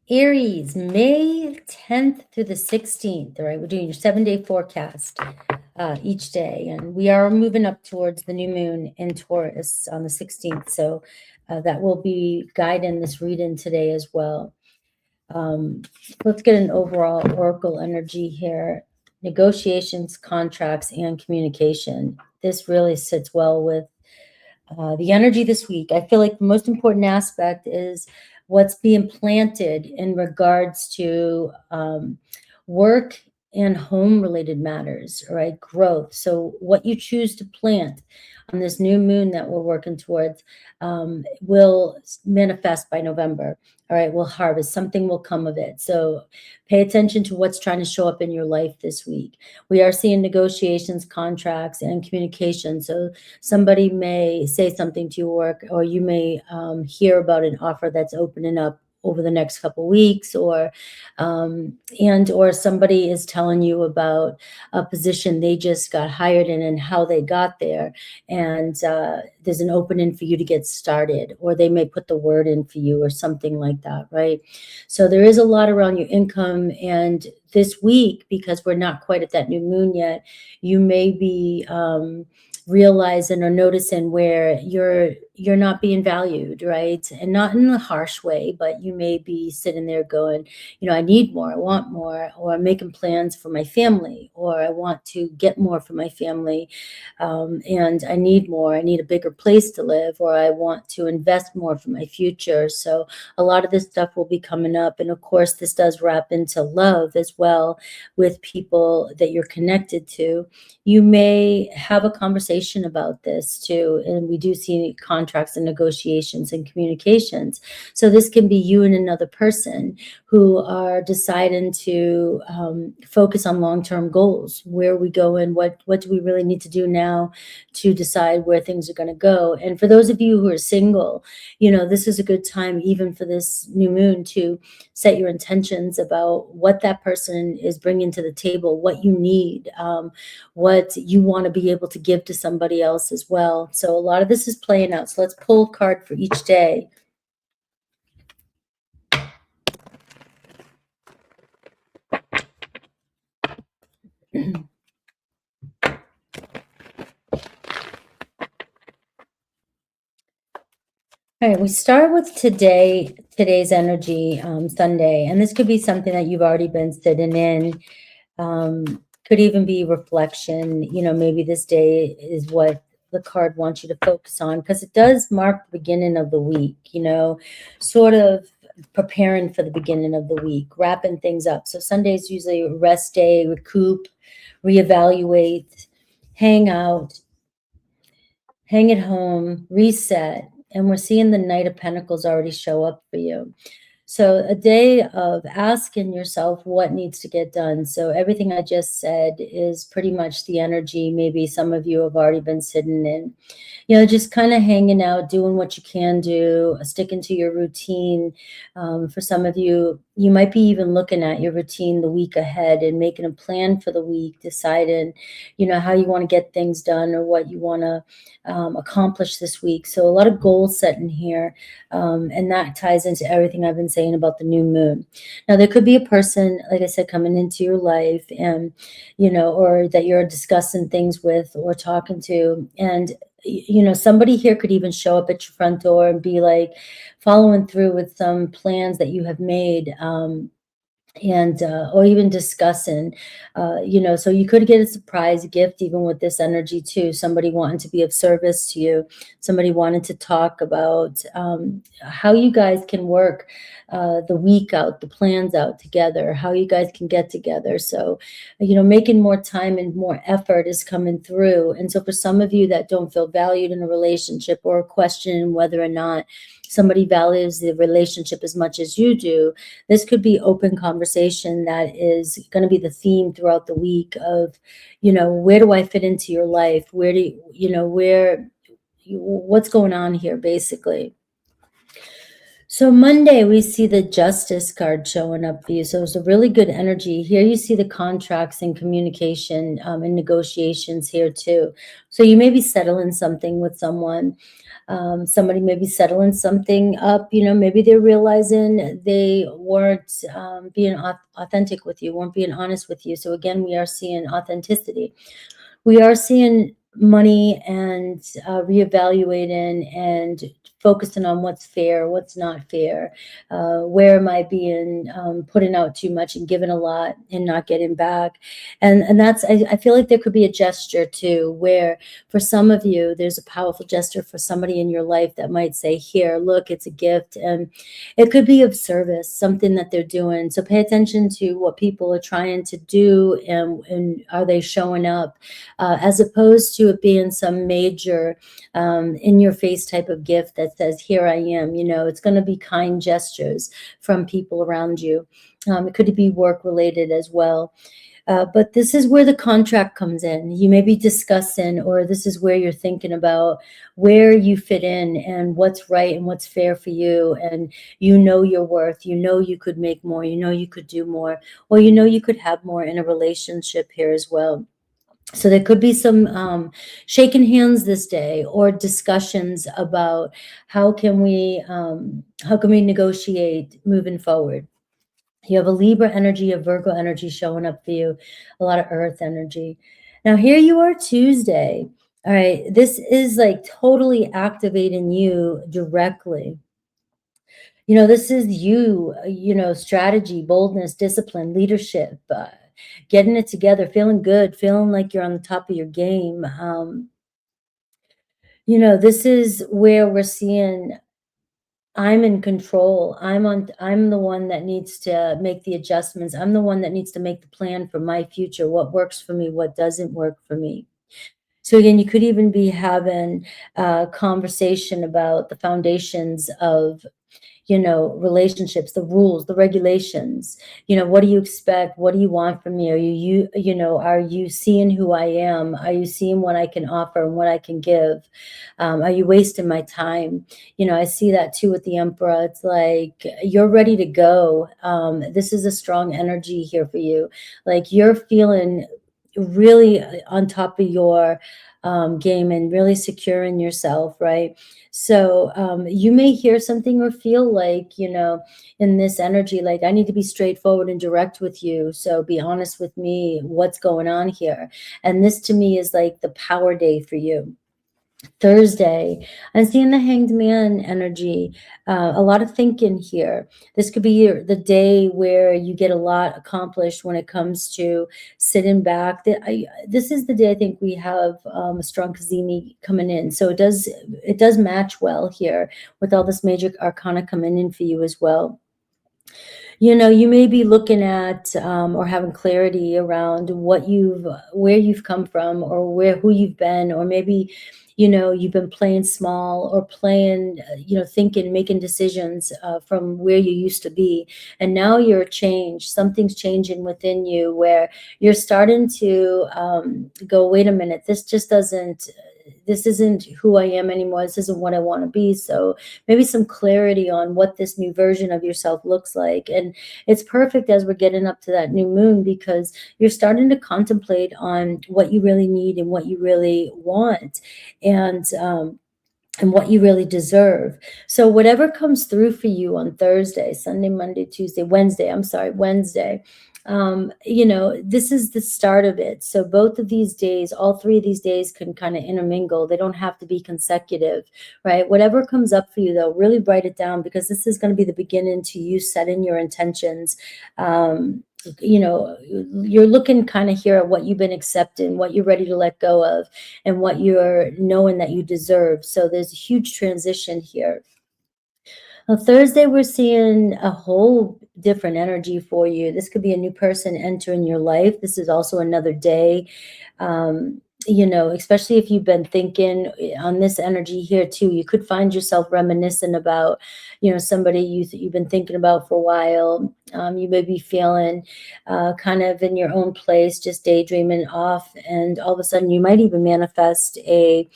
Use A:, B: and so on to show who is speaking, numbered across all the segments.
A: Aries, May 10th through the 16th. All right, we're doing your 7-day forecast each day, and we are moving up towards the new moon in Taurus on the 16th. So that will be guiding this reading today as well. Let's get an overall oracle energy here. Negotiations, contracts, and communication. This really sits well with the energy this week. I feel like the most important aspect is what's being planted in regards to work and home related matters, right? Growth. So what you choose to plant on this new moon that we're working towards will manifest by November. All right, we'll harvest. Something will come of it. So pay attention to what's trying to show up in your life this week. We are seeing negotiations, contracts, and communication. So somebody may say something to your work, or you may hear about an offer that's opening up over the next couple of weeks, or somebody is telling you about a position they just got hired in and how they got there, and there's an opening for you to get started, or they may put the word in for you or something like that, right? So there is a lot around your income, and this week, because we're not quite at that new moon yet, you may be realizing or noticing where you're not being valued, right? And not in a harsh way, but you may be sitting there going, I need more, I want more, or I'm making plans for my family, or I want to get more for my family, and I need more, I need a bigger place to live, or I want to invest more for my future. So a lot of this stuff will be coming up. And of course, this does wrap into love as well with people that you're connected to. You may have a conversation about this too. And we do see contracts and negotiations and communications. So this can be you and another person who are deciding to focus on long-term goals. Where are we going? What do we really need to do now to decide where things are going to go? And for those of you who are single, this is a good time, even for this new moon, to set your intentions about what that person is bringing to the table, what you need, what you want to be able to give to somebody else as well. So a lot of this is playing out. So let's pull a card for each day. All right, we start with today's energy, Sunday, and this could be something that you've already been sitting in. Could even be reflection. Maybe this day is what the card wants you to focus on, because it does mark the beginning of the week, sort of preparing for the beginning of the week, wrapping things up. So Sunday is usually a rest day, recoup, reevaluate, hang out, hang at home, reset. And we're seeing the Knight of Pentacles already show up for you. So a day of asking yourself what needs to get done. So everything I just said is pretty much the energy maybe some of you have already been sitting in. Just kind of hanging out, doing what you can do, sticking to your routine. For some of you, you might be even looking at your routine the week ahead and making a plan for the week, deciding, how you want to get things done or what you want to accomplish this week. So a lot of goal setting here, and that ties into everything I've been saying about the new moon. Now, there could be a person, like I said, coming into your life, and or that you're discussing things with or talking to, and somebody here could even show up at your front door and be like following through with some plans that you have made, and or even discussing, so you could get a surprise gift even with this energy too. Somebody wanting to be of service to you, somebody wanting to talk about how you guys can work the week out, the plans out together, how you guys can get together. So making more time and more effort is coming through. And so for some of you that don't feel valued in a relationship, or questioning whether or not somebody values the relationship as much as you do, this could be open conversation that is going to be the theme throughout the week of, where do I fit into your life? Where do what's going on here, basically? So Monday, we see the Justice card showing up for you. So it's a really good energy. Here you see the contracts and communication and negotiations here too. So you may be settling something with someone. Somebody may be settling something up, maybe they're realizing they weren't being authentic with you, weren't being honest with you. So again, we are seeing authenticity. We are seeing money and reevaluating and focusing on what's fair, what's not fair. Where am I being putting out too much and giving a lot and not getting back? And that's, I feel like there could be a gesture too, where for some of you, there's a powerful gesture for somebody in your life that might say, here, look, it's a gift. And it could be of service, something that they're doing. So pay attention to what people are trying to do, and are they showing up, as opposed to it being some major in your face type of gift that says, here I am. It's going to be kind gestures from people around you. It could be work related as well. But this is where the contract comes in. You may be discussing, or this is where you're thinking about where you fit in and what's right and what's fair for you. And your worth, you could make more, you could do more, or you could have more in a relationship here as well. So there could be some shaking hands this day, or discussions about how can we negotiate moving forward. You have a Libra energy, a Virgo energy showing up for you, a lot of earth energy. Now here you are Tuesday. All right, this is like totally activating you directly. This is you, strategy, boldness, discipline, leadership, getting it together, feeling good, feeling like you're on the top of your game. This is where we're seeing I'm in control. I'm the one that needs to make the adjustments. I'm the one that needs to make the plan for my future, what works for me, what doesn't work for me. So again, you could even be having a conversation about the foundations of relationships, the rules, the regulations. What do you expect? What do you want from me? Are you seeing who I am? Are you seeing what I can offer and what I can give? Are you wasting my time? I see that too with the Emperor. It's like, you're ready to go. This is a strong energy here for you. Like, you're feeling really on top of your game and really secure in yourself, right? So you may hear something or feel like, in this energy, like, I need to be straightforward and direct with you. So be honest with me, what's going on here? And this to me is like the power day for you. Thursday, I'm seeing the Hanged Man energy, a lot of thinking here. This could be the day where you get a lot accomplished when it comes to sitting back. This is the day I think we have a strong Kazemi coming in. So it does match well here with all this major arcana coming in for you as well. You may be looking at or having clarity around where you've come from, or who you've been, or maybe you've been playing small, or playing, thinking, making decisions from where you used to be, and now you're changed. Something's changing within you, where you're starting to go, wait a minute, this isn't who I am anymore. This isn't what I want to be. So maybe some clarity on what this new version of yourself looks like. And it's perfect as we're getting up to that new moon, because you're starting to contemplate on what you really need and what you really want, and what you really deserve. So whatever comes through for you on Thursday, Sunday, Monday, Tuesday, Wednesday, this is the start of it. So both of these days, all three of these days can kind of intermingle. They don't have to be consecutive, right? Whatever comes up for you, though, really write it down, because this is going to be the beginning to you setting your intentions. You're looking kind of here at what you've been accepting, what you're ready to let go of, and what you're knowing that you deserve. So there's a huge transition here. On Thursday, we're seeing a whole different energy for you. This could be a new person entering your life. This is also another day, especially if you've been thinking on this energy here too. You could find yourself reminiscing about, somebody you've been thinking about for a while. You may be feeling kind of in your own place, just daydreaming off, and all of a sudden you might even manifest a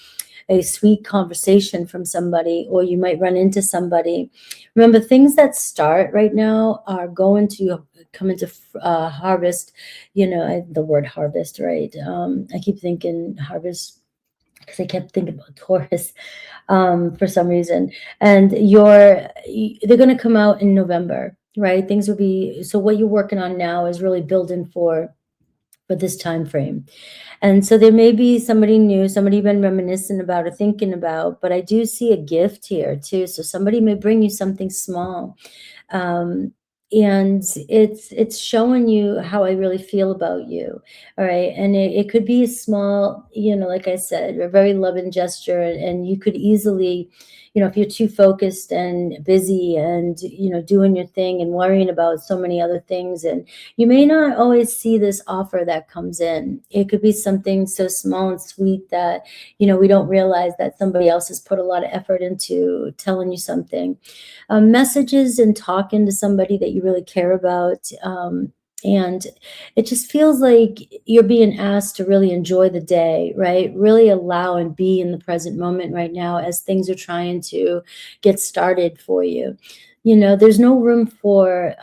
A: sweet conversation from somebody, or you might run into somebody. Remember, things that start right now are going to come into harvest. The word harvest, right? I keep thinking harvest because I kept thinking about Taurus for some reason. And they're going to come out in November, right? Things will be, so what you're working on now is really building for this time frame. And so there may be somebody new, somebody you've been reminiscing about or thinking about, but I do see a gift here too. So somebody may bring you something small. And it's showing you how I really feel about you. All right. And it could be a small, like I said, a very loving gesture. And you could easily, if you're too focused and busy and, doing your thing and worrying about so many other things, and you may not always see this offer that comes in. It could be something so small and sweet that, we don't realize that somebody else has put a lot of effort into telling you something. Messages and talking to somebody that you really care about. And it just feels like you're being asked to really enjoy the day, right? Really allow and be in the present moment right now as things are trying to get started for you. There's no room for,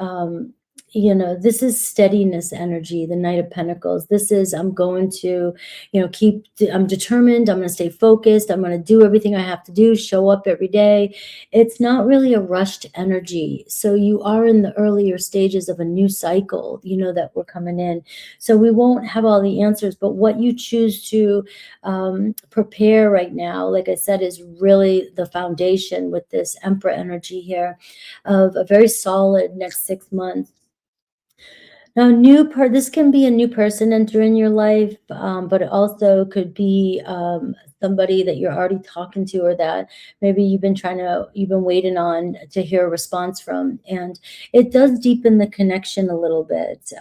A: this is steadiness energy, the Knight of Pentacles. This is, I'm going to, I'm determined, I'm going to stay focused, I'm going to do everything I have to do, show up every day. It's not really a rushed energy. So you are in the earlier stages of a new cycle, that we're coming in. So we won't have all the answers, but what you choose to prepare right now, like I said, is really the foundation with this Emperor energy here of a very solid next 6 months. Now, this can be a new person entering your life, but it also could be somebody that you're already talking to, or that maybe you've been waiting on to hear a response from. And it does deepen the connection a little bit.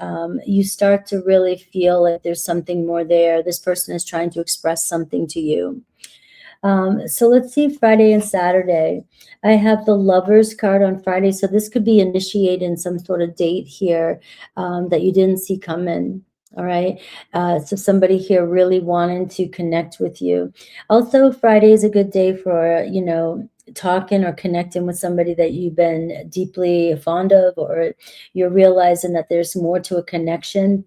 A: You start to really feel like there's something more there. This person is trying to express something to you. So let's see Friday and Saturday. I have the Lovers card on Friday. So this could be initiating some sort of date here that you didn't see coming. All right. So somebody here really wanting to connect with you. Also, Friday is a good day for, talking or connecting with somebody that you've been deeply fond of, or you're realizing that there's more to a connection.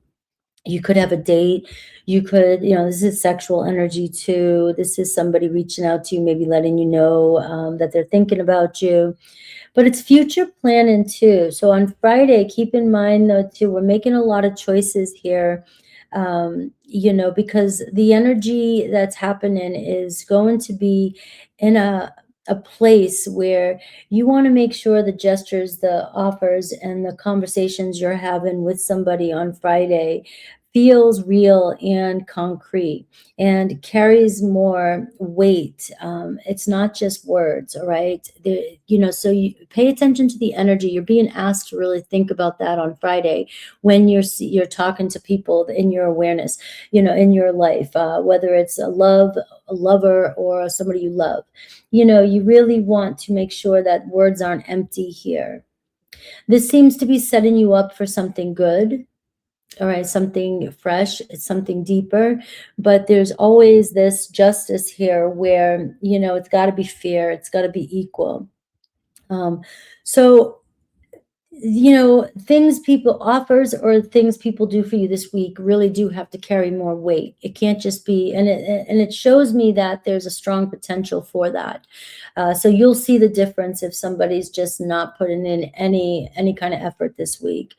A: You could have a date. You could, this is sexual energy too. This is somebody reaching out to you, maybe letting you know that they're thinking about you. But it's future planning too. So on Friday, keep in mind though too, we're making a lot of choices here, because the energy that's happening is going to be in a place where you want to make sure the gestures, the offers, and the conversations you're having with somebody on Friday feels real and concrete and carries more weight. It's not just words, all right? So you pay attention to the energy. You're being asked to really think about that on Friday when you're talking to people in your awareness, in your life, whether it's a lover, or somebody you love. You really want to make sure that words aren't empty here. This seems to be setting you up for something good. All right, something fresh, it's something deeper, but there's always this justice here where, it's got to be fair, it's got to be equal. So, offers or things people do for you this week really do have to carry more weight. It can't just be, and it shows me that there's a strong potential for that. So you'll see the difference if somebody's just not putting in any kind of effort this week.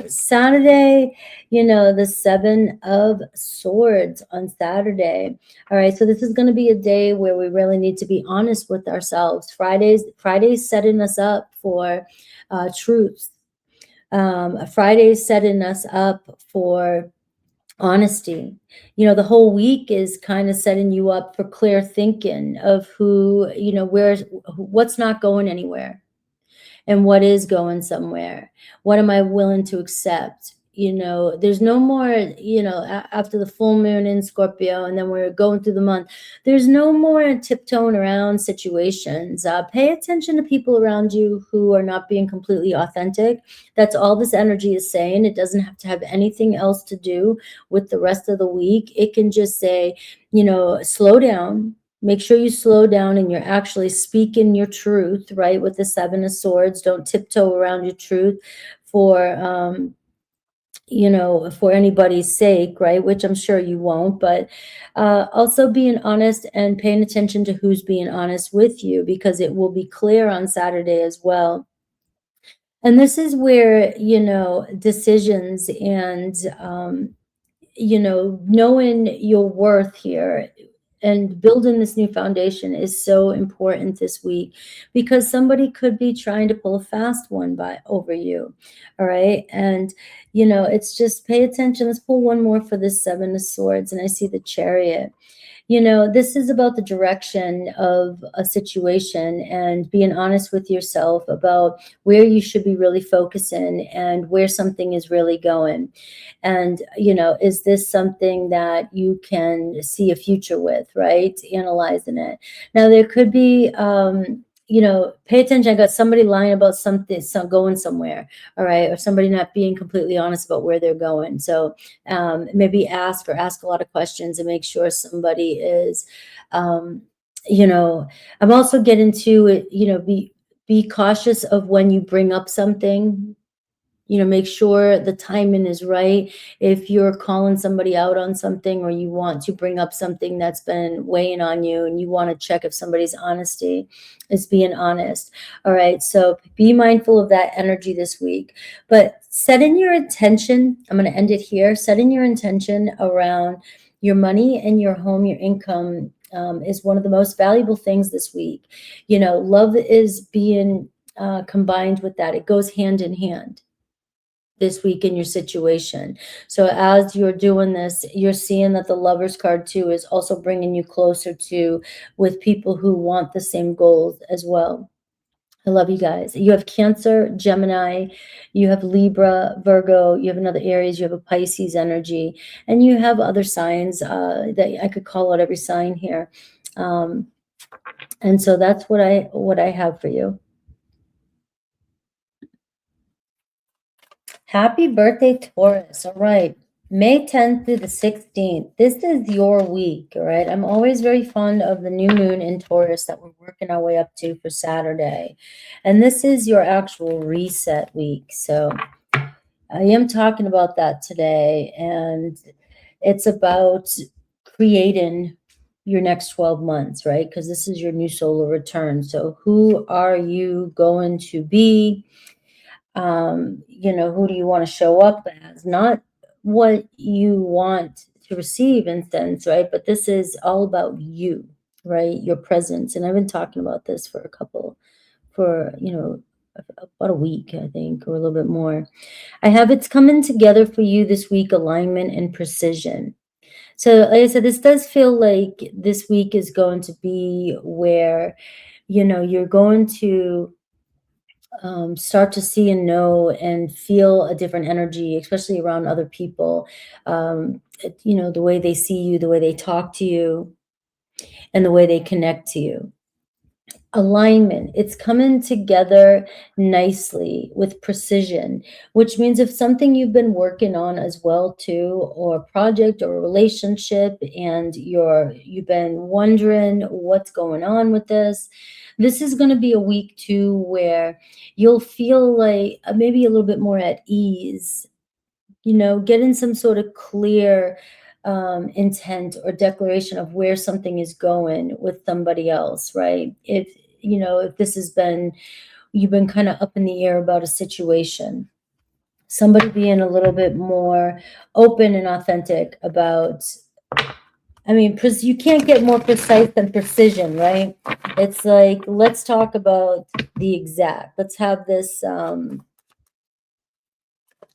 A: Saturday, the 7 of Swords on Saturday. All right, so this is going to be a day where we really need to be honest with ourselves. Friday's setting us up for truths. Friday's setting us up for honesty. The whole week is kind of setting you up for clear thinking of what's not going anywhere and what is going somewhere. What am I willing to accept? There's no more, after the full moon in Scorpio, and then we're going through the month, there's no more tiptoeing around situations. Pay attention to people around you who are not being completely authentic. That's all this energy is saying. It doesn't have to have anything else to do with the rest of the week. It can just say, slow down. Make sure you slow down and you're actually speaking your truth, right? With the 7 of Swords, don't tiptoe around your truth for, you know, for anybody's sake, right? Which I'm sure you won't, but also being honest and paying attention to who's being honest with you, because it will be clear on Saturday as well. And this is where, you know, decisions and, you know, knowing your worth here and building this new foundation is so important this week, because somebody could be trying to pull a fast one by over you. All right. And, you know, it's just pay attention. Let's pull one more for this Seven of Swords. And I see the Chariot. You know, this is about the direction of a situation and being honest with yourself about where you should be really focusing and where something is really going. And, you know, is this something that you can see a future with, right? Analyzing it. Now, there could be, you know, pay attention. I got somebody lying about something, going somewhere, all right, or somebody not being completely honest about where they're going. So maybe ask a lot of questions and make sure somebody is, you know, I'm also getting to it, you know, be cautious of when you bring up something. You know, make sure the timing is right. If you're calling somebody out on something, or you want to bring up something that's been weighing on you and you want to check if somebody's honesty is being honest. All right. So be mindful of that energy this week. But setting your intention, I'm going to end it here. Setting your intention around your money and your home, your income, is one of the most valuable things this week. You know, love is being combined with that. It goes hand in hand this week in your situation. So as you're doing this, you're seeing that the Lovers card too is also bringing you closer to with people who want the same goals as well. I love you guys. You have Cancer, Gemini, you have Libra, Virgo, you have another Aries, you have a Pisces energy, and you have other signs that I could call out every sign here. And so that's what I have for you. Happy birthday, Taurus. All right. May 10th through the 16th. This is your week. All right. I'm always very fond of the new moon in Taurus that we're working our way up to for Saturday. And this is your actual reset week. So I am talking about that today. And it's about creating your next 12 months, right? Because this is your new solar return. So who are you going to be? You know, who do you want to show up as? Not what you want to receive in sense, right? But this is all about you, right? Your presence. And I've been talking about this for, you know, about a week, I think, or a little bit more. I have it's coming together for you this week, alignment and precision. So, like I said, this does feel like this week is going to be where, you know, you're going to start to see and know and feel a different energy, especially around other people. You know, the way they see you, the way they talk to you, and the way they connect to you. Alignment, it's coming together nicely with precision, which means if something you've been working on as well too, or a project or a relationship, and you've been wondering what's going on with this is going to be a week too where you'll feel like maybe a little bit more at ease, you know, getting some sort of clear intent or declaration of where something is going with somebody else, right? If, you know, if this has been, you've been kind of up in the air about a situation, somebody being a little bit more open and authentic about, I mean, you can't get more precise than precision, right? It's like, let's talk about the exact, let's have this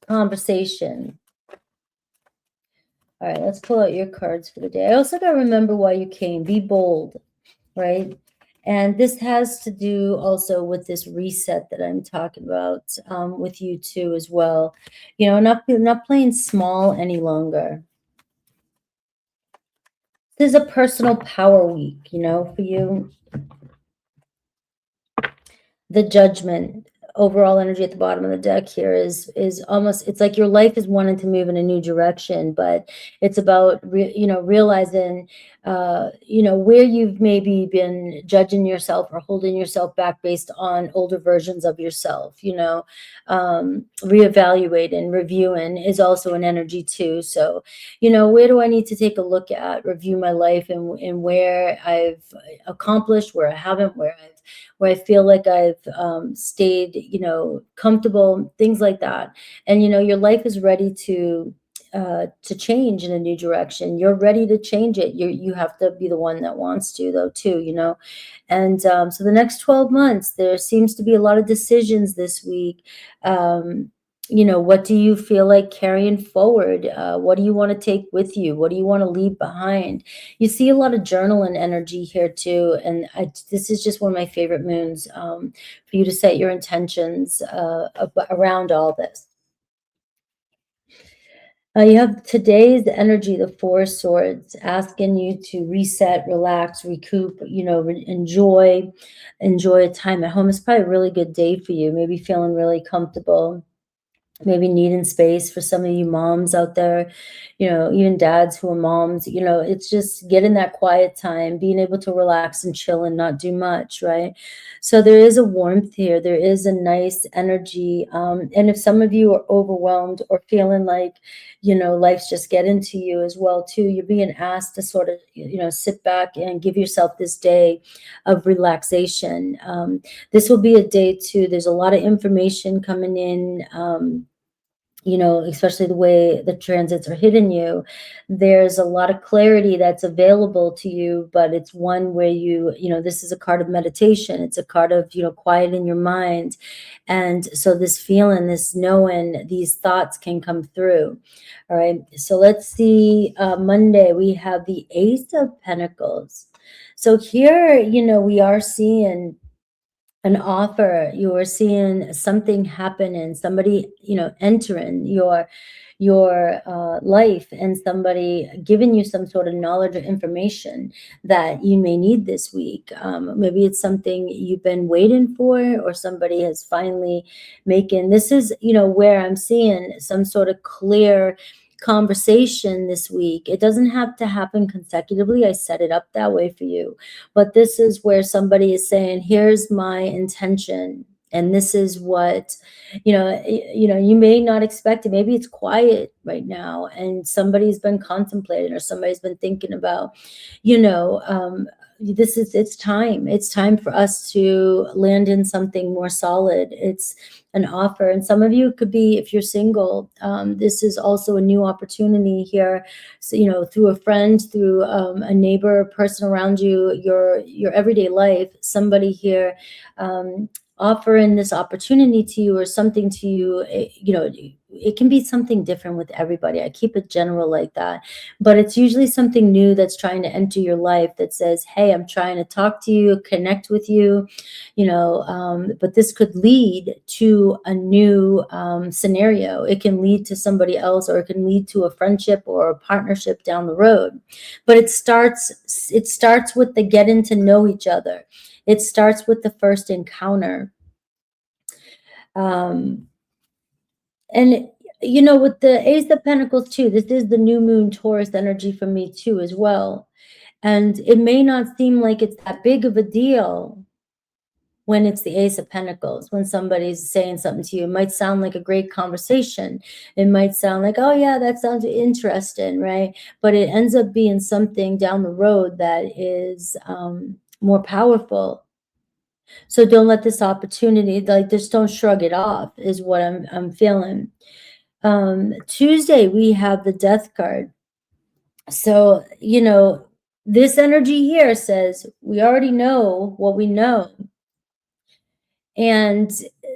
A: conversation. All right, let's pull out your cards for the day. I also got to remember why you came. Be bold, right? And this has to do also with this reset that I'm talking about with you too as well. You know, not playing small any longer. This is a personal power week, you know, for you. The Judgment. overall energy at the bottom of the deck here is almost, it's like your life is wanting to move in a new direction, but it's about realizing where you've maybe been judging yourself or holding yourself back based on older versions of yourself. Reevaluating, reviewing is also an energy too. So where do I need to take a look at, review my life, and where I've accomplished, where I haven't, where I feel like I've stayed, comfortable, things like that. And, your life is ready to change in a new direction. You're ready to change it. You have to be the one that wants to, though, too, And so the next 12 months, there seems to be a lot of decisions this week. What do you feel like carrying forward? What do you want to take with you? What do you want to leave behind? You see a lot of journaling energy here too. And this is just one of my favorite moons for you to set your intentions around all this. You have today's energy, the Four of Swords, asking you to reset, relax, recoup, enjoy a time at home. It's probably a really good day for you, maybe feeling really comfortable, maybe needing space. For some of you moms out there, even dads who are moms, it's just getting that quiet time, being able to relax and chill and not do much, right? So there is a warmth here. There is a nice energy. And if some of you are overwhelmed or feeling like, life's just getting to you as well, too, you're being asked to sort of, sit back and give yourself this day of relaxation. This will be a day, too. There's a lot of information coming in. Especially the way the transits are hitting you, there's a lot of clarity that's available to you, but it's one where this is a card of meditation. It's a card of, quieting your mind. And so this feeling, this knowing, these thoughts can come through. All right. So let's see. Monday, we have the Ace of Pentacles. So here, we are seeing an offer. You are seeing something happen, and somebody, entering your life, and somebody giving you some sort of knowledge or information that you may need this week. Maybe it's something you've been waiting for, or somebody has finally making, this is, where I'm seeing some sort of clear conversation this week. It doesn't have to happen consecutively. I set it up that way for you. But this is where somebody is saying, here's my intention. And this is what, you may not expect it. Maybe it's quiet right now, and somebody's been contemplating, or somebody's been thinking about, it's time for us to land in something more solid. It's an offer. And some of you could be, if you're single, this is also a new opportunity here. So, through a friend, through a neighbor, a person around you, your everyday life, somebody here offering this opportunity to you, or something to you. It can be something different with everybody. I keep it general like that, but it's usually something new that's trying to enter your life, that says, hey, I'm trying to talk to you, connect with you, but this could lead to a new scenario. It can lead to somebody else, or it can lead to a friendship or a partnership down the road. But it starts with the getting to know each other. It starts with the first encounter. And, with the Ace of Pentacles too, this is the new moon Taurus energy for me too, as well. And it may not seem like it's that big of a deal when it's the Ace of Pentacles, when somebody's saying something to you. It might sound like a great conversation. It might sound like, oh yeah, that sounds interesting, right? But it ends up being something down the road that is more powerful. So don't let this opportunity, just don't shrug it off, is what I'm feeling. Tuesday, we have the Death card. So, this energy here says, we already know what we know. And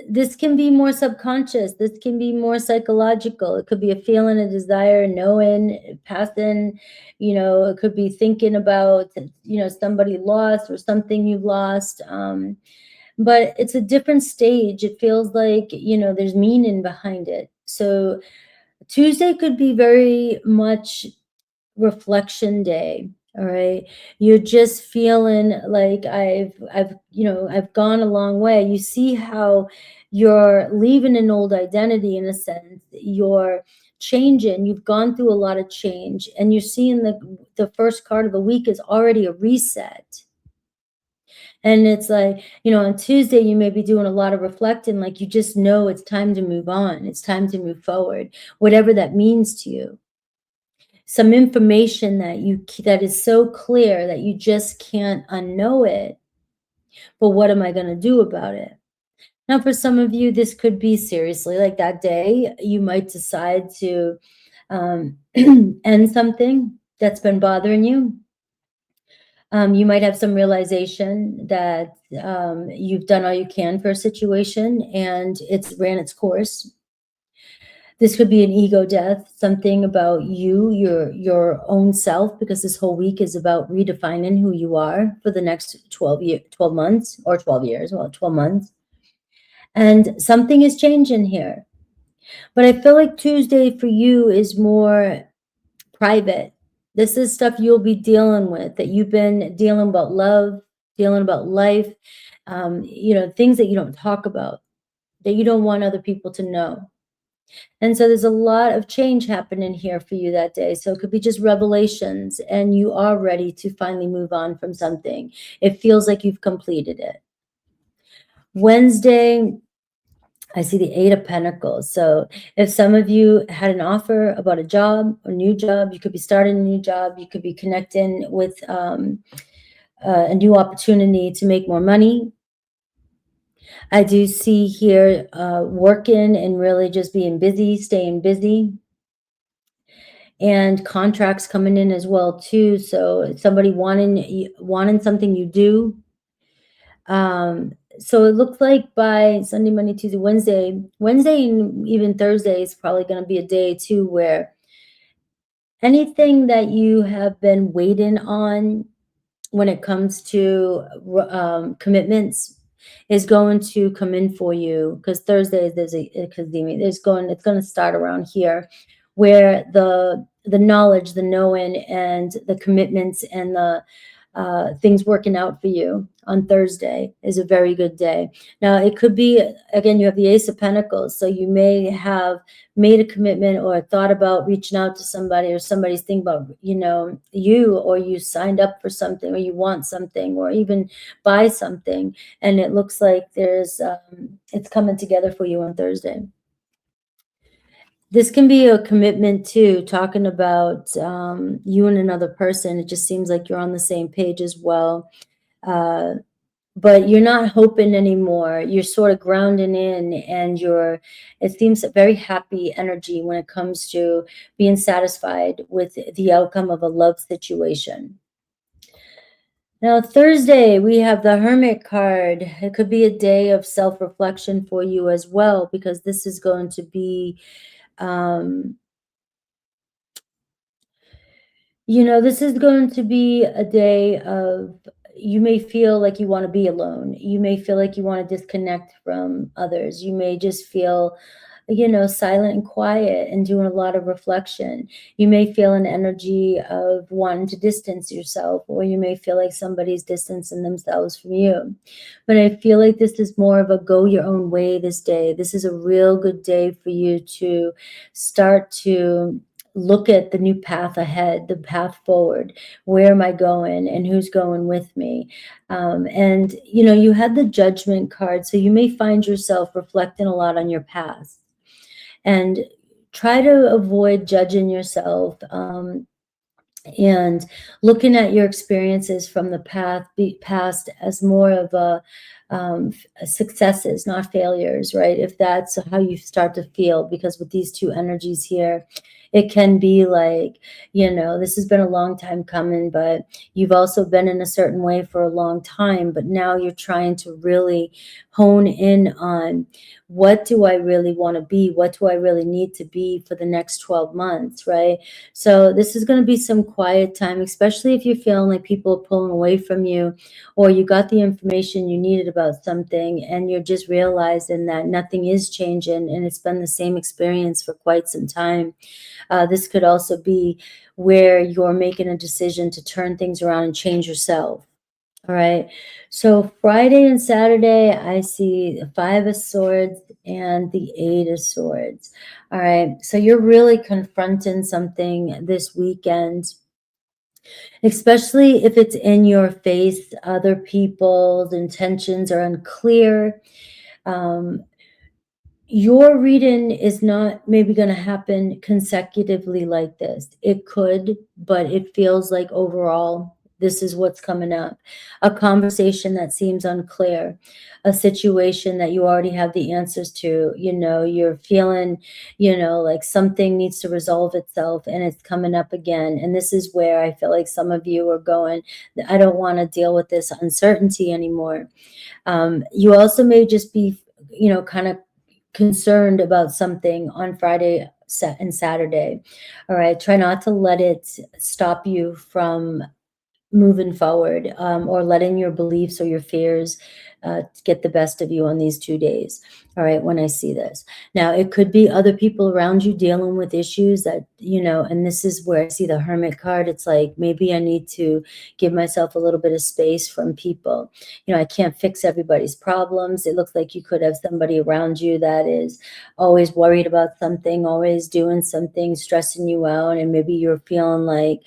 A: this can be more subconscious. This can be more psychological. It could be a feeling, a desire, knowing, passing, it could be thinking about, somebody lost or something you've lost. But it's a different stage. It feels like, there's meaning behind it. So Tuesday could be very much reflection day. All right. You're just feeling like I've gone a long way. You see how, You're leaving an old identity in a sense. You're changing. You've gone through a lot of change, and you're seeing the first card of the week is already a reset. And it's like, you know, on Tuesday, you may be doing a lot of reflecting, like you just know it's time to move on. It's time to move forward, whatever that means to you. Some information that is so clear that you just can't unknow it. But what am I going to do about it? Now, for some of you, this could be seriously like that day, you might decide to end something that's been bothering you. You might have some realization that you've done all you can for a situation and it's ran its course. This could be an ego death, something about you, your own self, because this whole week is about redefining who you are for the next 12 months, or 12 years, well, 12 months. And something is changing here. But I feel like Tuesday for you is more private. This is stuff you'll be dealing with, that you've been dealing about love, dealing about life, you know, things that you don't talk about, that you don't want other people to know. And so there's a lot of change happening here for you that day. So it could be just revelations, and you are ready to finally move on from something. It feels like you've completed it. Wednesday, I see the 8 of Pentacles. So if some of you had an offer about a job, a new job, you could be starting a new job, you could be connecting with a new opportunity to make more money. I do see here working and really just being busy, staying busy. And contracts coming in as well too. So somebody wanting something you do. So it looks like by Sunday, Monday, Tuesday, Wednesday, and even Thursday is probably going to be a day too where anything that you have been waiting on when it comes to commitments is going to come in for you, because Thursday it's going to start around here, where the knowledge, the knowing, and the commitments, and the things working out for you on Thursday is a very good day. Now, it could be, again, you have the Ace of Pentacles, so you may have made a commitment or thought about reaching out to somebody, or somebody's thinking about, you know, you, or you signed up for something, or you want something, or even buy something, and it looks like there's it's coming together for you on Thursday. This can be a commitment too, talking about you and another person. It just seems like you're on the same page as well. But you're not hoping anymore. You're sort of grounding in, and it seems a very happy energy when it comes to being satisfied with the outcome of a love situation. Now, Thursday, we have the Hermit card. It could be a day of self-reflection for you as well, because this is going to be you know, this is going to be a day of, you may feel like you want to be alone. You may feel like you want to disconnect from others. You may just feel, you know, silent and quiet and doing a lot of reflection. You may feel an energy of wanting to distance yourself, or you may feel like somebody's distancing themselves from you. But I feel like this is more of a go your own way this day. This is a real good day for you to start to look at the new path ahead, the path forward. Where am I going, and who's going with me? And, you know, you had the Judgment card, so you may find yourself reflecting a lot on your past. And try to avoid judging yourself and looking at your experiences from the past as more of a successes, not failures, right? If that's how you start to feel, because with these two energies here, it can be like, you know, this has been a long time coming, but you've also been in a certain way for a long time, but now you're trying to really hone in on, what do I really want to be? What do I really need to be for the next 12 months, right? So this is going to be some quiet time, especially if you're feeling like people are pulling away from you, or you got the information you needed about something and you're just realizing that nothing is changing and it's been the same experience for quite some time. This could also be where you're making a decision to turn things around and change yourself. All right. So Friday and Saturday, I see the Five of Swords and the Eight of Swords. All right. So you're really confronting something this weekend, especially if it's in your face. Other people's intentions are unclear. Um, your reading is not maybe going to happen consecutively like this. It could, but it feels like overall, this is what's coming up. A conversation that seems unclear, a situation that you already have the answers to. You're feeling, like something needs to resolve itself and it's coming up again. And this is where I feel like some of you are going, I don't want to deal with this uncertainty anymore. You also may just be, kind of concerned about something on Friday and Saturday. All right. Try not to let it stop you from moving forward, or letting your beliefs or your fears get the best of you on these 2 days. All right, when I see this. Now, it could be other people around you dealing with issues that, and this is where I see the Hermit card. It's like, maybe I need to give myself a little bit of space from people. I can't fix everybody's problems. It looks like you could have somebody around you that is always worried about something, always doing something, stressing you out. And maybe you're feeling like,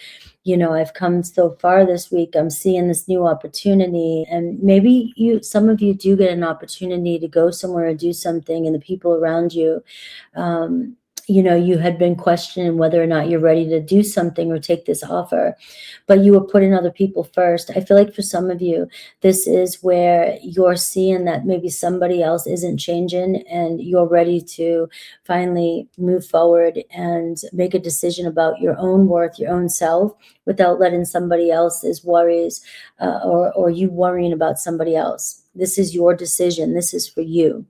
A: I've come so far this week. I'm seeing this new opportunity. And maybe some of you do get an opportunity to go somewhere or do something, and the people around you, you had been questioning whether or not you're ready to do something or take this offer, but you were putting other people first. I feel like for some of you, this is where you're seeing that maybe somebody else isn't changing, and you're ready to finally move forward and make a decision about your own worth, your own self, without letting somebody else's worries, or you worrying about somebody else. This is your decision. This is for you.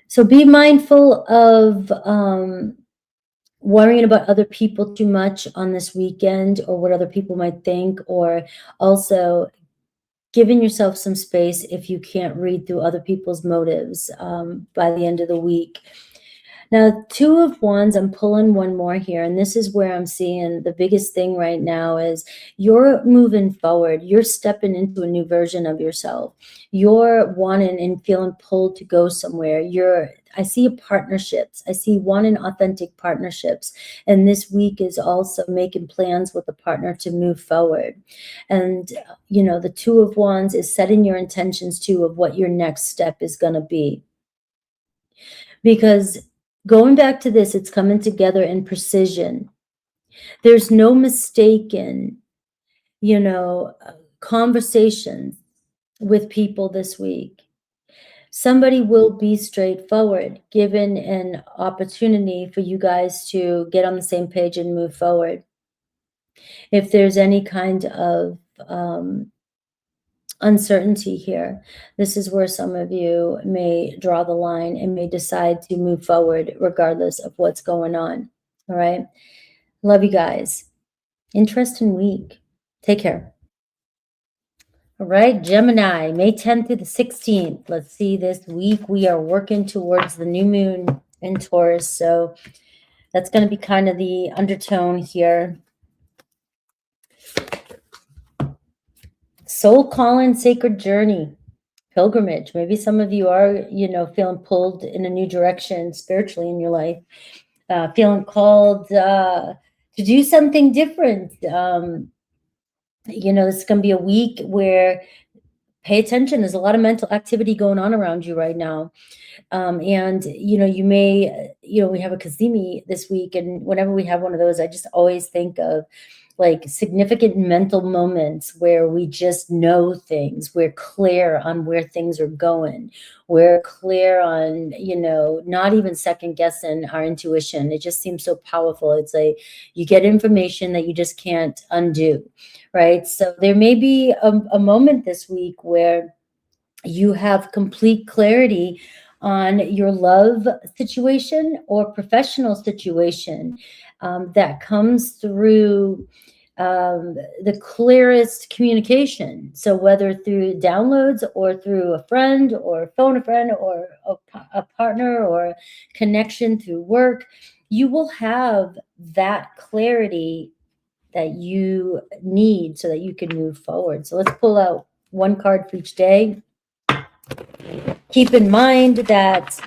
A: So be mindful of worrying about other people too much on this weekend, or what other people might think, or also giving yourself some space if you can't read through other people's motives by the end of the week. Now, Two of Wands, I'm pulling one more here, and this is where I'm seeing the biggest thing right now is you're moving forward. You're stepping into a new version of yourself. You're wanting and feeling pulled to go somewhere. I see partnerships. I see wanting authentic partnerships. And this week is also making plans with a partner to move forward. And, the Two of Wands is setting your intentions too of what your next step is going to be. Because going back to this, it's coming together in precision. There's no mistaken, conversations with people this week. Somebody will be straightforward, given an opportunity for you guys to get on the same page and move forward. If there's any kind of uncertainty here, this is where some of you may draw the line and may decide to move forward regardless of what's going on. All right. Love you guys. Interesting week. Take care. All right, Gemini, May 10th through the 16th. Let's see, this week we are working towards the new moon in Taurus. So that's going to be kind of the undertone here. Soul calling, sacred journey, pilgrimage. Maybe some of you are, feeling pulled in a new direction spiritually in your life, feeling called to do something different. It's going to be a week where pay attention. There's a lot of mental activity going on around you right now. And, you may, we have a Kazemi this week, and whenever we have one of those, I just always think of like significant mental moments where we just know things. We're clear on where things are going. We're clear on, not even second guessing our intuition. It just seems so powerful. It's like you get information that you just can't undo, right? So there may be a moment this week where you have complete clarity on your love situation or professional situation, that comes through the clearest communication. So whether through downloads or through a friend or phone a friend or a partner or connection through work, you will have that clarity that you need so that you can move forward. So let's pull out one card for each day. Keep in mind that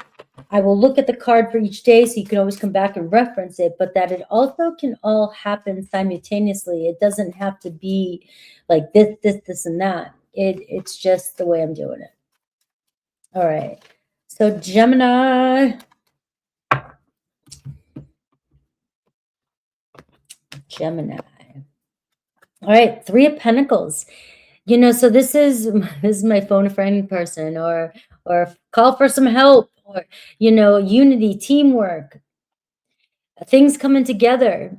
A: I will look at the card for each day so you can always come back and reference it, but that it also can all happen simultaneously. It doesn't have to be like this, and that. It's just the way I'm doing it. All right. So Gemini. All right, Three of Pentacles. So this is my phone a friend person, or call for some help, or unity, teamwork, things coming together.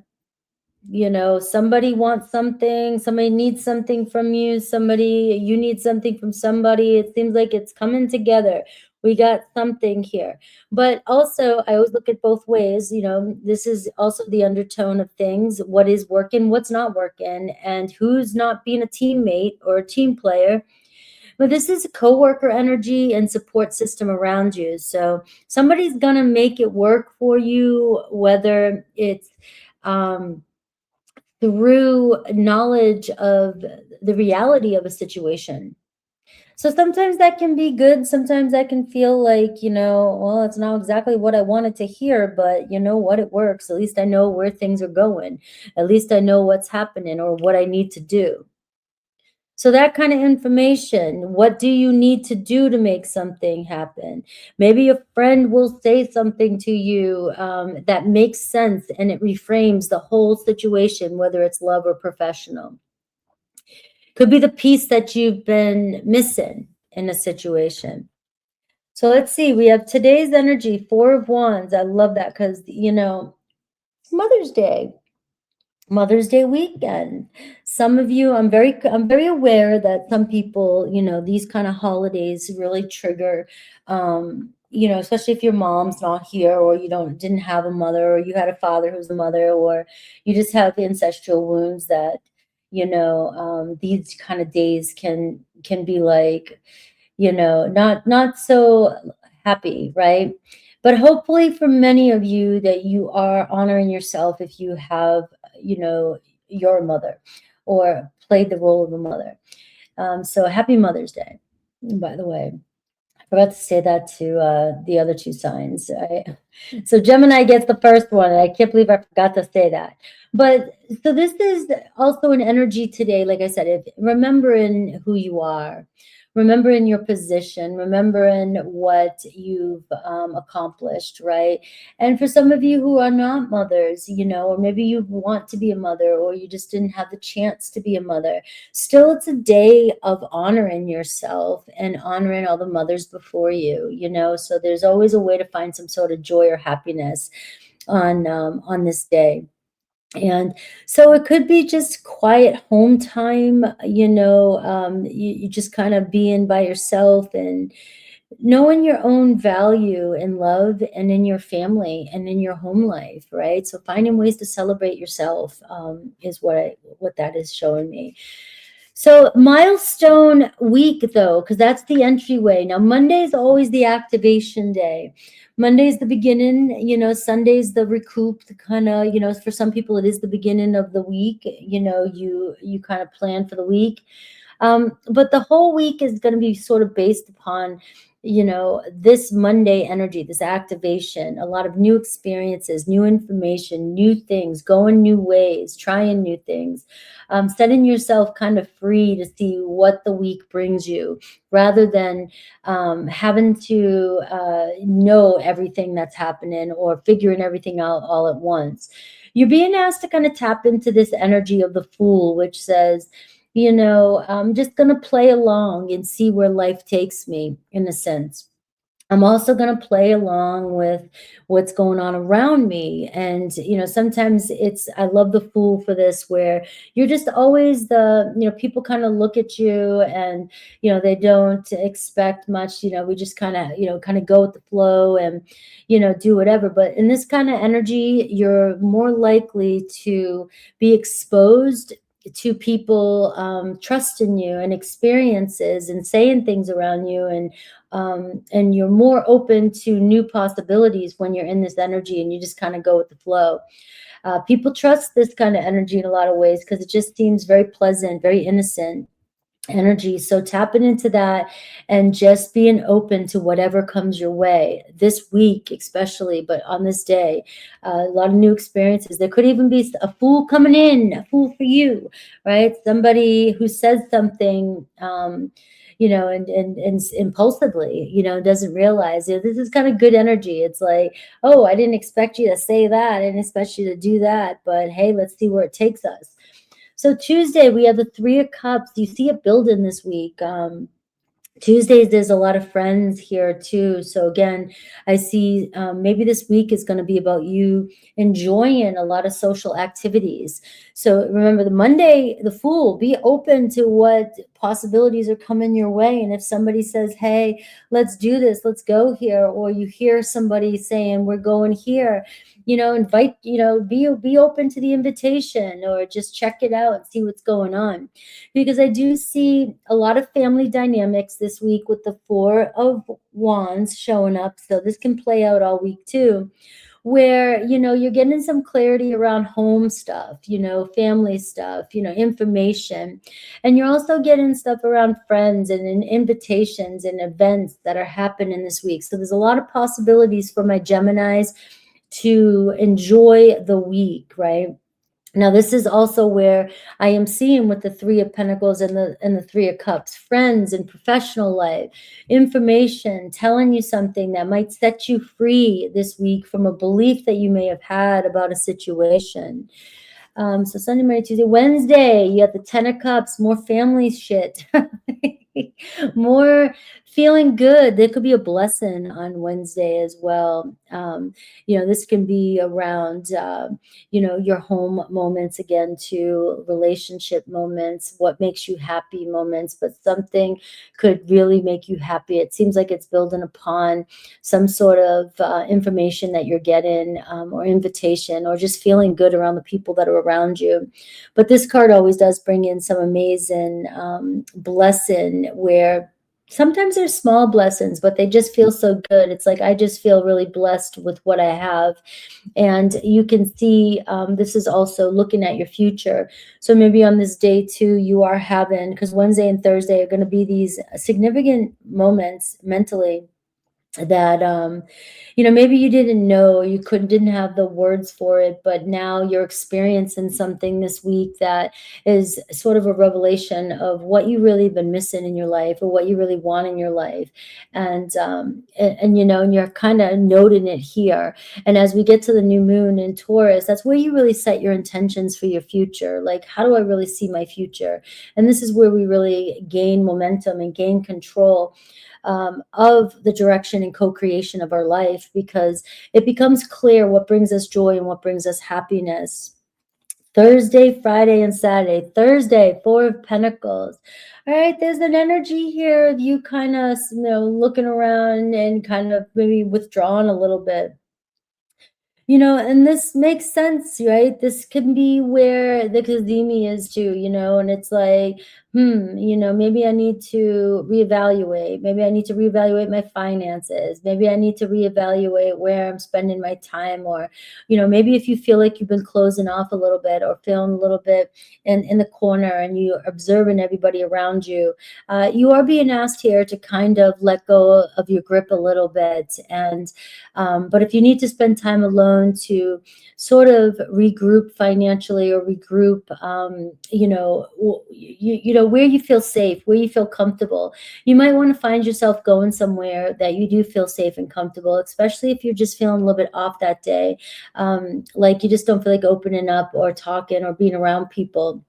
A: Somebody wants something, somebody needs something from you, you need something from somebody. It seems like it's coming together. We got something here. But also, I always look at both ways. This is also the undertone of things. What is working, what's not working, and who's not being a teammate or a team player. But this is coworker energy and support system around you. So somebody's going to make it work for you, whether it's through knowledge of the reality of a situation. So sometimes that can be good. Sometimes that can feel like, well, it's not exactly what I wanted to hear, but you know what, it works. At least I know where things are going. At least I know what's happening or what I need to do. So that kind of information, what do you need to do to make something happen? Maybe a friend will say something to you that makes sense, and it reframes the whole situation, whether it's love or professional. Could be the piece that you've been missing in a situation. So let's see, we have today's energy, Four of Wands. I love that because, it's Mother's Day. Mother's Day weekend. Some of you, I'm very aware that some people, these kind of holidays really trigger, especially if your mom's not here, or you didn't have a mother, or you had a father who's a mother, or you just have ancestral wounds that, these kind of days can be like, not so happy, right? But hopefully for many of you that you are honoring yourself if you have, you're a mother or played the role of a mother. So happy Mother's Day, by the way. I forgot to say that to the other two signs. So Gemini gets the first one. And I can't believe I forgot to say that. But so this is also an energy today, like I said, remembering who you are. Remembering your position, remembering what you've accomplished, right? And for some of you who are not mothers, or maybe you want to be a mother, or you just didn't have the chance to be a mother, still it's a day of honoring yourself and honoring all the mothers before you, so there's always a way to find some sort of joy or happiness on this day. And so it could be just quiet home time, you just kind of being by yourself and knowing your own value and love and in your family and in your home life, right? So finding ways to celebrate yourself is what that is showing me. So milestone week, though, because that's the entryway. Now, Monday is always the activation day. Monday's the beginning, Sunday's the recoup, the kind of, for some people, it is the beginning of the week. You kind of plan for the week. But the whole week is going to be sort of based upon, this Monday energy, this activation, a lot of new experiences, new information, new things, going new ways, trying new things, setting yourself kind of free to see what the week brings you, rather than having to know everything that's happening or figuring everything out all at once. You're being asked to kind of tap into this energy of the Fool, which says, I'm just going to play along and see where life takes me, in a sense. I'm also going to play along with what's going on around me. And, sometimes I love the Fool for this, where you're just always people kind of look at you and, they don't expect much, we just kind of go with the flow and, do whatever. But in this kind of energy, you're more likely to be exposed to people trusting you and experiences and saying things around you, and you're more open to new possibilities when you're in this energy and you just kind of go with the flow. People trust this kind of energy in a lot of ways because it just seems very pleasant, very innocent energy. So tapping into that and just being open to whatever comes your way this week, especially, but on this day, a lot of new experiences. There could even be a fool coming in, a fool for you, right? Somebody who says something, and impulsively, doesn't realize, this is kind of good energy. It's like, oh, I didn't expect you to say that. I didn't expect you to do that, but hey, let's see where it takes us. So Tuesday, we have the Three of Cups. You see it building this week. Tuesdays, there's a lot of friends here too. So again, I see maybe this week is going to be about you enjoying a lot of social activities. So remember, the Monday, the Fool, be open to what possibilities are coming your way. And if somebody says, hey, let's do this, let's go here, or you hear somebody saying, we're going here, invite, be open to the invitation, or just check it out and see what's going on. Because I do see a lot of family dynamics this week with the Four of Wands showing up. So this can play out all week too, where, you're getting some clarity around home stuff, family stuff, information. And you're also getting stuff around friends and invitations and events that are happening this week. So there's a lot of possibilities for my Geminis to enjoy the week, right? Now, this is also where I am seeing with the Three of Pentacles and the Three of Cups, friends and professional life, information, telling you something that might set you free this week from a belief that you may have had about a situation. So Sunday, Monday, Tuesday, Wednesday, you have the 10 of Cups, more family shit, more feeling good. There could be a blessing on Wednesday as well. This can be around, your home moments again, to relationship moments, what makes you happy moments, but something could really make you happy. It seems like it's building upon some sort of information that you're getting, or invitation, or just feeling good around the people that are around you. But this card always does bring in some amazing blessing, where sometimes there's small blessings, but they just feel so good. It's like, I just feel really blessed with what I have. And you can see this is also looking at your future. So maybe on this day too, you are having, because Wednesday and Thursday are going to be these significant moments mentally that maybe you didn't know, you didn't have the words for it, but now you're experiencing something this week that is sort of a revelation of what you really been missing in your life, or what you really want in your life. And you're kind of noting it here. And as we get to the new moon in Taurus, that's where you really set your intentions for your future. Like, how do I really see my future? And this is where we really gain momentum and gain control of the direction and co-creation of our life, because it becomes clear what brings us joy and what brings us happiness. Thursday, Friday, and Saturday. Thursday, Four of Pentacles. All right, there's an energy here of you kind of, looking around and kind of maybe withdrawn a little bit. And this makes sense, right? This can be where the Kazemi is too, and it's like, maybe I need to reevaluate. Maybe I need to reevaluate my finances. Maybe I need to reevaluate where I'm spending my time. Or, maybe if you feel like you've been closing off a little bit, or feeling a little bit in the corner, and you're observing everybody around you, you are being asked here to kind of let go of your grip a little bit. And but if you need to spend time alone to sort of regroup financially, or regroup, where you feel safe, where you feel comfortable, you might want to find yourself going somewhere that you do feel safe and comfortable, especially if you're just feeling a little bit off that day. Like you just don't feel like opening up or talking or being around people.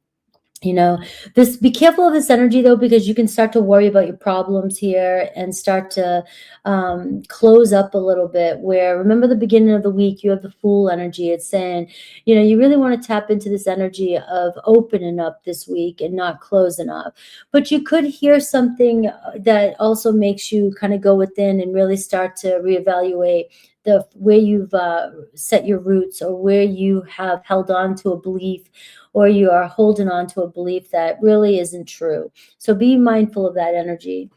A: Be careful of this energy though, because you can start to worry about your problems here and start to close up a little bit. Where, remember, the beginning of the week, you have the Fool energy. It's saying, you really want to tap into this energy of opening up this week and not closing up. But you could hear something that also makes you kind of go within and really start to reevaluate where you've set your roots, or where you have held on to a belief, or you are holding on to a belief that really isn't true. So be mindful of that energy.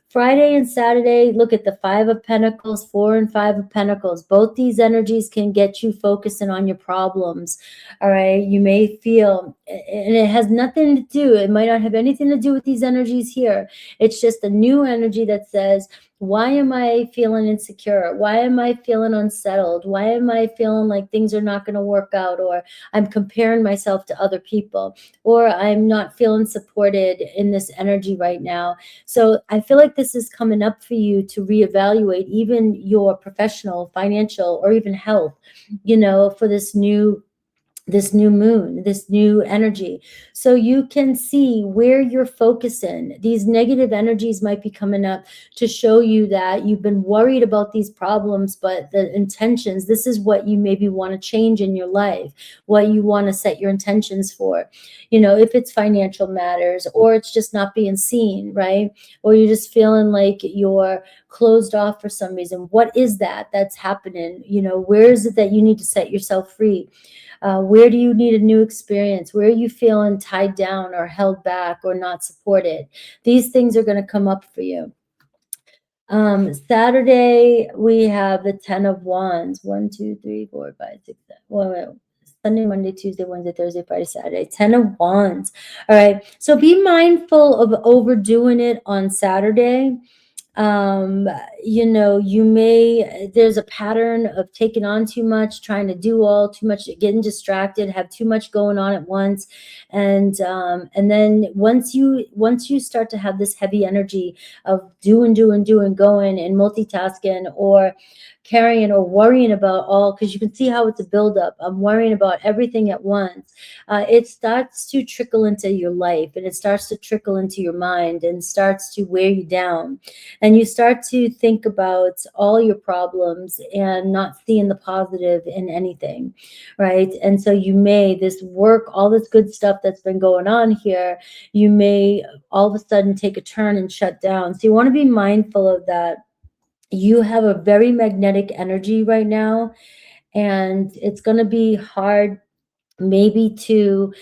A: Friday and Saturday, look at the 5 of Pentacles, 4 and 5 of Pentacles. Both these energies can get you focusing on your problems. All right. You may feel, and it has nothing to do, it might not have anything to do with these energies here. It's just a new energy that says, why am I feeling insecure? Why am I feeling unsettled? Why am I feeling like things are not going to work out? Or I'm comparing myself to other people, or I'm not feeling supported in this energy right now. So I feel like this is coming up for you to reevaluate even your professional, financial, or even health, for this new moon, this new energy. So you can see where you're focusing. These negative energies might be coming up to show you that you've been worried about these problems, but the intentions, this is what you maybe want to change in your life, what you want to set your intentions for. If it's financial matters, or it's just not being seen, right? Or you're just feeling like you're closed off for some reason. What is that's happening? Where is it that you need to set yourself free? Where do you need a new experience? Where are you feeling tied down or held back or not supported? These things are going to come up for you. Saturday, we have the 10 of Wands. 1, 2, 3, 4, 5, 6, 7. Wait. Sunday, Monday, Tuesday, Wednesday, Thursday, Friday, Saturday. 10 of Wands. All right. So be mindful of overdoing it on Saturday. There's a pattern of taking on too much, trying to do too much, getting distracted, have too much going on at once. And then once you start to have this heavy energy of doing, going and multitasking, or carrying or worrying about because you can see how it's a buildup. I'm worrying about everything at once. It starts to trickle into your life, and it starts to trickle into your mind, and starts to wear you down. And you start to think about all your problems and not seeing the positive in anything, right? And so all this good stuff that's been going on here, you may all of a sudden take a turn and shut down. So you want to be mindful of that. You have a very magnetic energy right now, and it's going to be hard maybe to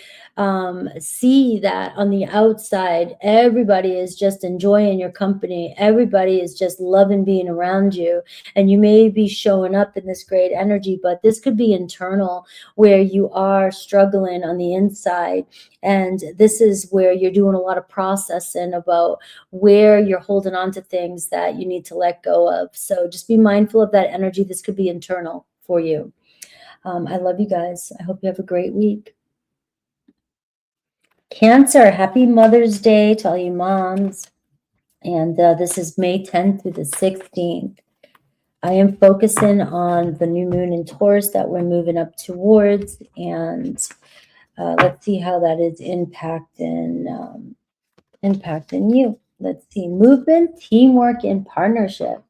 A: see that on the outside. Everybody is just enjoying your company. Everybody is just loving being around you. And you may be showing up in this great energy, but this could be internal, where you are struggling on the inside. And this is where you're doing a lot of processing about where you're holding on to things that you need to let go of. So just be mindful of that energy. This could be internal for you. I love you guys. I hope you have a great week. Cancer, happy Mother's Day to all you moms. And this is May 10th through the 16th. I am focusing on the new moon in Taurus that we're moving up towards. And let's see how that is impacting you. Let's see. Movement, teamwork, and partnership.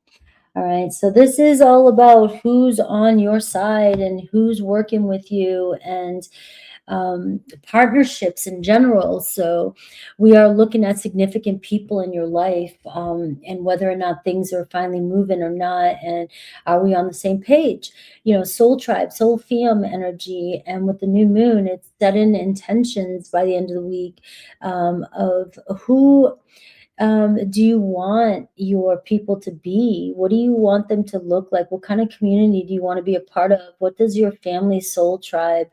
A: All right, so this is all about who's on your side and who's working with you, and partnerships in general. So we are looking at significant people in your life, and whether or not things are finally moving or not, and are we on the same page? Soul tribe, soul femme energy, and with the new moon, it's setting intentions by the end of the week of who do you want your people to be? What do you want them to look like? What kind of community do you want to be a part of? What does your family soul tribe,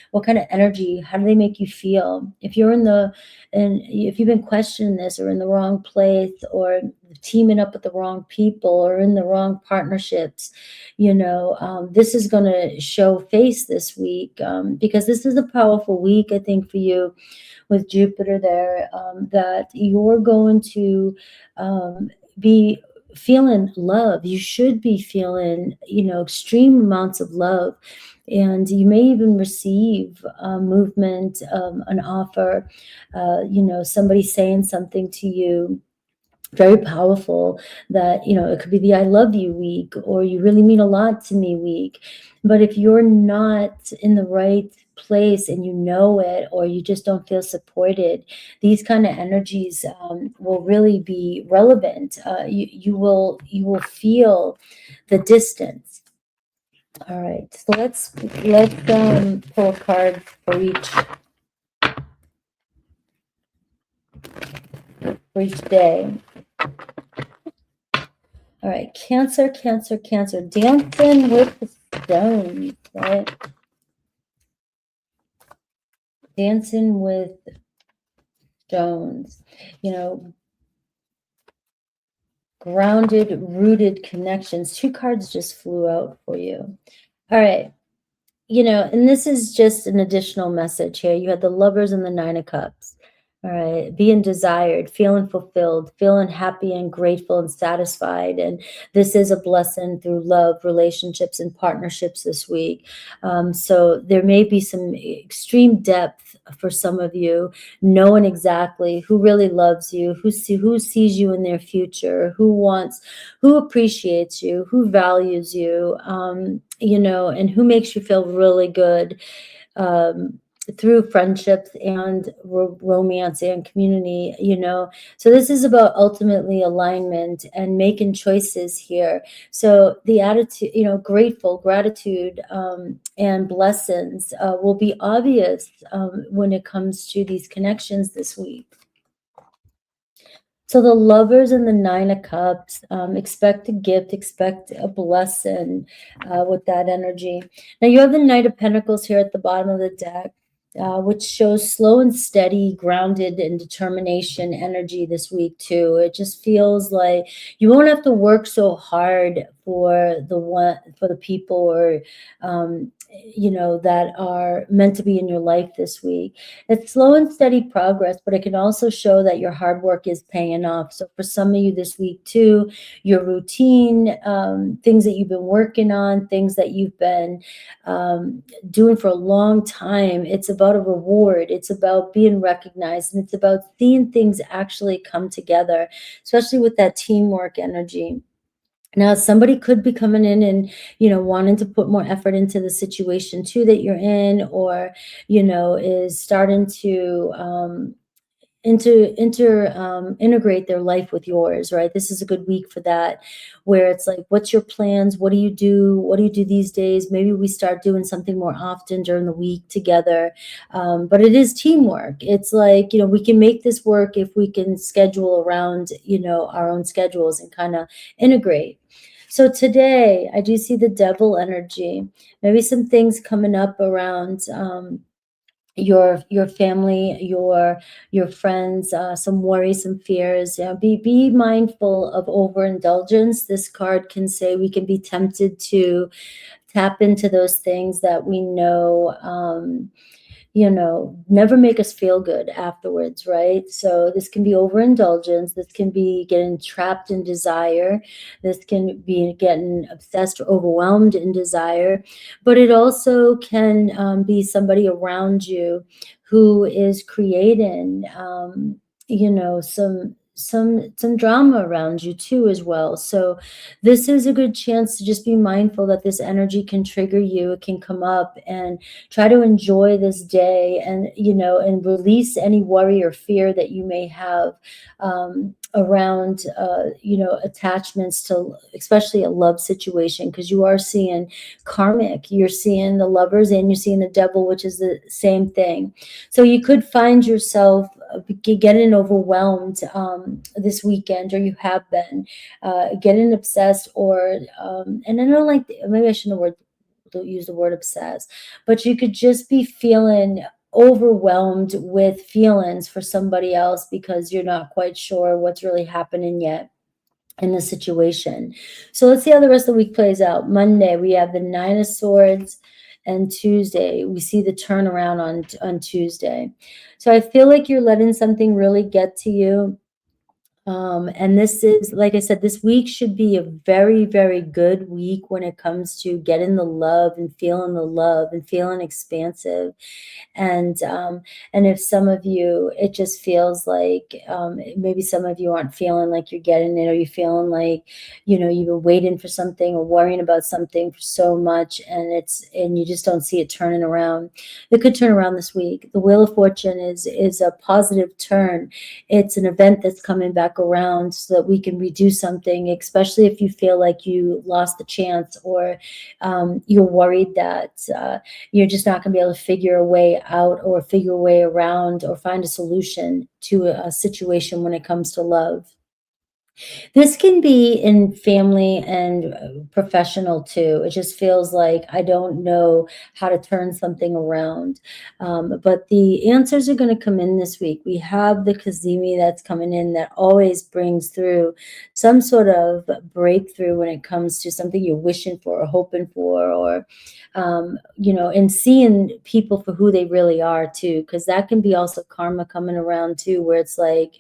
A: what kind of energy, how do they make you feel? If you've been questioning this, or in the wrong place, or teaming up with the wrong people, or in the wrong partnerships, this is going to show face this week, because this is a powerful week, I think, for you, with Jupiter there, that you're going to be feeling love. You should be feeling, extreme amounts of love. And you may even receive movement, an offer, somebody saying something to you very powerful, that it could be the I love you week, or you really mean a lot to me week. But if you're not in the right place, and it, or you just don't feel supported, these kind of energies will really be relevant. You will feel the distance. All right, so let's pull a card for each day. All right, Cancer, Cancer, Cancer, dancing with the stones, right? Dancing with stones, you know, grounded, rooted connections. 2 cards just flew out for you. All right. You know, and this is just an additional message here. You had the Lovers and the 9 of Cups. All right, being desired, feeling fulfilled, feeling happy and grateful and satisfied. And this is a blessing through love, relationships, and partnerships this week. So there may be some extreme depth for some of you, knowing exactly who really loves you, who sees you in their future, who appreciates you, who values you, you know, and who makes you feel really good. Through friendships and romance and community, you know. So this is about ultimately alignment and making choices here. So the attitude, you know, gratitude, and blessings will be obvious when it comes to these connections this week. So the Lovers and the 9 of Cups, expect a gift, expect a blessing with that energy. Now you have the Knight of Pentacles here at the bottom of the deck, which shows slow and steady, grounded and determination energy this week too. It just feels like you won't have to work so hard for the people or you know, that are meant to be in your life this week. It's slow and steady progress, but it can also show that your hard work is paying off. So for some of you this week too, your routine, things that you've been working on, things that you've been doing for a long time, it's about a reward. It's about being recognized, and it's about seeing things actually come together, especially with that teamwork energy. Now, somebody could be coming in and, you know, wanting to put more effort into the situation too that you're in, or, you know, is starting to integrate their life with yours, right? This is a good week for that, where it's like, what's your plans? What do you do? What do you do these days? Maybe we start doing something more often during the week together. But it is teamwork. It's like, you know, we can make this work if we can schedule around, you know, our own schedules and kind of integrate. So today I do see the Devil energy, maybe some things coming up around your family, your friends, some worries, some fears. You know, be mindful of overindulgence. This card can say we can be tempted to tap into those things that we know, you know, never make us feel good afterwards, right? So this can be overindulgence. This can be getting trapped in desire. This can be getting obsessed or overwhelmed in desire. But it also can be somebody around you who is creating, you know, some drama around you too as well. So this is a good chance to just be mindful that this energy can trigger you. It can come up, and try to enjoy this day, and, you know, and release any worry or fear that you may have around, you know, attachments to, especially a love situation, because you are seeing karmic. You're seeing the Lovers and you're seeing the Devil, which is the same thing. So you could find yourself getting overwhelmed this weekend, or you have been getting obsessed, or and I don't like, maybe I shouldn't use the word obsessed, but you could just be feeling overwhelmed with feelings for somebody else because you're not quite sure what's really happening yet in the situation. So let's see how the rest of the week plays out. Monday, we have the 9 of Swords, and Tuesday, we see the turnaround on Tuesday. So I feel like you're letting something really get to you. And this is, like I said, this week should be a very, very good week when it comes to getting the love and feeling expansive. And if some of you, it just feels like maybe some of you aren't feeling like you're getting it, or you're feeling like, you know, you've been waiting for something or worrying about something for so much, and you just don't see it turning around. It could turn around this week. The Wheel of Fortune is a positive turn. It's an event that's coming back back around so that we can redo something, especially if you feel like you lost the chance, or you're worried that you're just not going to be able to figure a way out or figure a way around or find a solution to a situation when it comes to love. This can be in family and professional too. It just feels like I don't know how to turn something around. But the answers are going to come in this week. We have the Kazemi that's coming in that always brings through some sort of breakthrough when it comes to something you're wishing for or hoping for, or and seeing people for who they really are too, because that can be also karma coming around too, where it's like,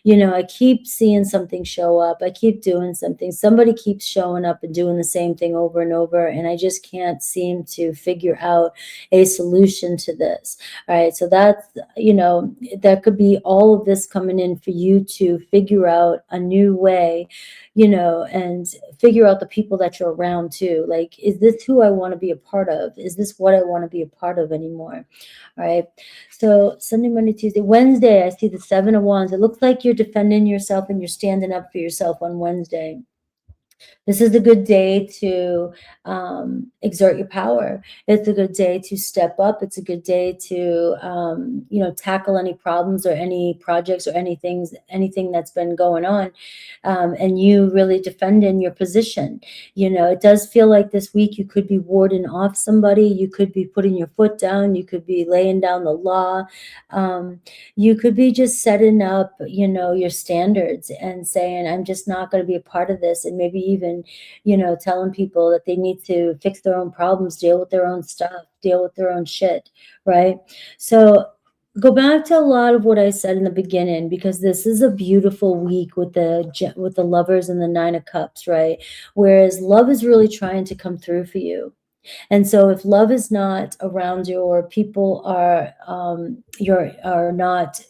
A: I keep seeing something show up. I keep doing something. Somebody keeps showing up and doing the same thing over and over, and I just can't seem to figure out a solution to this. All right, so that's, that could be all of this coming in for you to figure out a new way, and figure out the people that you're around too. Like, is this who I want to be a part of? Is this what I want to be a part of anymore? All right. So Sunday, Monday, Tuesday, Wednesday, I see the 7 of Wands. It looks like you're defending yourself and you're standing up for yourself on Wednesday. This is a good day to exert your power. It's a good day to step up. It's a good day to, tackle any problems or any projects or anything that's been going on. And you really defend in your position. It does feel like this week you could be warding off somebody. You could be putting your foot down. You could be laying down the law. You could be just setting up, your standards and saying, I'm just not going to be a part of this. And maybe even, telling people that they need to fix their own problems, deal with their own stuff, deal with their own shit, right? So go back to a lot of what I said in the beginning, because this is a beautiful week with the Lovers and the 9 of Cups, right? Whereas love is really trying to come through for you. And so if love is not around you, or people are not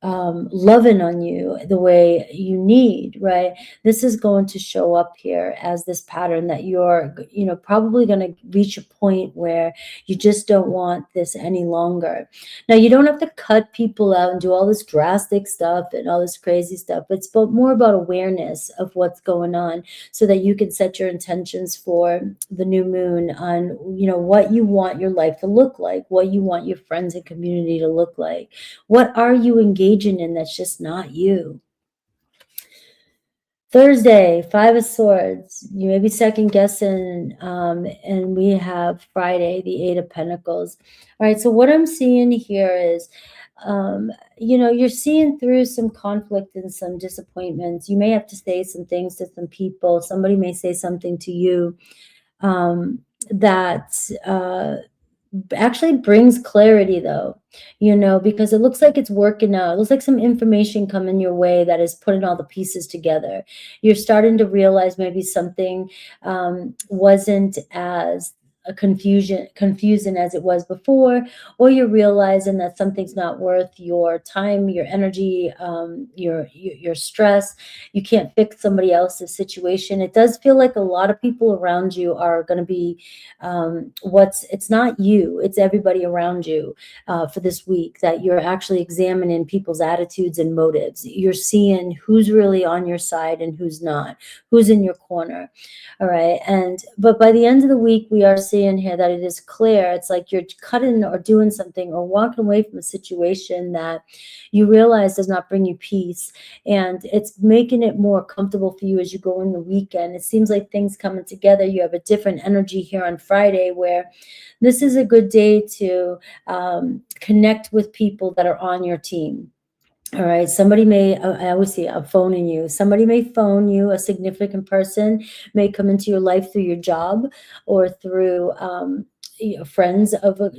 A: loving on you the way you need, right? This is going to show up here as this pattern that you're, probably going to reach a point where you just don't want this any longer. Now, you don't have to cut people out and do all this drastic stuff and all this crazy stuff. It's more about awareness of what's going on, so that you can set your intentions for the new moon on, what you want your life to look like, what you want your friends and community to look like. What are you engaging in that's just not you? Thursday, 5 of Swords. You may be second guessing, and we have Friday, the 8 of Pentacles. All right, so what I'm seeing here is, you're seeing through some conflict and some disappointments. You may have to say some things to some people. Somebody may say something to you that actually brings clarity, though, because it looks like it's working out. It looks like some information coming your way that is putting all the pieces together. You're starting to realize maybe something wasn't as confusing as it was before, or you're realizing that something's not worth your time, your energy, your stress. You can't fix somebody else's situation. It does feel like a lot of people around you are going to be it's not you, it's everybody around you for this week, that you're actually examining people's attitudes and motives. You're seeing who's really on your side and who's not, who's in your corner. All right. But by the end of the week, we are seeing here that it is clear. It's like you're cutting or doing something or walking away from a situation that you realize does not bring you peace, and it's making it more comfortable for you as you go in the weekend. It seems like things coming together. You have a different energy here on Friday, where this is a good day to connect with people that are on your team. All right. Somebody may, I always see a phoning you. Somebody may phone you. A significant person may come into your life through your job or through friends of a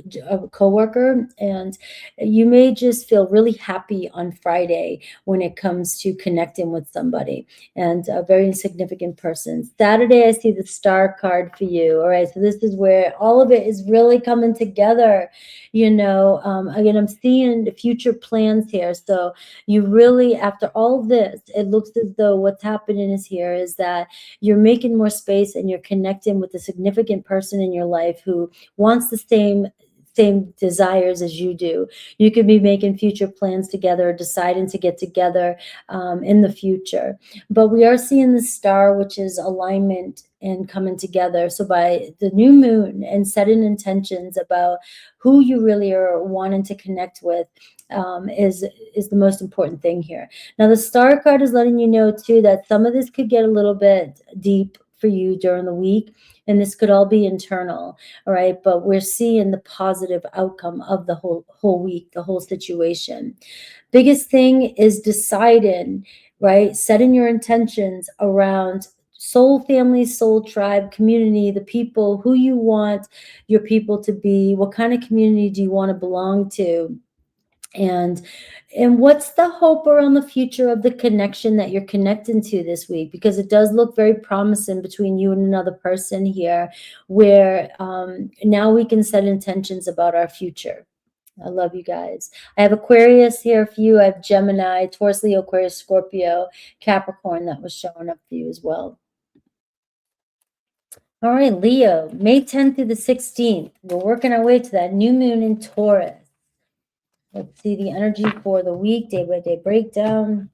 A: coworker, and you may just feel really happy on Friday when it comes to connecting with somebody, and a very insignificant person. Saturday, I see the Star card for you. All right, so this is where all of it is really coming together. Again, I'm seeing the future plans here. So you really, after all of this, it looks as though what's happening is that you're making more space and you're connecting with a significant person in your life who wants the same same desires as you do. You could be making future plans together, deciding to get together in the future. But we are seeing the star, which is alignment and coming together. So by the new moon and setting intentions about who you really are wanting to connect with is the most important thing here. Now, the star card is letting you know too that some of this could get a little bit deep for you during the week, and this could all be internal, all right? But we're seeing the positive outcome of the whole week, the whole situation. Biggest thing is deciding, right? Setting your intentions around soul family, soul tribe, community, the people, who you want your people to be, what kind of community do you want to belong to? And what's the hope around the future of the connection that you're connecting to this week? Because it does look very promising between you and another person here, where now we can set intentions about our future. I love you guys. I have Aquarius here for you. I have Gemini, Taurus, Leo, Aquarius, Scorpio, Capricorn that was showing up for you as well. All right, Leo, May 10th through the 16th. We're working our way to that new moon in Taurus. Let's see the energy for the week, day-by-day breakdown.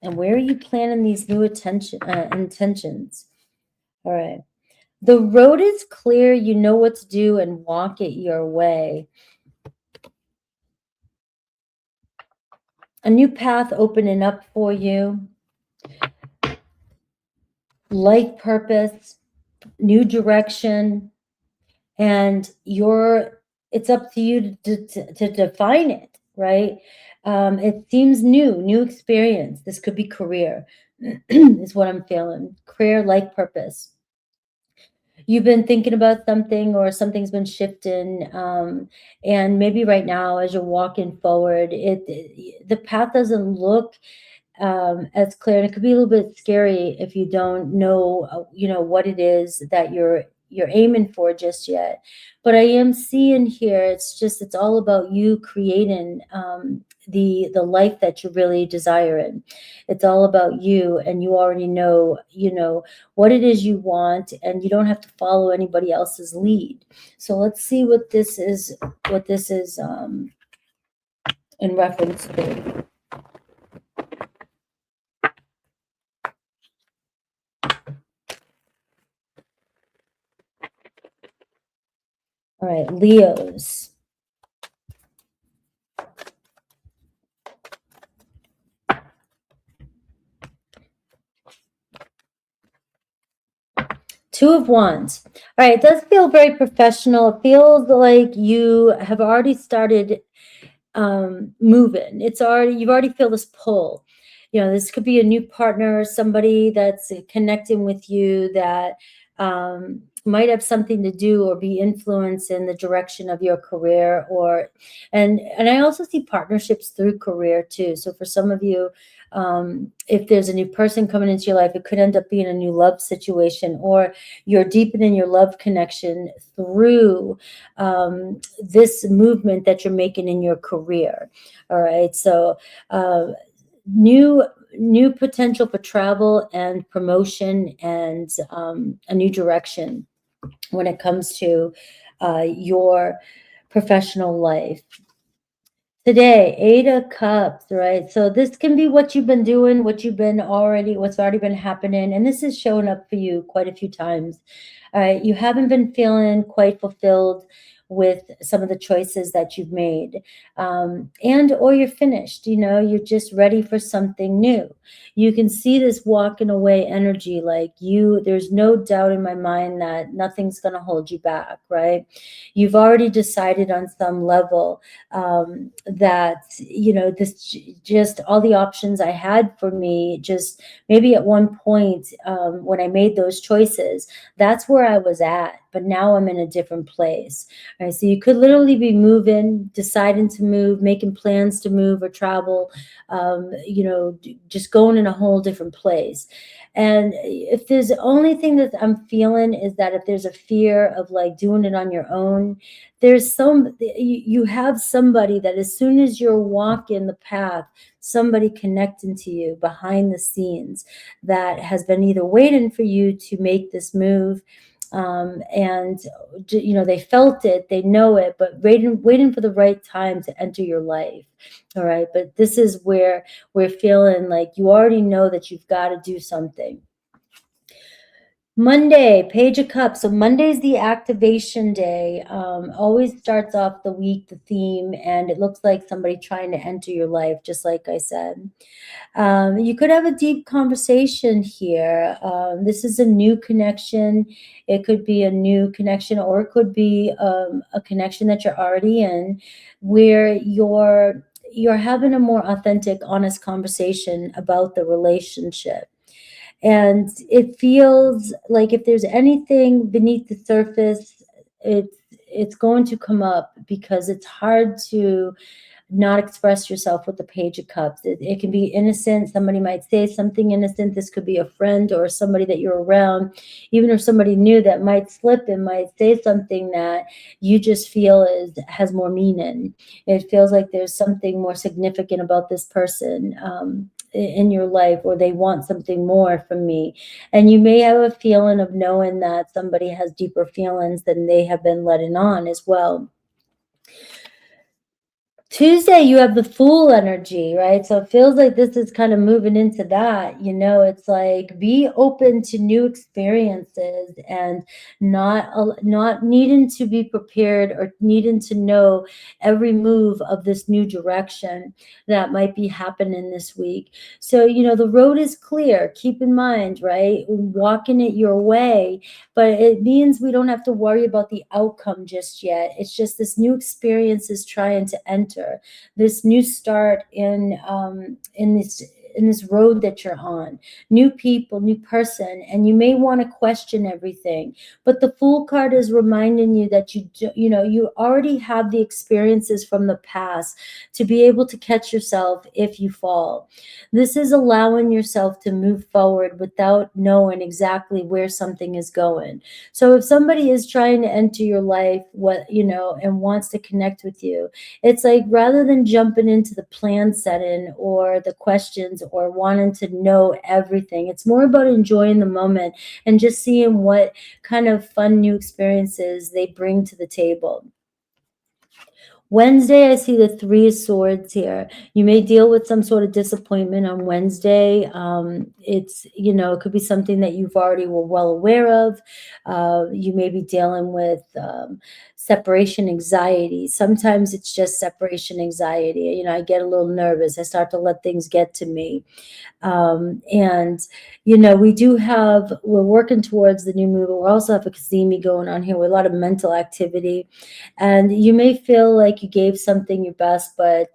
A: And where are you planning these new intentions? All right. The road is clear. You know what to do and walk it your way. A new path opening up for you. Life purpose, new direction. And it's up to you to define it, right? It seems new experience. This could be career, is what I'm feeling. Career, life purpose. You've been thinking about something, or something's been shifting, and maybe right now as you're walking forward, the path doesn't look as clear, and it could be a little bit scary if you don't know, what it is that you're aiming for just yet. But I am seeing here, it's all about you creating the life that you're really desiring. It's all about you, and you already know, what it is you want, and you don't have to follow anybody else's lead. So let's see what this is in reference to. All right, Leos. Two of Wands. All right, it does feel very professional. It feels like you have already started moving. You've already feel this pull. This could be a new partner, somebody that's connecting with you that might have something to do or be influenced in the direction of your career, and I also see partnerships through career too. So for some of you, if there's a new person coming into your life, it could end up being a new love situation, or you're deepening your love connection through this movement that you're making in your career. All right, so new potential for travel and promotion, and a new direction when it comes to your professional life. Today, 8 of Cups, right? So this can be what you've been doing, what's already been happening, and this is showing up for you quite a few times. All right, you haven't been feeling quite fulfilled with some of the choices that you've made, or you're finished. You're just ready for something new. You can see this walking away energy, like there's no doubt in my mind that nothing's going to hold you back, right? You've already decided on some level that this just all the options I had for me, just maybe at one point when I made those choices, that's where I was at, but now I'm in a different place. All right, so you could literally be moving, deciding to move, making plans to move or travel, just going in a whole different place. And if there's the only thing that I'm feeling is that if there's a fear of like doing it on your own, you have somebody that as soon as you're walking the path, somebody connecting to you behind the scenes that has been either waiting for you to make this move, and you know, they felt it, they know it, but waiting for the right time to enter your life. All right, but this is where we're feeling like you already know that you've got to do something. Monday, Page of Cups. So Monday's the activation day. Always starts off the week, the theme, and it looks like somebody trying to enter your life, just like I said. You could have a deep conversation here. This is a new connection. It could be a new connection, or it could be a connection that you're already in, where you're having a more authentic, honest conversation about the relationship. And it feels like if there's anything beneath the surface, it's going to come up, because it's hard to not express yourself with the Page of Cups. It can be innocent. Somebody might say something innocent. This could be a friend or somebody that you're around, even if somebody new that might slip and might say something that you just feel has more meaning. It feels like there's something more significant about this person in your life, or they want something more from me. And you may have a feeling of knowing that somebody has deeper feelings than they have been letting on as well. Tuesday, you have the Fool energy, right? So it feels like this is kind of moving into that. You know, it's like, be open to new experiences, and not needing to be prepared or needing to know every move of this new direction that might be happening this week. So, you know, the road is clear. Keep in mind, right? Walking it your way, but it means we don't have to worry about the outcome just yet. It's just this new experience is trying to enter, this new start in this road that you're on, new people, new person, and you may want to question everything. But the Fool card is reminding you that you already have the experiences from the past to be able to catch yourself if you fall. This is allowing yourself to move forward without knowing exactly where something is going. So if somebody is trying to enter your life, and wants to connect with you, it's like, rather than jumping into the plan setting or the questions or wanting to know everything, it's more about enjoying the moment and just seeing what kind of fun new experiences they bring to the table. Wednesday, I see the Three of Swords here. You may deal with some sort of disappointment on Wednesday. It could be something that you've already were well aware of. You may be dealing with separation anxiety. Sometimes it's just separation anxiety. You know, I get a little nervous. I start to let things get to me. We're working towards the new moon. We also have a Kazemi going on here with a lot of mental activity. And you may feel like you gave something your best, but,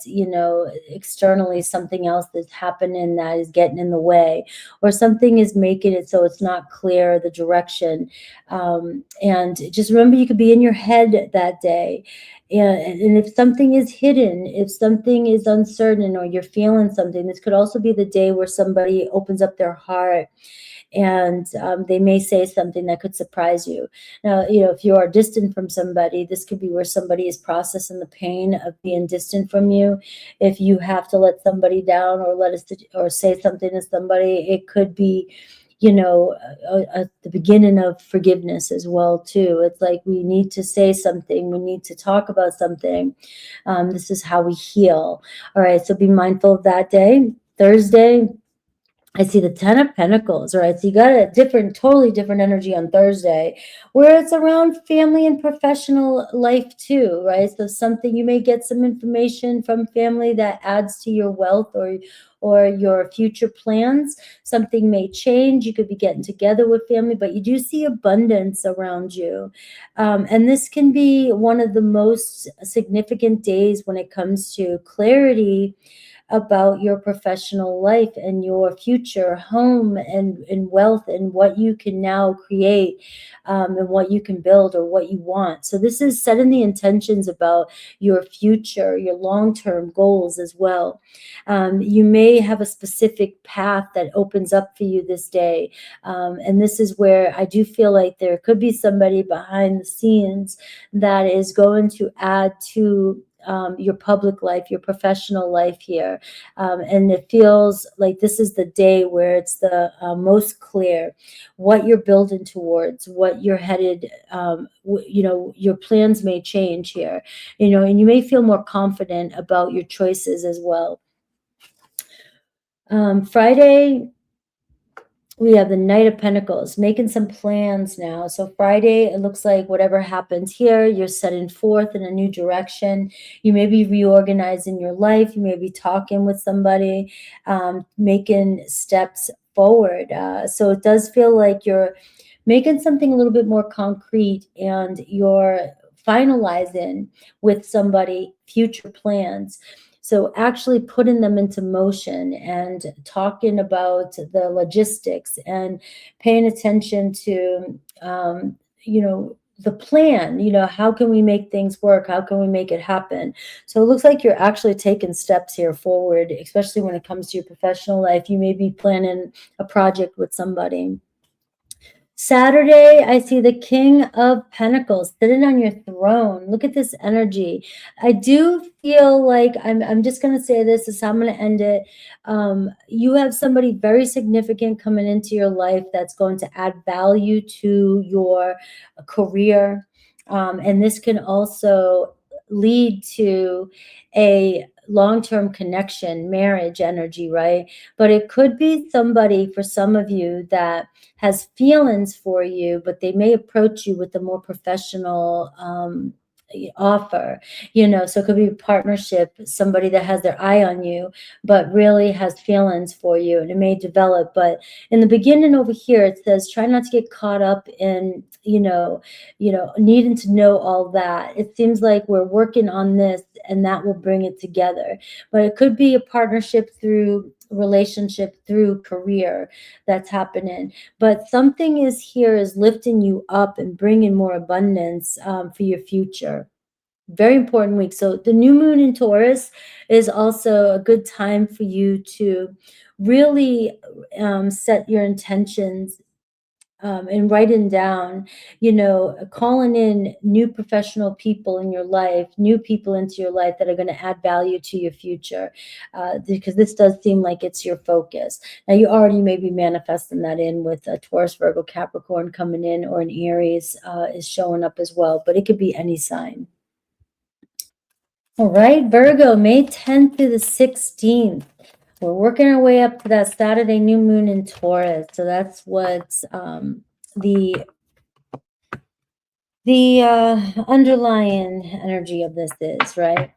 A: externally something else that's happening that is getting in the way, or something is making it so it's not clear the direction. And just remember, you could be in your head that day. And if something is hidden, if something is uncertain, or you're feeling something, this could also be the day where somebody opens up their heart, and they may say something that could surprise you. Now, if you are distant from somebody, this could be where somebody is processing the pain of being distant from you. If you have to let somebody down, or say something to somebody, it could be the beginning of forgiveness as well too. It's like, we need to say something, we need to talk about something. This is how we heal. All right, so be mindful of that day. Thursday, I see the Ten of Pentacles, right? So you got a totally different energy on Thursday, where it's around family and professional life too, right? So you may get some information from family that adds to your wealth or your future plans. Something may change. You could be getting together with family, but you do see abundance around you. And this can be one of the most significant days when it comes to clarity about your professional life and your future home and wealth, and what you can now create, and what you can build or what you want. So this is setting the intentions about your future, your long-term goals as well. You may have a specific path that opens up for you this day. And this is where I do feel like there could be somebody behind the scenes that is going to add to your public life, your professional life here. And it feels like this is the day where it's the most clear what you're building towards, what you're headed. You know, your plans may change here, you know, and you may feel more confident about your choices as well. Friday, we have the Knight of Pentacles, making some plans now. So Friday, it looks like whatever happens here, you're setting forth in a new direction. You may be reorganizing your life. You may be talking with somebody, making steps forward. So it does feel like you're making something a little bit more concrete, and you're finalizing with somebody future plans. So actually putting them into motion and talking about the logistics and paying attention to, you know, the plan, you know, how can we make things work? How can we make it happen? So it looks like you're actually taking steps here forward, especially when it comes to your professional life. You may be planning a project with somebody. Saturday, I see the King of Pentacles sitting on your throne. Look at this energy. I do feel like I'm just going to say this is how I'm going to end it. You have somebody very significant coming into your life that's going to add value to your career. And this can also lead to a long-term connection, marriage energy, right? But it could be somebody, for some of you, that has feelings for you, but they may approach you with a more professional offer, you know. So it could be a partnership, somebody that has their eye on you, but really has feelings for you, and it may develop. But in the beginning over here, it says, try not to get caught up in, you know, needing to know all that. It seems like we're working on this, and that will bring it together. But it could be a partnership through relationship, through career that's happening. But something is here is lifting you up and bringing more abundance for your future. Very important week. So the new moon in Taurus is also a good time for you to really set your intentions and writing down, you know, calling in new professional people in your life, new people into your life that are going to add value to your future, because this does seem like it's your focus. Now, you already may be manifesting that in with a Taurus, Virgo, Capricorn coming in, or an Aries is showing up as well, but it could be any sign. All right, Virgo, May 10th through the 16th. We're working our way up to that Saturday new moon in Taurus. So that's what the underlying energy of this is, right?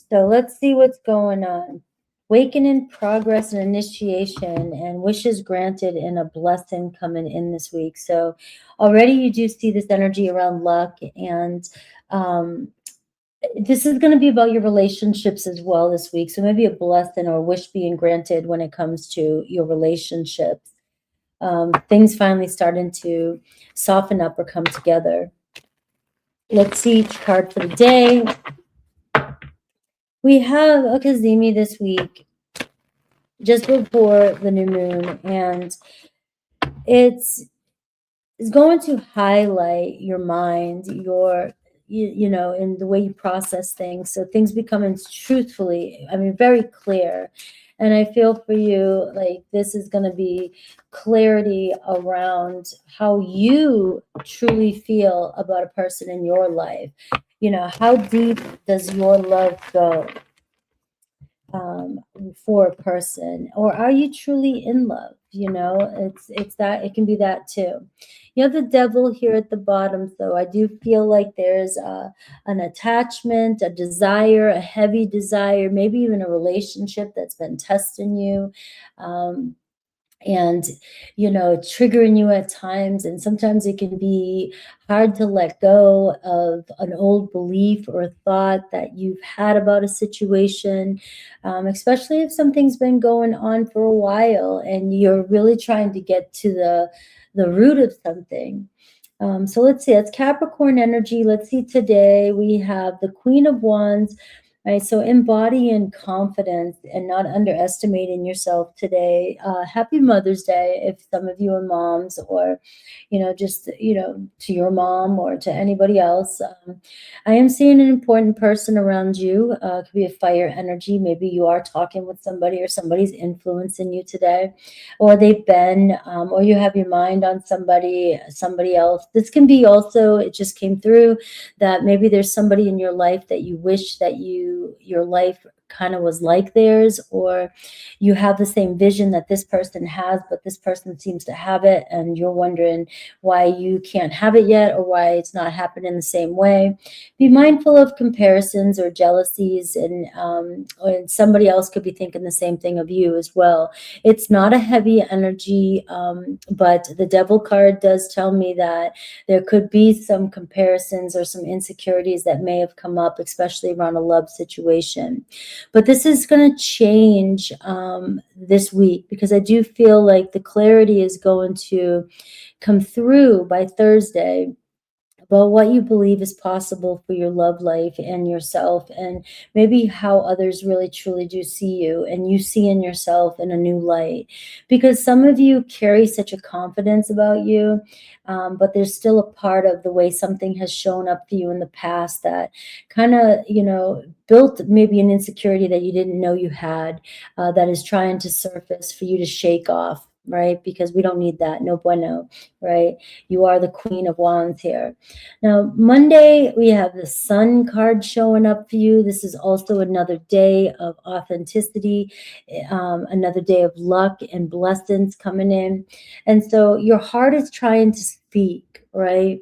A: So let's see what's going on. Awakening, progress, and initiation, and wishes granted, and a blessing coming in this week. So already you do see this energy around luck, and this is going to be about your relationships as well this week. So maybe a blessing or a wish being granted when it comes to your relationships. Things finally starting to soften up or come together. Let's see each card for the day. We have a Kazemi this week, just before the new moon, and it's going to highlight your mind, your you know, in the way you process things. So things becoming truthfully, I mean, very clear. And I feel for you like this is going to be clarity around how you truly feel about a person in your life. You know, how deep does your love go for a person, or are you truly in love? You know, it's that, it can be that too. You have the devil here at the bottom, so I do feel like there's an attachment, a desire, a heavy desire, maybe even a relationship that's been testing you. And, you know, triggering you at times. And sometimes it can be hard to let go of an old belief or thought that you've had about a situation, especially if something's been going on for a while and you're really trying to get to the root of something. So let's see, that's Capricorn energy. Let's see, today we have the Queen of Wands, right? So embody in confidence and not underestimating yourself today. Happy Mother's Day if some of you are moms, or, just, to your mom or to anybody else. I am seeing an important person around you. Could be a fire energy. Maybe you are talking with somebody, or somebody's influencing you today, or they've been, or you have your mind on somebody else. This can be also, it just came through that maybe there's somebody in your life that you wish that your life kind of was like theirs, or you have the same vision that this person has, but this person seems to have it, and you're wondering why you can't have it yet, or why it's not happening the same way. Be mindful of comparisons or jealousies, and somebody else could be thinking the same thing of you as well. It's not a heavy energy, but the Devil card does tell me that there could be some comparisons or some insecurities that may have come up, especially around a love situation. But this is going to change this week, because I do feel like the clarity is going to come through by Thursday about what you believe is possible for your love life and yourself, and maybe how others really truly do see you, and you see in yourself in a new light. Because some of you carry such a confidence about you, but there's still a part of the way something has shown up for you in the past that kind of, built maybe an insecurity that you didn't know you had, that is trying to surface for you to shake off, right? Because we don't need that. No bueno, right? You are the Queen of Wands here. Now, Monday, we have the Sun card showing up for you. This is also another day of authenticity, another day of luck and blessings coming in. And so your heart is trying to speak, right?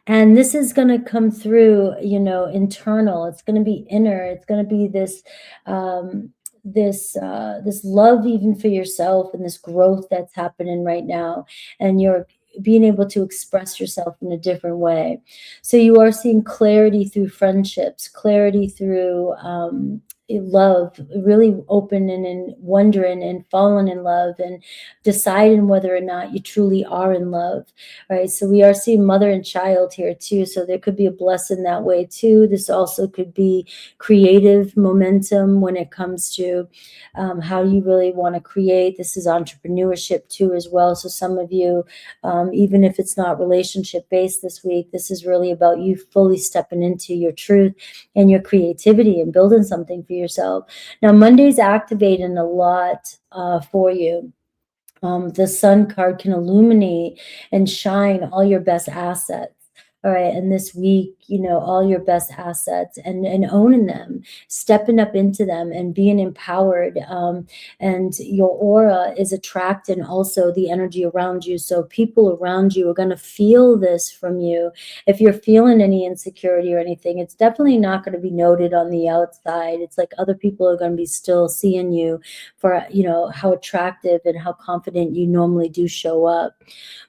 A: And this is going to come through, internal. It's going to be inner. It's going to be this love even for yourself, and this growth that's happening right now, and you're being able to express yourself in a different way. So you are seeing clarity through friendships, clarity through love, really opening and wondering and falling in love and deciding whether or not you truly are in love, right? So we are seeing mother and child here too. So there could be a blessing that way too. This also could be creative momentum when it comes to how you really want to create. This is entrepreneurship too as well. So some of you, even if it's not relationship based this week, this is really about you fully stepping into your truth and your creativity and building something for yourself. Now, Monday's activating a lot for you. The Sun card can illuminate and shine all your best assets. All right. And this week, all your best assets, and owning them, stepping up into them and being empowered. And your aura is attracting also the energy around you. So people around you are going to feel this from you. If you're feeling any insecurity or anything, it's definitely not going to be noted on the outside. It's like other people are going to be still seeing you for, how attractive and how confident you normally do show up.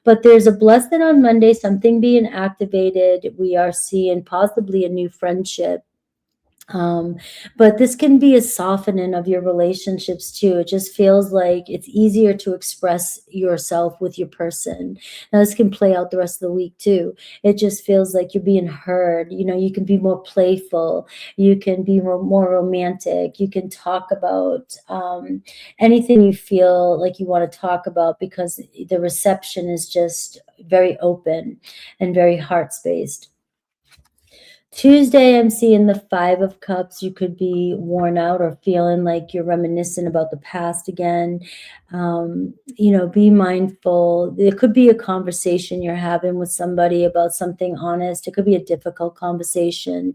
A: But there's a blessing on Monday, something being activated. We are seeing possibly a new friendship. But this can be a softening of your relationships too. It just feels like it's easier to express yourself with your person. Now, this can play out the rest of the week too. It just feels like you're being heard. You can be more playful. You can be more romantic. You can talk about anything you feel like you want to talk about, because the reception is just very open and very heart-spaced. Tuesday, I'm seeing the 5 of Cups. You could be worn out or feeling like you're reminiscing about the past again. Be mindful. There could be a conversation you're having with somebody about something honest. It could be a difficult conversation.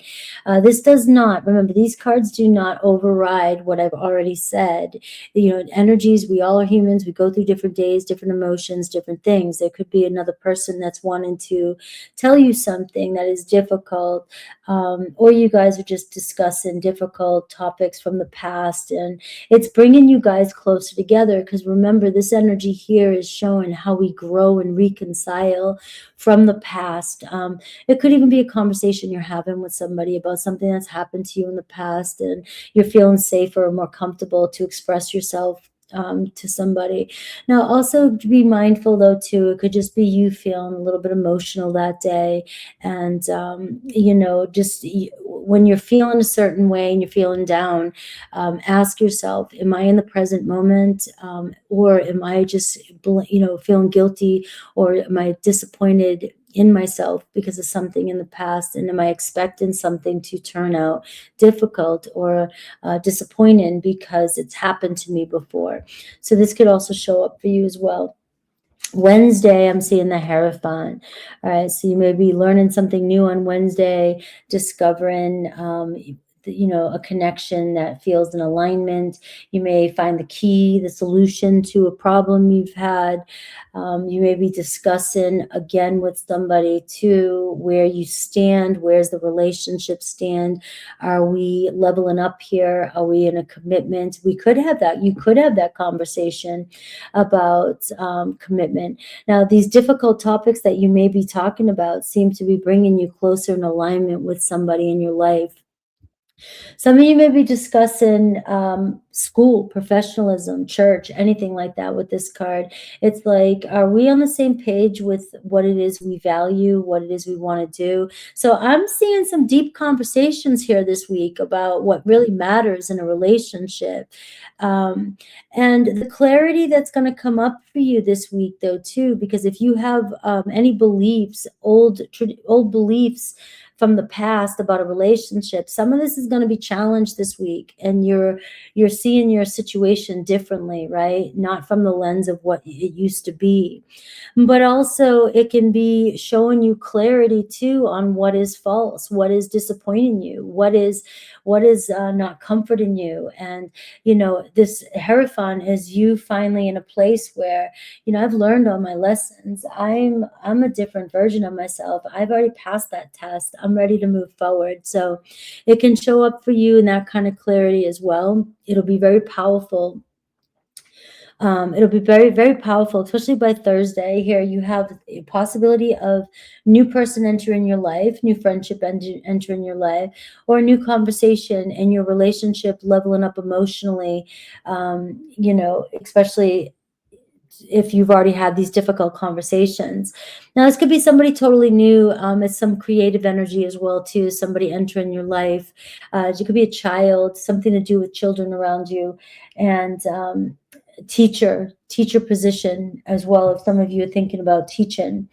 A: This does not, remember, these cards do not override what I've already said. Energies, we all are humans. We go through different days, different emotions, different things. There could be another person that's wanting to tell you something that is difficult. Or you guys are just discussing difficult topics from the past, and it's bringing you guys closer together, because remember, this energy here is showing how we grow and reconcile from the past. It could even be a conversation you're having with somebody about something that's happened to you in the past, and you're feeling safer or more comfortable to express yourself to somebody. Now, also be mindful though too, it could just be you feeling a little bit emotional that day, and just when you're feeling a certain way and you're feeling down, ask yourself, am I in the present moment? Or am I just, feeling guilty, or am I disappointed in myself because of something in the past? And am I expecting something to turn out difficult or disappointing because it's happened to me before? So this could also show up for you as well. Wednesday, I'm seeing the Hierophant. All right, so you may be learning something new on Wednesday, discovering, a connection that feels in alignment. You may find the key, the solution to a problem you've had. You may be discussing again with somebody too, where you stand, where's the relationship stand? Are we leveling up here? Are we in a commitment? We could have that. You could have that conversation about commitment. Now, these difficult topics that you may be talking about seem to be bringing you closer in alignment with somebody in your life. Some of you may be discussing school, professionalism, church, anything like that with this card. It's like, are we on the same page with what it is we value, what it is we want to do? So I'm seeing some deep conversations here this week about what really matters in a relationship. And the clarity that's going to come up for you this week, though, too, because if you have any beliefs, old beliefs from the past about a relationship, some of this is going to be challenged this week, and you're seeing your situation differently, right? Not from the lens of what it used to be, but also it can be showing you clarity too on what is false, what is disappointing you, what is not comforting you. And this Hierophant is you finally in a place where I've learned all my lessons. I'm a different version of myself. I've already passed that test. I'm ready to move forward. So it can show up for you in that kind of clarity as well. It'll be very powerful. It'll be very, very powerful, especially by Thursday. Here you have a possibility of new person entering your life, new friendship entering your life, or a new conversation in your relationship, leveling up emotionally, especially if you've already had these difficult conversations. Now, this could be somebody totally new. It's some creative energy as well, too, somebody entering your life. It could be a child, something to do with children around you, and teacher position as well, if some of you are thinking about teaching.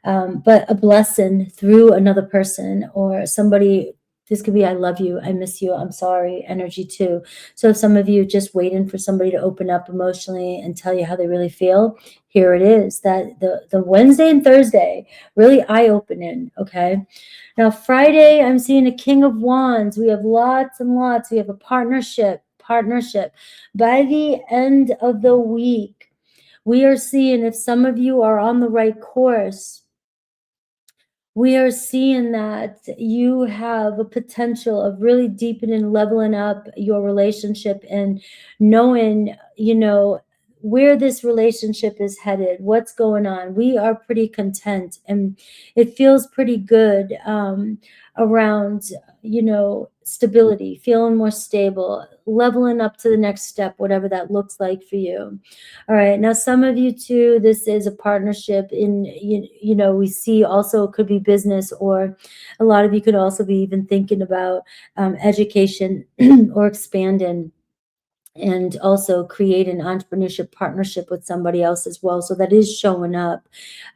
A: But a blessing through another person or somebody. This could be I love you, I miss you, I'm sorry energy too. So if some of you are just waiting for somebody to open up emotionally and tell you how they really feel, here it is. That the Wednesday and Thursday, really eye-opening, okay? Now Friday, I'm seeing a King of Wands. We have lots and lots. We have a partnership. By the end of the week, we are seeing, if some of you are on the right course, we are seeing that you have a potential of really deepening, leveling up your relationship and knowing, where this relationship is headed, what's going on. We are pretty content, and it feels pretty good around, stability, feeling more stable, leveling up to the next step, whatever that looks like for you. All right. Now, some of you too, this is a partnership in, we see also it could be business, or a lot of you could also be even thinking about education or expanding, and also create an entrepreneurship partnership with somebody else as well. So that is showing up.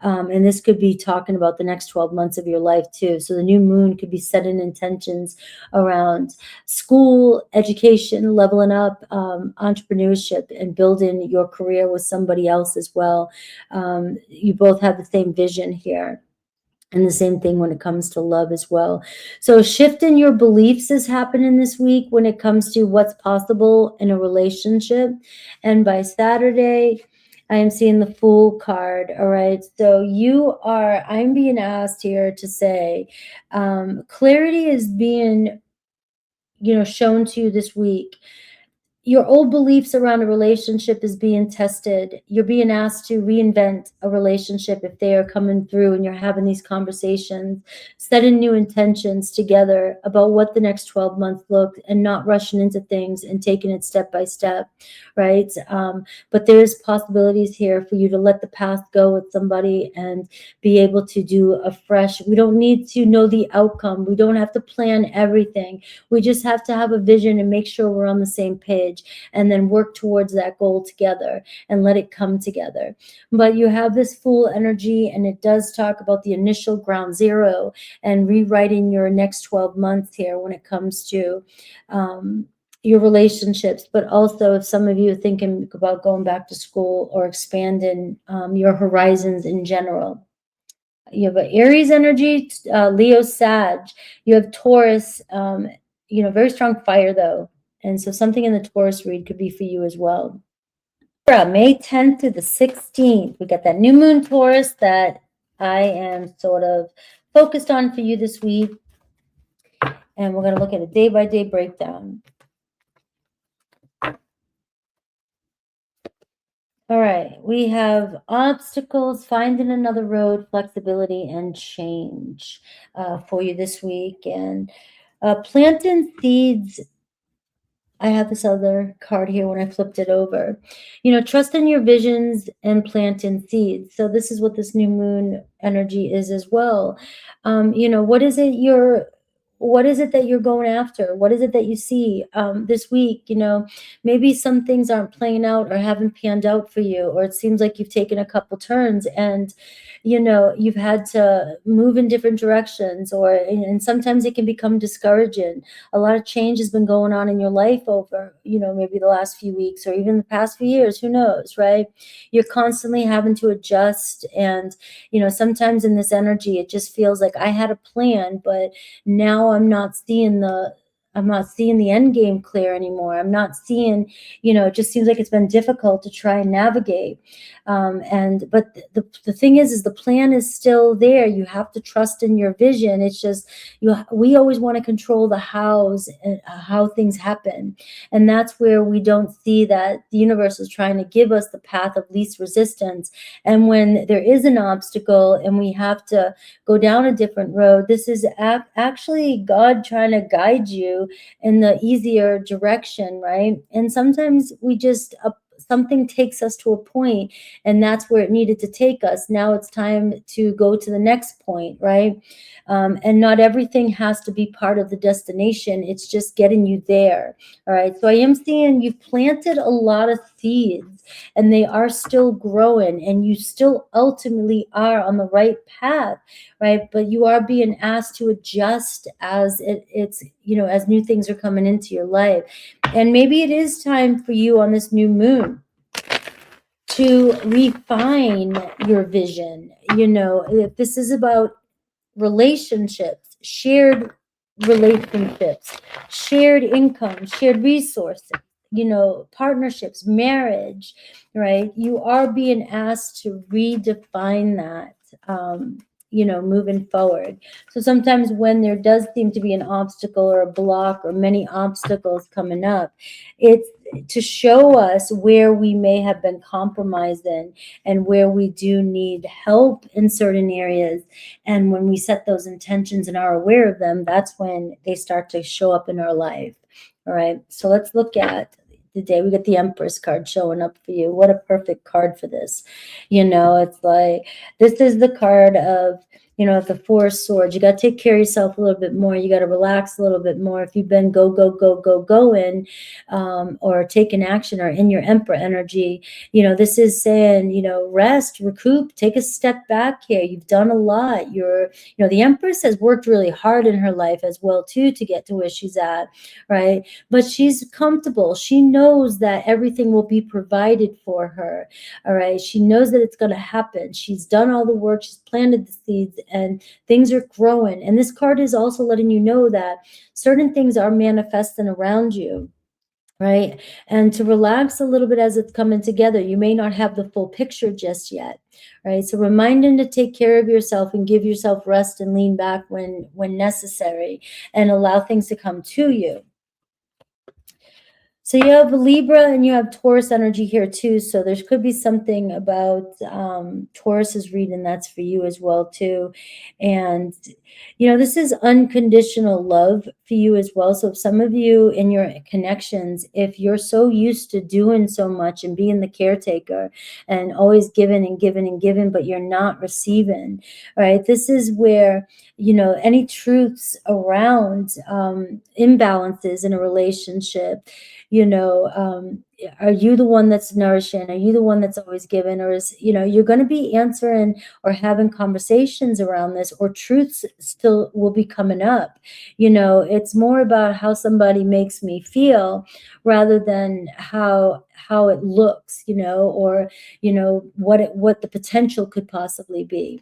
A: And this could be talking about the next 12 months of your life too. So the new moon could be setting intentions around school, education, leveling up, entrepreneurship, and building your career with somebody else as well. You both have the same vision here. And the same thing when it comes to love as well. So shifting your beliefs is happening this week when it comes to what's possible in a relationship. And by Saturday, I am seeing the Fool card. All right. So I'm being asked here to say, clarity is being, shown to you this week. your old beliefs around a relationship is being tested. You're being asked to reinvent a relationship if they are coming through and you're having these conversations, setting new intentions together about what the next 12 months look, and not rushing into things and taking it step by step, right? But there's possibilities here for you to let the past go with somebody and be able to do a fresh. We don't need to know the outcome. We don't have to plan everything. We just have to have a vision and make sure we're on the same page, and then work towards that goal together and let it come together. But you have this Fool energy, and it does talk about the initial ground zero and rewriting your next 12 months here when it comes to your relationships. But also, if some of you are thinking about going back to school or expanding your horizons in general. You have an Aries energy, Leo, Sag. You have Taurus, very strong fire though. And so something in the Taurus read could be for you as well. May 10th to the 16th, we got that new moon Taurus that I am sort of focused on for you this week. And we're going to look at a day-by-day breakdown. All right, we have obstacles, finding another road, flexibility, and change for you this week. And planting seeds. I have this other card here when I flipped it over. Trust in your visions and planting seeds. So this is what this new moon energy is as well. What is it that you're going after? What is it that you see this week? Maybe some things aren't playing out or haven't panned out for you, or it seems like you've taken a couple turns and you've had to move in different directions, and sometimes it can become discouraging. A lot of change has been going on in your life over, maybe the last few weeks or even the past few years, who knows, right? You're constantly having to adjust. And, sometimes in this energy, it just feels like I had a plan, but now I'm not seeing the end game clear anymore. I'm not seeing, it just seems like it's been difficult to try and navigate. But the thing is the plan is still there. You have to trust in your vision. It's just, we always want to control the hows and how things happen. And that's where we don't see that the universe is trying to give us the path of least resistance. And when there is an obstacle and we have to go down a different road, this is actually God trying to guide you in the easier direction, right? And sometimes we just something takes us to a point, and that's where it needed to take us. Now it's time to go to the next point, right? And not everything has to be part of the destination. It's just getting you there. All right. So I am seeing you've planted a lot of seeds, and they are still growing, and you still ultimately are on the right path, right? But you are being asked to adjust as it's as new things are coming into your life. And maybe it is time for you on this new moon to refine your vision. If this is about relationships, shared relationships, shared income, shared resources, partnerships, marriage, right? You are being asked to redefine that, moving forward. So sometimes when there does seem to be an obstacle or a block or many obstacles coming up, it's to show us where we may have been compromising and where we do need help in certain areas. And when we set those intentions and are aware of them, that's when they start to show up in our life. All right. So let's look at the day. We got the Empress card showing up for you. What a perfect card for this. It's like, this is the card of, the Four of Swords. You got to take care of yourself a little bit more. You got to relax a little bit more. If you've been going, or taking action, or in your Emperor energy, this is saying, rest, recoup, take a step back here. You've done a lot. The Empress has worked really hard in her life as well, too, to get to where she's at, right? But she's comfortable. She knows that everything will be provided for her, all right? She knows that it's going to happen. She's done all the work. She's planted the seeds, and things are growing. And this card is also letting you know that certain things are manifesting around you, right? And to relax a little bit as it's coming together. You may not have the full picture just yet, right? So reminding to take care of yourself and give yourself rest and lean back when necessary, and allow things to come to you. So you have Libra and you have Taurus energy here too. So there could be something about Taurus's reading that's for you as well too. And, you know, this is unconditional love for you as well. So some of you in your connections, if you're so used to doing so much and being the caretaker and always giving and giving and giving, but you're not receiving, right? This is where, you know, any truths around imbalances in a relationship, you know, are you the one that's nourishing? Are you the one that's always giving? Or is, you know, you're going to be answering or having conversations around this, or truths still will be coming up. You know, it's more about how somebody makes me feel rather than how it looks, you know, or, you know, what the potential could possibly be.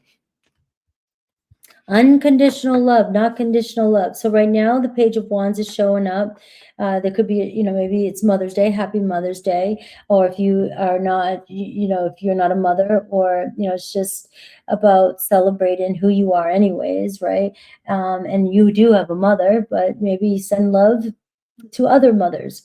A: Unconditional love, not conditional love. So right now the Page of Wands is showing up. There could be, you know, maybe it's Mother's Day, happy Mother's Day. Or if you are not, you know, if you're not a mother, or, you know, it's just about celebrating who you are anyways, right? And you do have a mother, but maybe send love to other mothers.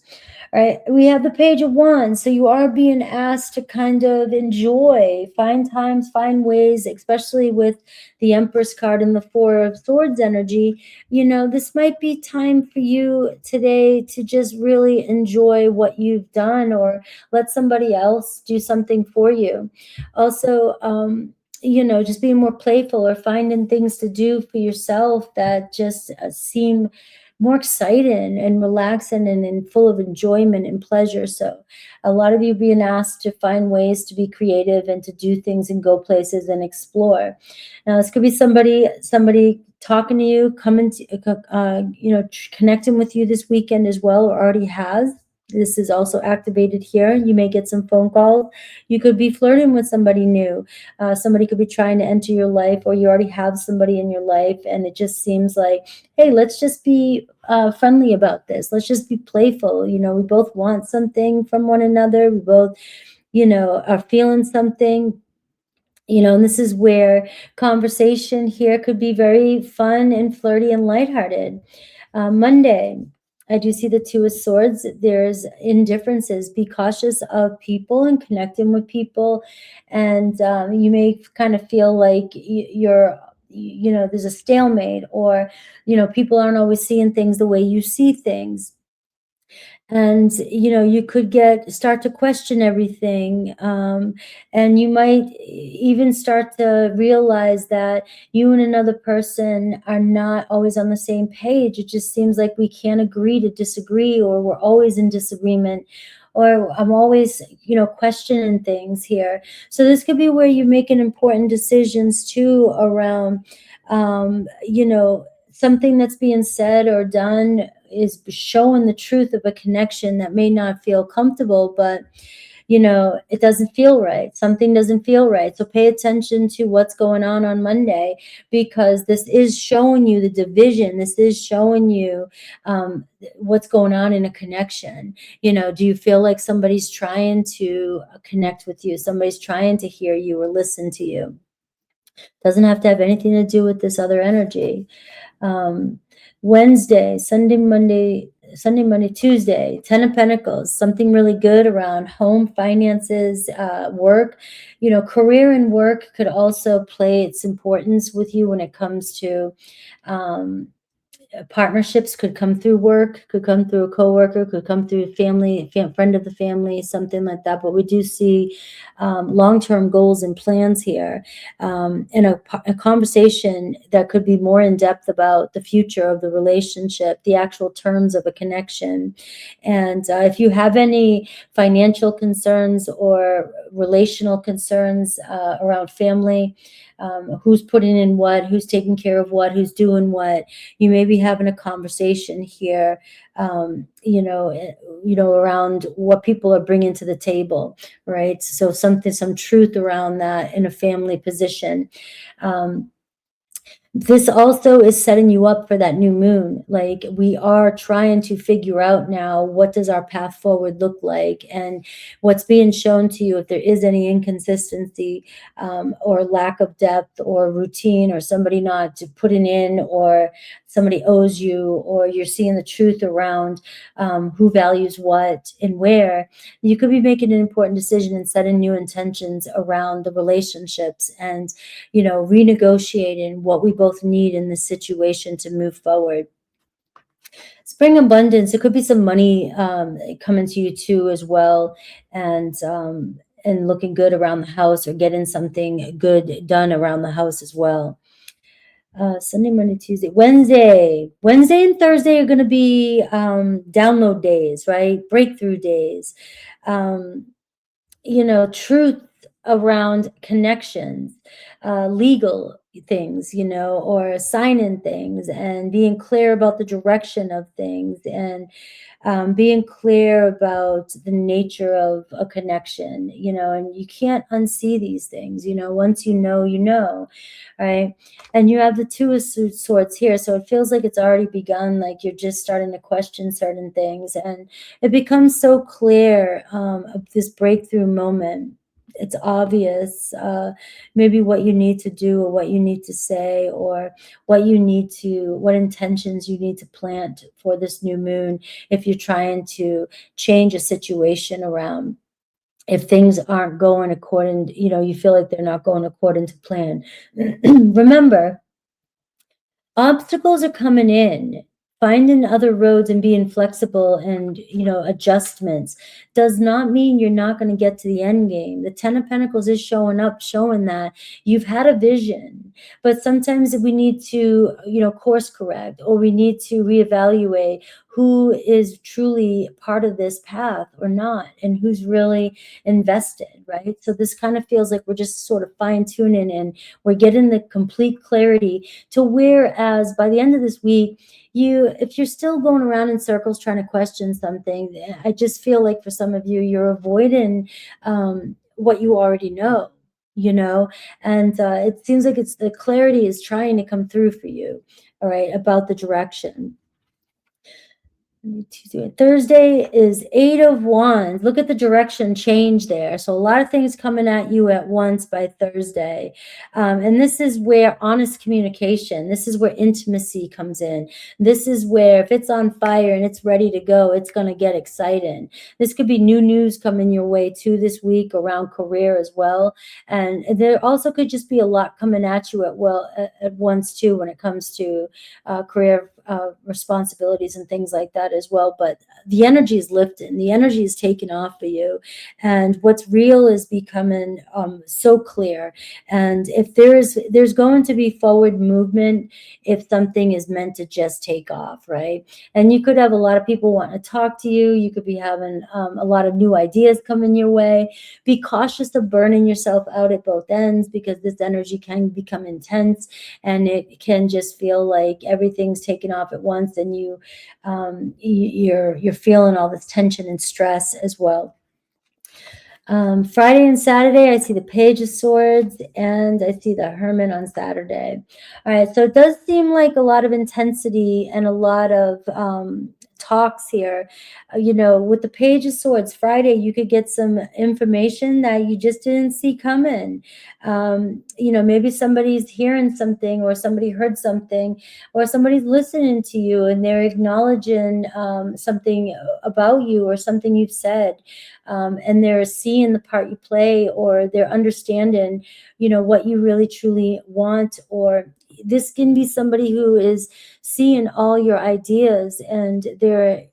A: Right, we have the Page of Wands, so you are being asked to kind of enjoy, find times, find ways, especially with the Empress card and the Four of Swords energy. You know, this might be time for you today to just really enjoy what you've done, or let somebody else do something for you. Also, you know, just being more playful or finding things to do for yourself that just seem more exciting and relaxing and full of enjoyment and pleasure. So a lot of you being asked to find ways to be creative and to do things and go places and explore. Now, this could be somebody talking to you, coming to, you know, connecting with you this weekend as well, or already has. This is also activated here. You may get some phone calls. You could be flirting with somebody new. Somebody could be trying to enter your life, or you already have somebody in your life, and it just seems like, hey, let's just be friendly about this. Let's just be playful. You know, we both want something from one another. We both, you know, are feeling something. You know, and this is where conversation here could be very fun and flirty and lighthearted. Monday, I do see the Two of Swords. There's indifferences. Be cautious of people and connecting with people. And you may kind of feel like you're, you know, there's a stalemate, or, you know, people aren't always seeing things the way you see things. And, you know, you could start to question everything. And you might even start to realize that you and another person are not always on the same page. It just seems like we can't agree to disagree, or we're always in disagreement, or I'm always, you know, questioning things here. So this could be where you're making important decisions too around, you know, something that's being said or done is showing the truth of a connection that may not feel comfortable, but, you know, it doesn't feel right. Something doesn't feel right. So pay attention to what's going on Monday, because this is showing you the division. This is showing you what's going on in a connection. You know, do you feel like somebody's trying to connect with you? Somebody's trying to hear you or listen to you? Doesn't have to have anything to do with this other energy. Wednesday, Sunday, Monday, Tuesday, 10 of Pentacles, something really good around home, finances, work. You know, career and work could also play its importance with you when it comes to partnerships. Could come through work, could come through a coworker, could come through a family, friend of the family, something like that. But we do see long-term goals and plans here, and a conversation that could be more in depth about the future of the relationship, the actual terms of a connection. And if you have any financial concerns or relational concerns around family, who's putting in what, who's taking care of what, who's doing what, you may be having a conversation here, you know, around what people are bringing to the table, right? So some truth around that in a family position. This also is setting you up for that new moon. Like, we are trying to figure out now, what does our path forward look like, and what's being shown to you, if there is any inconsistency or lack of depth or routine, or somebody not putting in, or somebody owes you, or you're seeing the truth around who values what and where. You could be making an important decision and setting new intentions around the relationships, and renegotiating what we both need in this situation to move forward. Spring abundance, it could be some money coming to you too as well, and looking good around the house, or getting something good done around the house as well. Sunday, Monday, Tuesday, Wednesday and Thursday are going to be download days, right? Breakthrough days. Truth around connections, legal things, or signing things, and being clear about the direction of things, and being clear about the nature of a connection, and you can't unsee these things, once you know, right? And you have the Two of Swords here, so it feels like it's already begun, like you're just starting to question certain things, and it becomes so clear of this breakthrough moment. It's obvious, maybe what you need to do, or what you need to say, or what intentions you need to plant for this new moon, if you're trying to change a situation around. If things aren't going according, you feel like they're not going according to plan. Remember, obstacles are coming in. Finding other roads and being flexible, and adjustments does not mean you're not going to get to the end game. The 10 of Pentacles is showing up, showing that you've had a vision, but sometimes we need to course correct, or we need to reevaluate who is truly part of this path or not, and who's really invested, right? So this kind of feels like we're just sort of fine-tuning, and we're getting the complete clarity to whereas by the end of this week, if you're still going around in circles trying to question something, I just feel like for some of you, you're avoiding what you already know, and it seems like the clarity is trying to come through for you, all right, about the direction. Thursday is 8 of Wands. Look at the direction change there. So a lot of things coming at you at once by Thursday. And this is where honest communication, this is where intimacy comes in. This is where if it's on fire and it's ready to go, it's going to get exciting. This could be new news coming your way too this week around career as well. And there also could just be a lot coming at you at once too when it comes to career responsibilities and things like that as well. But the energy is lifting, the energy is taking off for you, and what's real is becoming so clear. And if there's going to be forward movement if something is meant to just take off, right? And you could have a lot of people wanting to talk to you. You could be having a lot of new ideas coming your way. Be cautious of burning yourself out at both ends, because this energy can become intense, and it can just feel like everything's taken off at once, and you're feeling all this tension and stress as well. Friday and Saturday, I see the Page of Swords, and I see the Hermit on Saturday. All right, so it does seem like a lot of intensity and a lot of talks here. With the Page of Swords, Friday, you could get some information that you just didn't see coming. Maybe somebody's hearing something, or somebody heard something, or somebody's listening to you, and they're acknowledging something about you or something you've said. And they're seeing the part you play, or they're understanding, what you really truly want. Or this can be somebody who is seeing all your ideas, and they're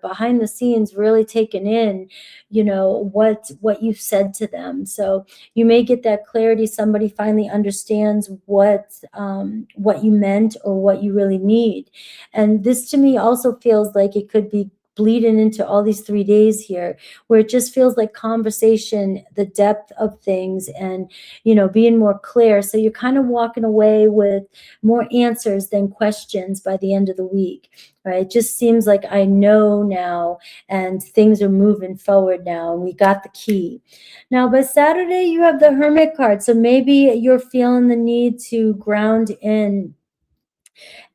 A: behind the scenes really taking in, what you've said to them. So you may get that clarity. Somebody finally understands what you meant, or what you really need. And this to me also feels like it could be bleeding into all these 3 days here, where it just feels like conversation, the depth of things, and being more clear. So you're kind of walking away with more answers than questions by the end of the week, right? It just seems like I know now, and things are moving forward now, and we got the key. Now by Saturday, you have the Hermit card, so maybe you're feeling the need to ground in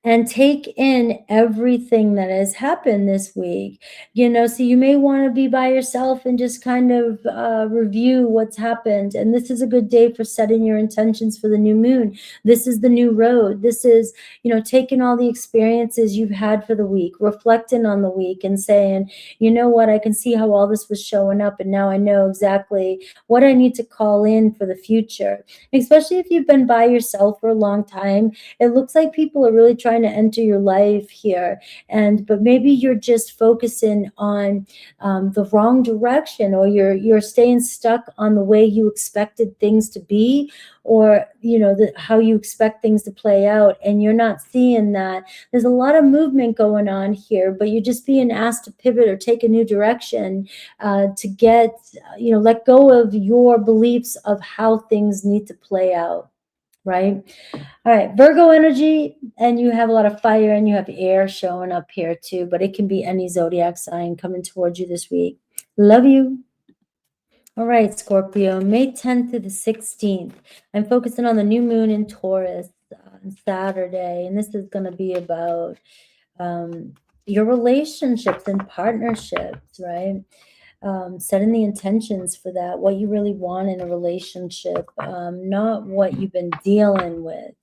A: and take in everything that has happened this week. So you may want to be by yourself and just kind of review what's happened. And this is a good day for setting your intentions for the new moon. This is the new road. This is, taking all the experiences you've had for the week, reflecting on the week and saying, you know what, I can see how all this was showing up. And now I know exactly what I need to call in for the future, especially if you've been by yourself for a long time. It looks like people are really trying to enter your life here, but maybe you're just focusing on the wrong direction, or you're staying stuck on the way you expected things to be, or how you expect things to play out, and you're not seeing that there's a lot of movement going on here, but you're just being asked to pivot or take a new direction, to get let go of your beliefs of how things need to play out, right? All right, Virgo energy, and you have a lot of fire and you have air showing up here too, but it can be any zodiac sign coming towards you this week. Love you. All right, Scorpio, May 10th to the 16th. I'm focusing on the new moon in Taurus on Saturday, and this is going to be about your relationships and partnerships, right? Setting the intentions for that, what you really want in a relationship, not what you've been dealing with.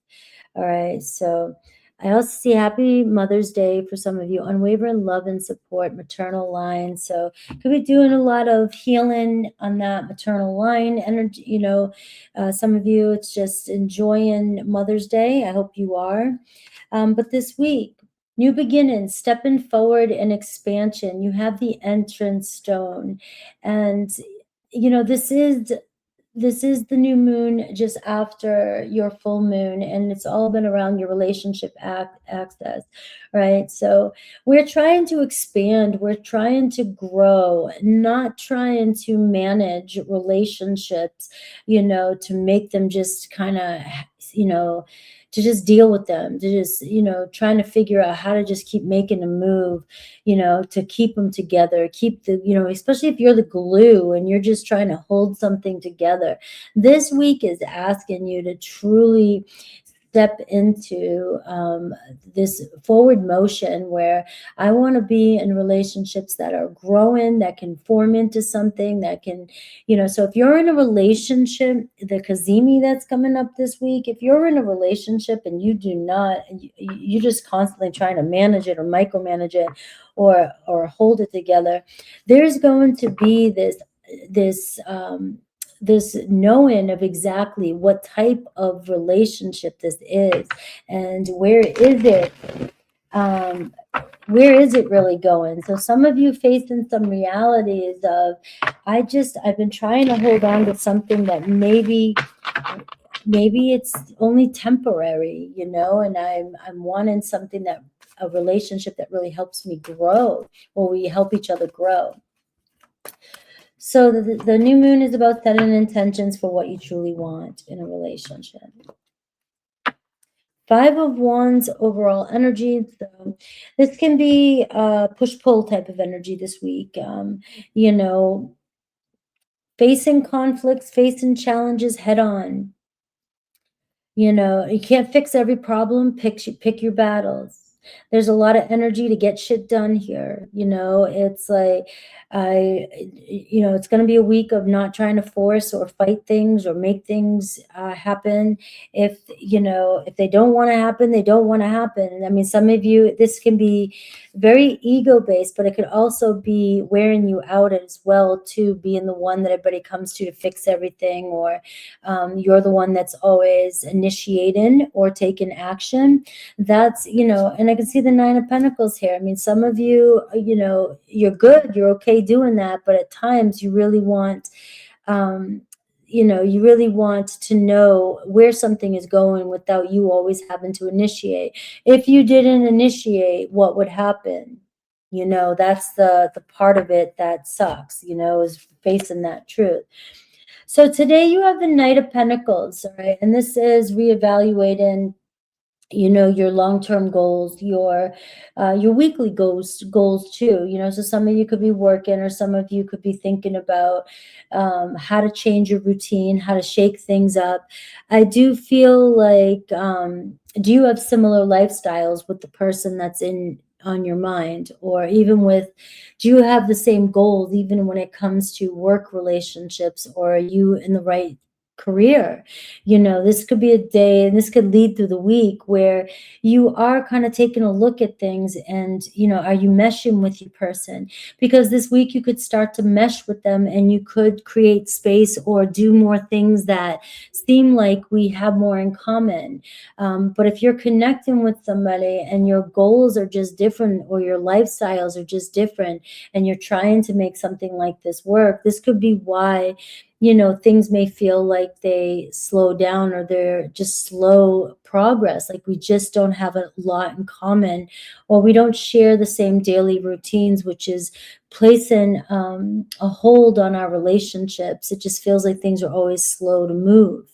A: All right, so I also see Happy Mother's Day for some of you, unwavering love and support, maternal line. So could be doing a lot of healing on that maternal line energy. Some of you, it's just enjoying Mother's Day. I hope you are. But this week, new beginnings, stepping forward in expansion. You have the entrance stone, and this is the new moon just after your full moon, and it's all been around your relationship access, right? So we're trying to expand, we're trying to grow, not trying to manage relationships, to make them just kind of, to just deal with them, to just, trying to figure out how to just keep making a move, to keep them together, keep the, especially if you're the glue and you're just trying to hold something together. This week is asking you to truly step into this forward motion where I want to be in relationships that are growing, that can form into something that can, so if you're in a relationship, the Kazemi that's coming up this week, if you're in a relationship and you do not, you're just constantly trying to manage it or micromanage it or hold it together, there's going to be this knowing of exactly what type of relationship this is and where is it really going. So some of you facing some realities of, I've been trying to hold on to something that maybe it's only temporary, and I'm wanting something, that a relationship that really helps me grow, or we help each other grow. So the new moon is about setting intentions for what you truly want in a relationship. 5 of Wands overall energy. So this can be a push-pull type of energy this week. Facing conflicts, facing challenges head on. You can't fix every problem. Pick your battles. There's a lot of energy to get shit done here. It's like, it's going to be a week of not trying to force or fight things or make things happen. If they don't want to happen, they don't want to happen. I mean, some of you, this can be very ego-based, but it could also be wearing you out as well, too, being the one that everybody comes to fix everything, or you're the one that's always initiating or taking action. That's, and I can see the 9 of Pentacles here. I mean, some of you, you're good, you're okay doing that, but at times you really want, you really want to know where something is going without you always having to initiate. If you didn't initiate, what would happen? That's the part of it that sucks, is facing that truth. So today you have the Knight of Pentacles, all right? And this is reevaluating, your long-term goals, your weekly goals too. So some of you could be working, or some of you could be thinking about how to change your routine, how to shake things up. I do feel like do you have similar lifestyles with the person that's on your mind? Or even with, do you have the same goals even when it comes to work relationships? Or are you in the right career? This could be a day, and this could lead through the week, where you are kind of taking a look at things, and are you meshing with your person? Because this week you could start to mesh with them, and you could create space or do more things that seem like we have more in common. But if you're connecting with somebody and your goals are just different, or your lifestyles are just different, and you're trying to make something like this work, this could be why things may feel like they slow down, or they're just slow progress. Like we just don't have a lot in common, or we don't share the same daily routines, which is placing a hold on our relationships. It just feels like things are always slow to move.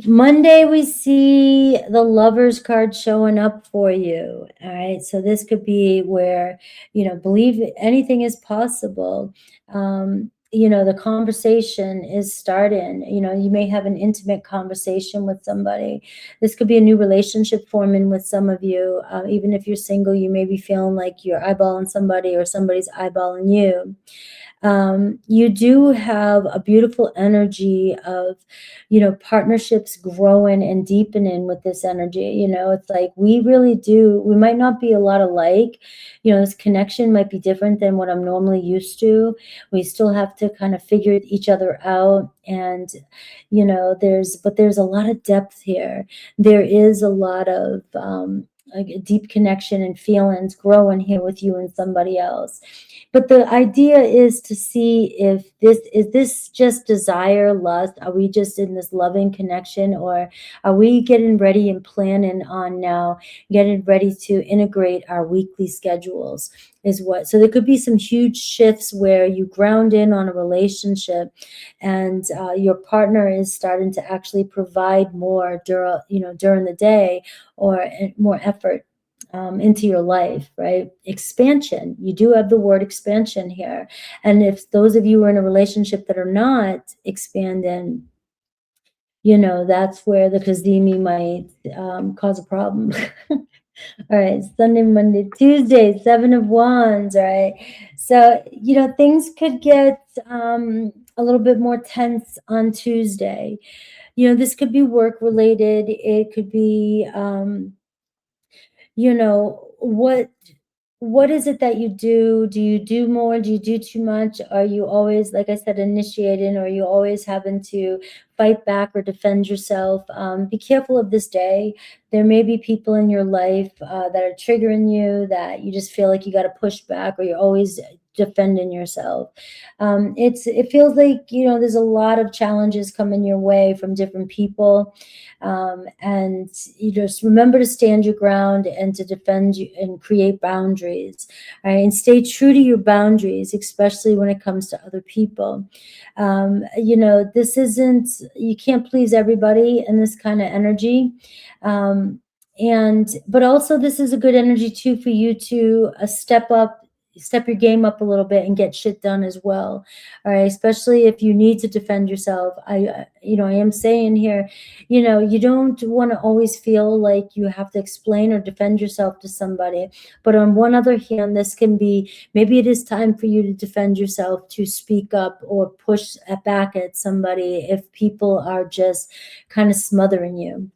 A: Monday, we see the Lovers card showing up for you. All right. So this could be where, believe anything is possible. The conversation is starting. You may have an intimate conversation with somebody. This could be a new relationship forming with some of you. Even if you're single, you may be feeling like you're eyeballing somebody, or somebody's eyeballing you. You do have a beautiful energy of, partnerships growing and deepening with this energy. It's like we might not be a lot alike. This connection might be different than what I'm normally used to. We still have to kind of figure each other out. And, there's a lot of depth here. There is a lot of, like a deep connection and feelings growing here with you and somebody else. But the idea is to see if this just desire, lust? Are we just in this loving connection, or are we getting ready and planning on now getting ready to integrate our weekly schedules? So there could be some huge shifts where you ground in on a relationship, and your partner is starting to actually provide more during the day, or more effort into your life, right? Expansion. You do have the word expansion here. And if those of you are in a relationship that are not expanding, that's where the Kazemi might cause a problem. All right, Sunday, Monday, Tuesday, 7 of Wands, right? So, things could get a little bit more tense on Tuesday. This could be work related. It could be, what is it that you do? Do you do more? Do you do too much? Are you always, like I said, initiating, or are you always having to fight back or defend yourself? Be careful of this day. There may be people in your life that are triggering you, that you just feel like you got to push back, or you're always defending yourself. It feels like, there's a lot of challenges coming your way from different people. And you just remember to stand your ground, and to defend you and create boundaries, right? And stay true to your boundaries, especially when it comes to other people. This isn't, you can't please everybody in this kind of energy. But also, this is a good energy too for you to step your game up a little bit and get shit done as well. All right, especially if you need to defend yourself. I am saying here, you don't want to always feel like you have to explain or defend yourself to somebody. But on one other hand, this can be, maybe it is time for you to defend yourself, to speak up or push back at somebody if people are just kind of smothering you.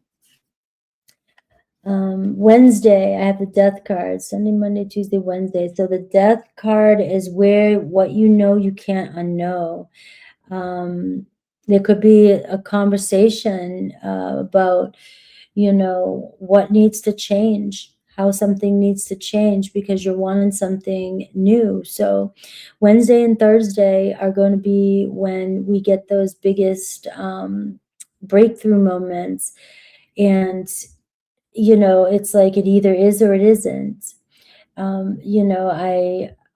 A: Wednesday, I have the Death card. Sunday, Monday, Tuesday, Wednesday. So the Death card is where what you can't unknow. There could be a conversation about, what needs to change, how something needs to change, because you're wanting something new. So Wednesday and Thursday are going to be when we get those biggest breakthrough moments. And it's like it either is or it isn't.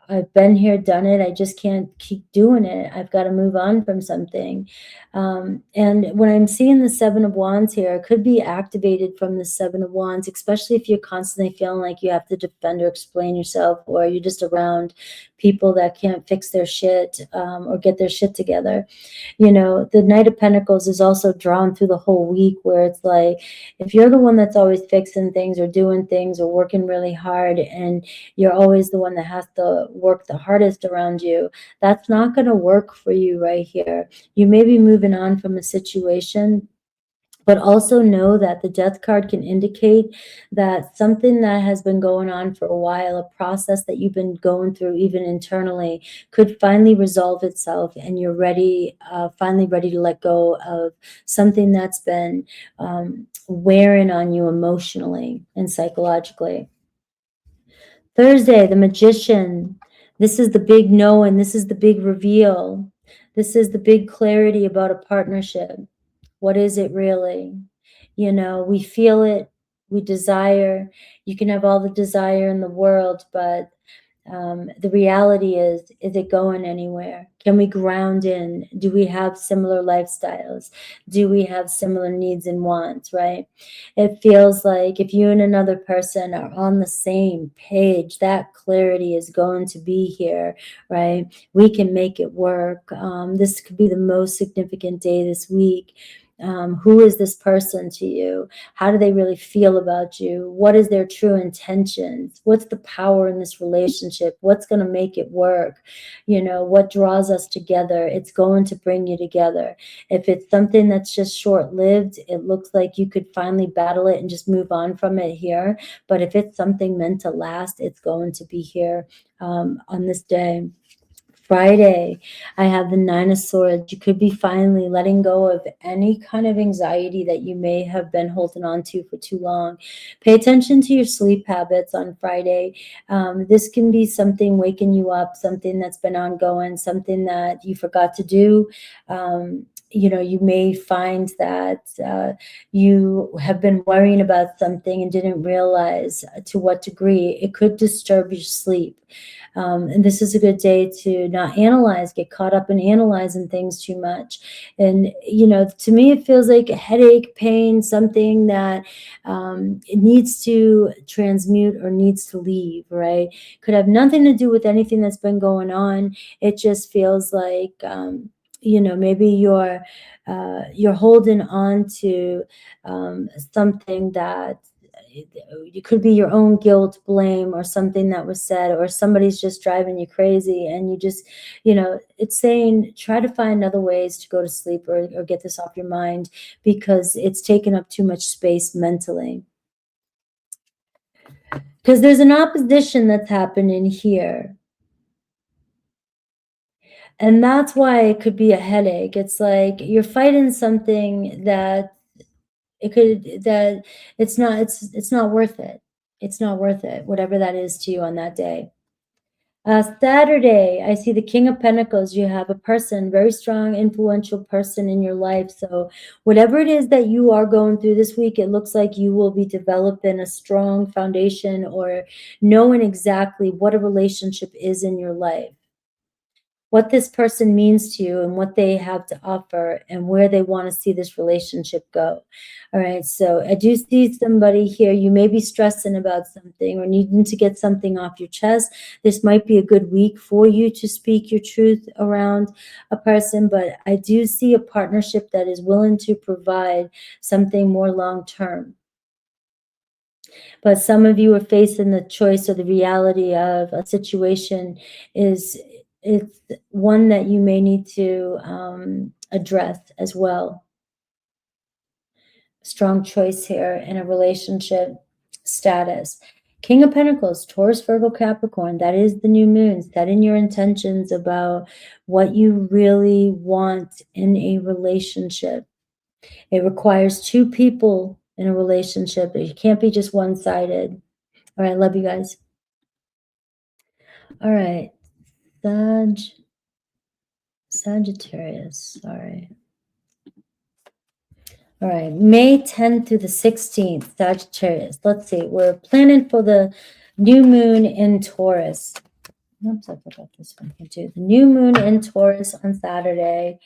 A: I've been here, done it. I just can't keep doing it. I've got to move on from something. And when I'm seeing the Seven of Wands here, it could be activated from the Seven of Wands, especially if you're constantly feeling like you have to defend or explain yourself, or you're just around people that can't fix their shit, or get their shit together. You know, the Knight of Pentacles is also drawn through the whole week, where it's like, if you're the one that's always fixing things or doing things or working really hard, and you're always the one that has to work the hardest around you, that's not going to work for you right here. You may be moving on from a situation, but also know that the Death card can indicate that something that has been going on for a while, a process that you've been going through even internally, could finally resolve itself, and you're ready, finally ready to let go of something that's been wearing on you emotionally and psychologically. Thursday, the Magician. This is the big no, and this is the big reveal. This is the big clarity about a partnership. What is it really? You know, we feel it, we desire. You can have all the desire in the world, but the reality is it going anywhere? Can we ground in? Do we have similar lifestyles? Do we have similar needs and wants, right? It feels like if you and another person are on the same page, that clarity is going to be here, right? We can make it work. This could be the most significant day this week. Who is this person to you? How do they really feel about you? What is their true intentions? What's the power in this relationship? What's going to make it work? You know, what draws us together? It's going to bring you together. If it's something that's just short-lived, it looks like you could finally battle it and just move on from it here. But if it's something meant to last, it's going to be here on this day. Friday, I have the Nine of Swords. You could be finally letting go of any kind of anxiety that you may have been holding on to for too long. Pay attention to your sleep habits on Friday. This can be something waking you up, something that's been ongoing, something that you forgot to do. You know, you may find that you have been worrying about something and didn't realize to what degree it could disturb your sleep. And this is a good day to not analyze, get caught up in analyzing things too much. And, you know, to me, it feels like a headache, pain, something that it needs to transmute or needs to leave, right? Could have nothing to do with anything that's been going on. It just feels like, you know, maybe you're holding on to something that it could be your own guilt, blame, or something that was said, or somebody's just driving you crazy, and you just, you know, it's saying try to find other ways to go to sleep or get this off your mind, because it's taken up too much space mentally. Because there's an opposition that's happening here. And that's why it could be a headache. It's like you're fighting something that it's not worth it. It's not worth it, whatever that is to you on that day. Saturday, I see the King of Pentacles. You have a person, very strong, influential person in your life. So whatever it is that you are going through this week, it looks like you will be developing a strong foundation, or knowing exactly what a relationship is in your life, what this person means to you and what they have to offer and where they want to see this relationship go. All right, so I do see somebody here. You may be stressing about something or needing to get something off your chest. This might be a good week for you to speak your truth around a person, but I do see a partnership that is willing to provide something more long-term. But some of you are facing the choice or the reality of a situation it's one that you may need to address as well. Strong choice here in a relationship status. King of Pentacles, Taurus, Virgo, Capricorn. That is the new moon. Setting your intentions about what you really want in a relationship. It requires two people in a relationship. It can't be just one-sided. All right, love you guys. All right, Sagittarius, sorry. All right, May 10th through the 16th, Sagittarius. Let's see, we're planning for the new moon in Taurus. Oops, I forgot this one here too. The new moon in Taurus on Saturday.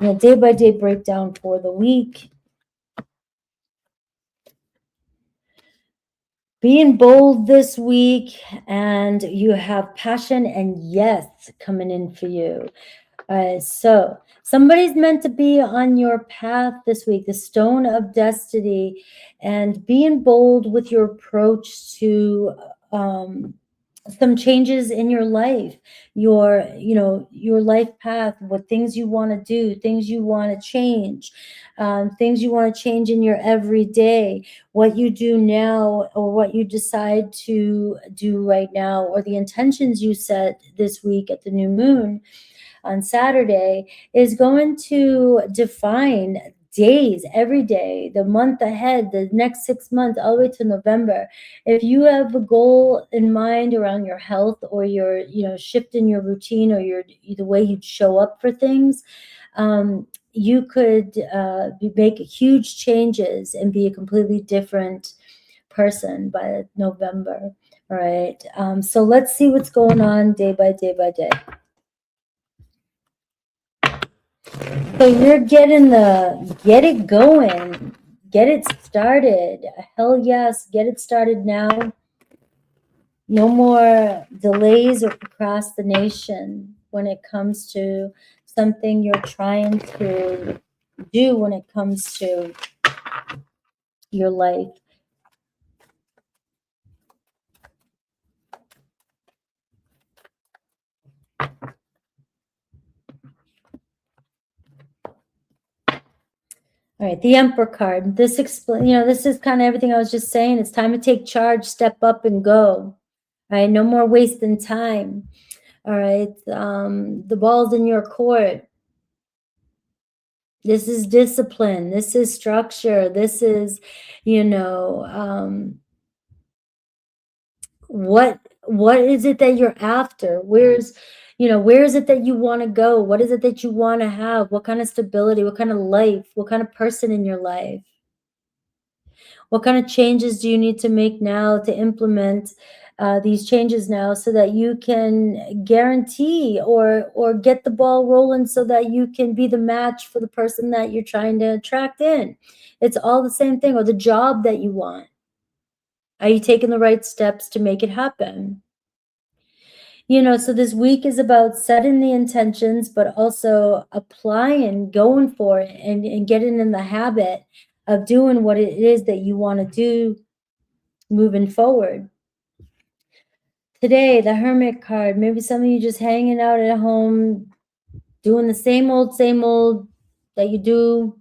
A: Day-by-day breakdown for the week. Being bold this week, and you have passion and yes coming in for you. So somebody's meant to be on your path this week, the stone of destiny, and being bold with your approach to some changes in your life, your life path, what things you want to do, things you want to change, things you want to change in your everyday, what you do now or what you decide to do right now, or the intentions you set this week at the new moon on Saturday is going to define days, every day, the month ahead, the next 6 months, all the way to November. If you have a goal in mind around your health, or your, shift in your routine, or the way you show up for things, you could make huge changes and be a completely different person by November. All right. So let's see what's going on day by day by day. So you're get it going, get it started. Hell yes, get it started now. No more delays or procrastination when it comes to something you're trying to do when it comes to your life. All right, the Emperor card. This is kind of everything I was just saying. It's time to take charge, step up, and go. All right, no more wasting time. All right, the ball's in your court. This is discipline. This is structure. This is, what is it that you're after? Where is it that you want to go? What is it that you want to have? What kind of stability? What kind of life? What kind of person in your life? What kind of changes do you need to make now to implement these changes now, so that you can guarantee or get the ball rolling, so that you can be the match for the person that you're trying to attract in? It's all the same thing. Or the job that you want. Are you taking the right steps to make it happen? So this week is about setting the intentions, but also applying, going for it, and getting in the habit of doing what it is that you want to do moving forward. Today, the Hermit card. Maybe some of you just hanging out at home, doing the same old that you do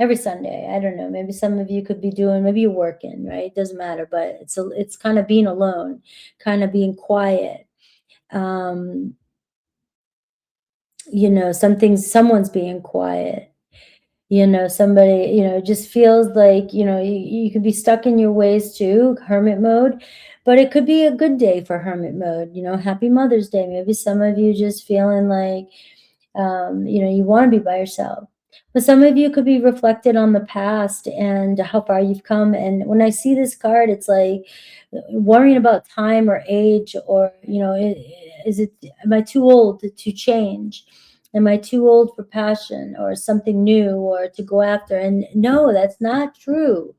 A: every Sunday. I don't know. Maybe some of you could be doing, maybe you're working, right? It doesn't matter, but it's kind of being alone, kind of being quiet. Someone's being quiet. Somebody, just feels like, you could be stuck in your ways too, hermit mode, but it could be a good day for hermit mode. Happy Mother's Day. Maybe some of you just feeling like, you want to be by yourself. But some of you could be reflected on the past and how far you've come. And when I see this card, it's like worrying about time or age, or, am I too old to change? Am I too old for passion or something new or to go after? And no, that's not true.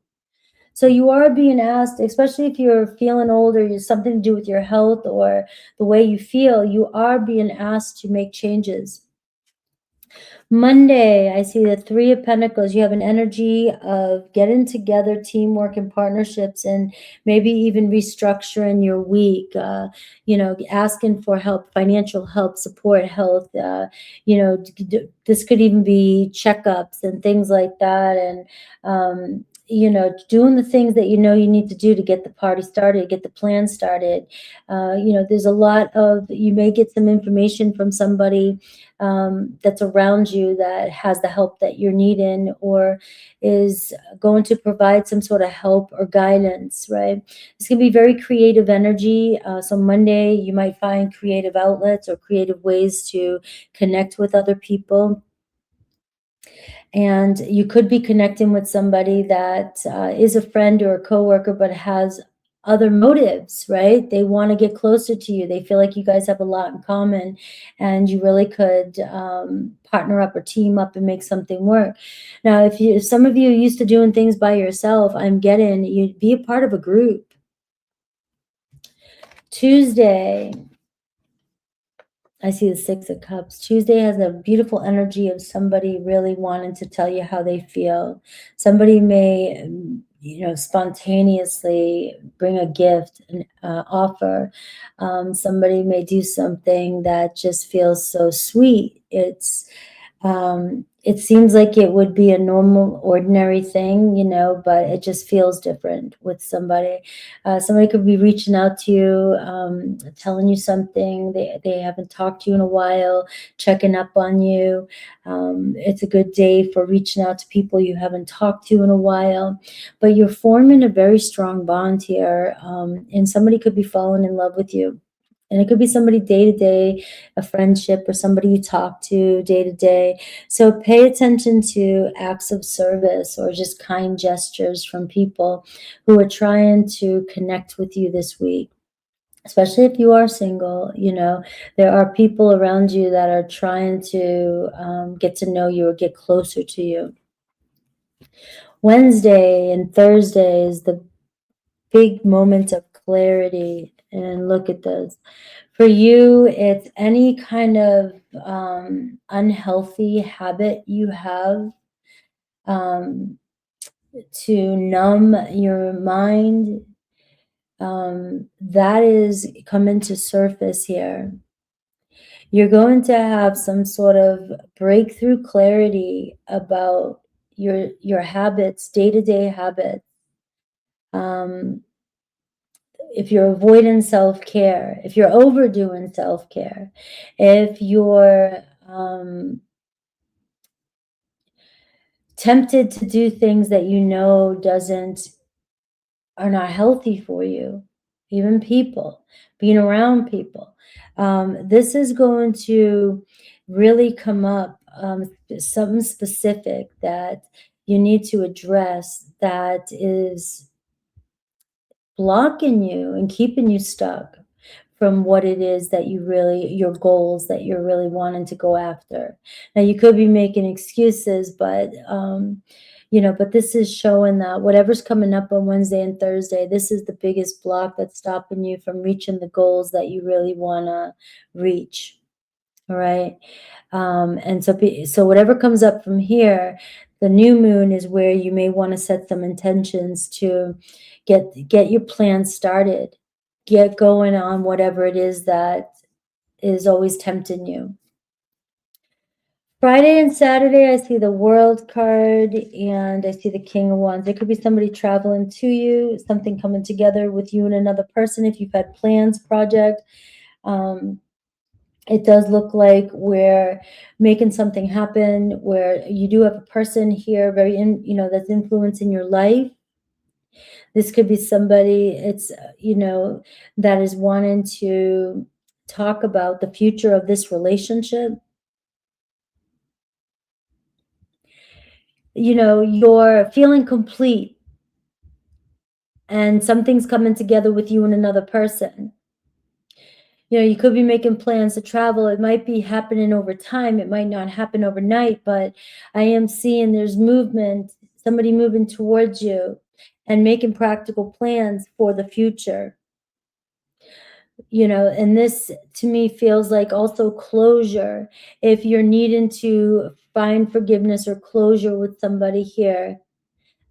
A: So you are being asked, especially if you're feeling old, or you're something to do with your health or the way you feel, you are being asked to make changes. Monday, I see the Three of Pentacles. You have an energy of getting together, teamwork and partnerships, and maybe even restructuring your week, asking for help, financial help, support, health, this could even be checkups and things like that. And, doing the things that you need to do to get the party started, get the plan started. There's a lot of, you may get some information from somebody that's around you that has the help that you're needing, or is going to provide some sort of help or guidance, right? It's going to be very creative energy. So Monday, you might find creative outlets or creative ways to connect with other people. And you could be connecting with somebody that is a friend or a coworker, but has other motives, right? They want to get closer to you. They feel like you guys have a lot in common and you really could partner up or team up and make something work. Now, if some of you are used to doing things by yourself, I'm getting you'd be a part of a group. Tuesday, I see the Six of Cups. Tuesday has a beautiful energy of somebody really wanting to tell you how they feel. Somebody may, spontaneously bring a gift, an offer. Somebody may do something that just feels so sweet. It seems like it would be a normal, ordinary thing, but it just feels different with somebody. Somebody could be reaching out to you, telling you something. They haven't talked to you in a while, checking up on you. It's a good day for reaching out to people you haven't talked to in a while. But you're forming a very strong bond here, and somebody could be falling in love with you. And it could be somebody day to day, a friendship, or somebody you talk to day to day. So pay attention to acts of service or just kind gestures from people who are trying to connect with you this week. Especially if you are single, there are people around you that are trying to get to know you or get closer to you. Wednesday and Thursday is the big moment of clarity. And look at this. For you, it's any kind of unhealthy habit you have to numb your mind. That is coming to surface here. You're going to have some sort of breakthrough clarity about your habits, day-to-day habits. If you're avoiding self-care, if you're overdoing self-care, if you're tempted to do things that are not healthy for you, even people, being around people, this is going to really come up, something specific that you need to address that is blocking you and keeping you stuck from what it is that your goals that you're really wanting to go after. Now, you could be making excuses, but but this is showing that whatever's coming up on Wednesday and Thursday, this is the biggest block that's stopping you from reaching the goals that you really want to reach. All right. And so whatever comes up from here, the new moon is where you may want to set some intentions to get your plan started, get going on whatever it is that is always tempting you. Friday and Saturday, I see the World card and I see the King of Wands. There could be somebody traveling to you, something coming together with you and another person. If you've had plans, project, it does look like we're making something happen where you do have a person here that's influencing your life. This could be somebody that is wanting to talk about the future of this relationship. You're feeling complete and something's coming together with you and another person. You could be making plans to travel. It might be happening over time. It might not happen overnight, but I am seeing there's movement, somebody moving towards you and making practical plans for the future. And this to me feels like also closure. If you're needing to find forgiveness or closure with somebody here,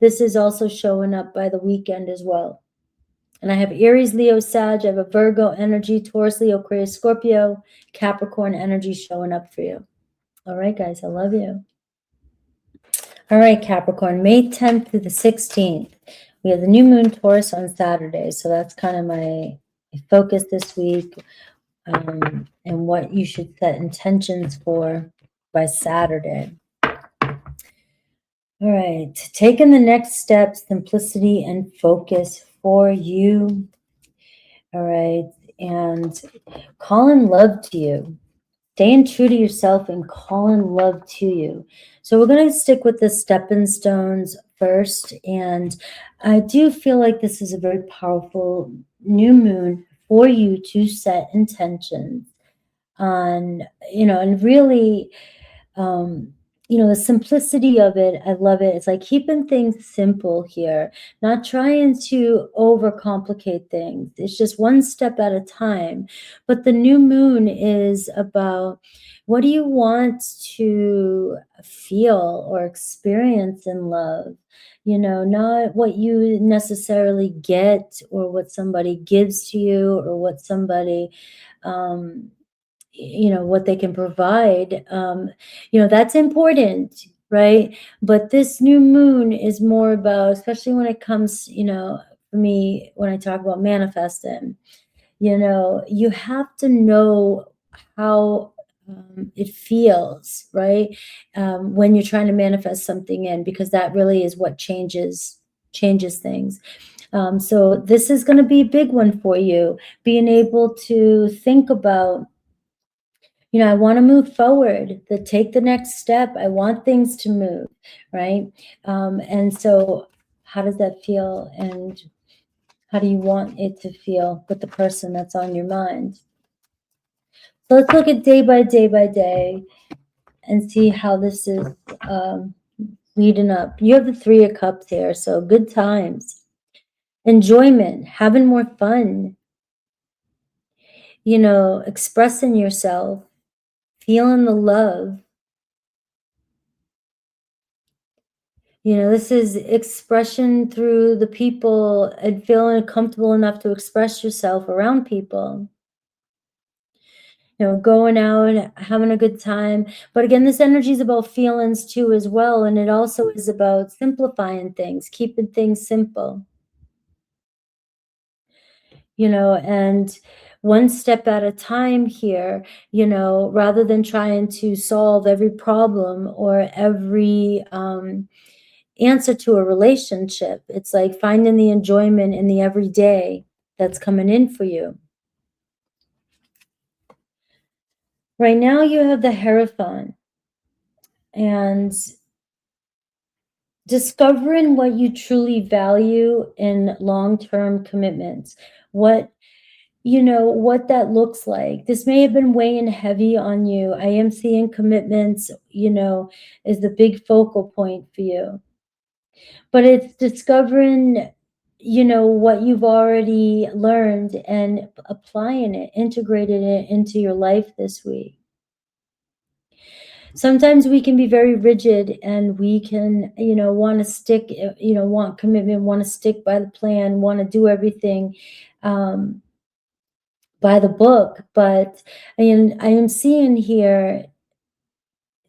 A: this is also showing up by the weekend as well. And I have Aries, Leo, Sag. I have a Virgo energy, Taurus, Leo, Aquarius, Scorpio, Capricorn energy showing up for you. All right, guys, I love you. All right, Capricorn, May 10th through the 16th. We have the new moon Taurus on Saturday. So that's kind of my focus this week, and what you should set intentions for by Saturday. All right, taking the next step, simplicity and focus for you. All right, and calling love to you. Staying true to yourself and calling love to you. So we're going to stick with the stepping stones first. And I do feel like this is a very powerful new moon for you to set intentions on, and really, the simplicity of it, I love it. It's like keeping things simple here, not trying to overcomplicate things. It's just one step at a time. But the new moon is about, what do you want to feel or experience in love? Not what you necessarily get or what somebody gives to you or what somebody, what they can provide. That's important, right? But this new moon is more about, especially when it comes, for me, when I talk about manifesting, you have to know how it feels, right? When you're trying to manifest something in, because that really is what changes things. So this is going to be a big one for you, being able to think about, I want to move forward, take the next step. I want things to move, right? And so how does that feel? And how do you want it to feel with the person that's on your mind? So let's look at day by day and see how this is leading up. You have the Three of Cups here, so good times, enjoyment, having more fun, expressing yourself, feeling the love. This is expression through the people and feeling comfortable enough to express yourself around people. Going out, having a good time. But again, this energy is about feelings too as well. And it also is about simplifying things, keeping things simple. And one step at a time here, rather than trying to solve every problem or every answer to a relationship. It's like finding the enjoyment in the everyday that's coming in for you. Right now you have the Hierophant, and discovering what you truly value in long-term commitments. What that looks like. This may have been weighing heavy on you. I am seeing commitments, is the big focal point for you. But it's discovering, what you've already learned and applying it, integrating it into your life this week. Sometimes we can be very rigid and we can, want to stick, want commitment, want to stick by the plan, want to do everything by the book. But I am seeing here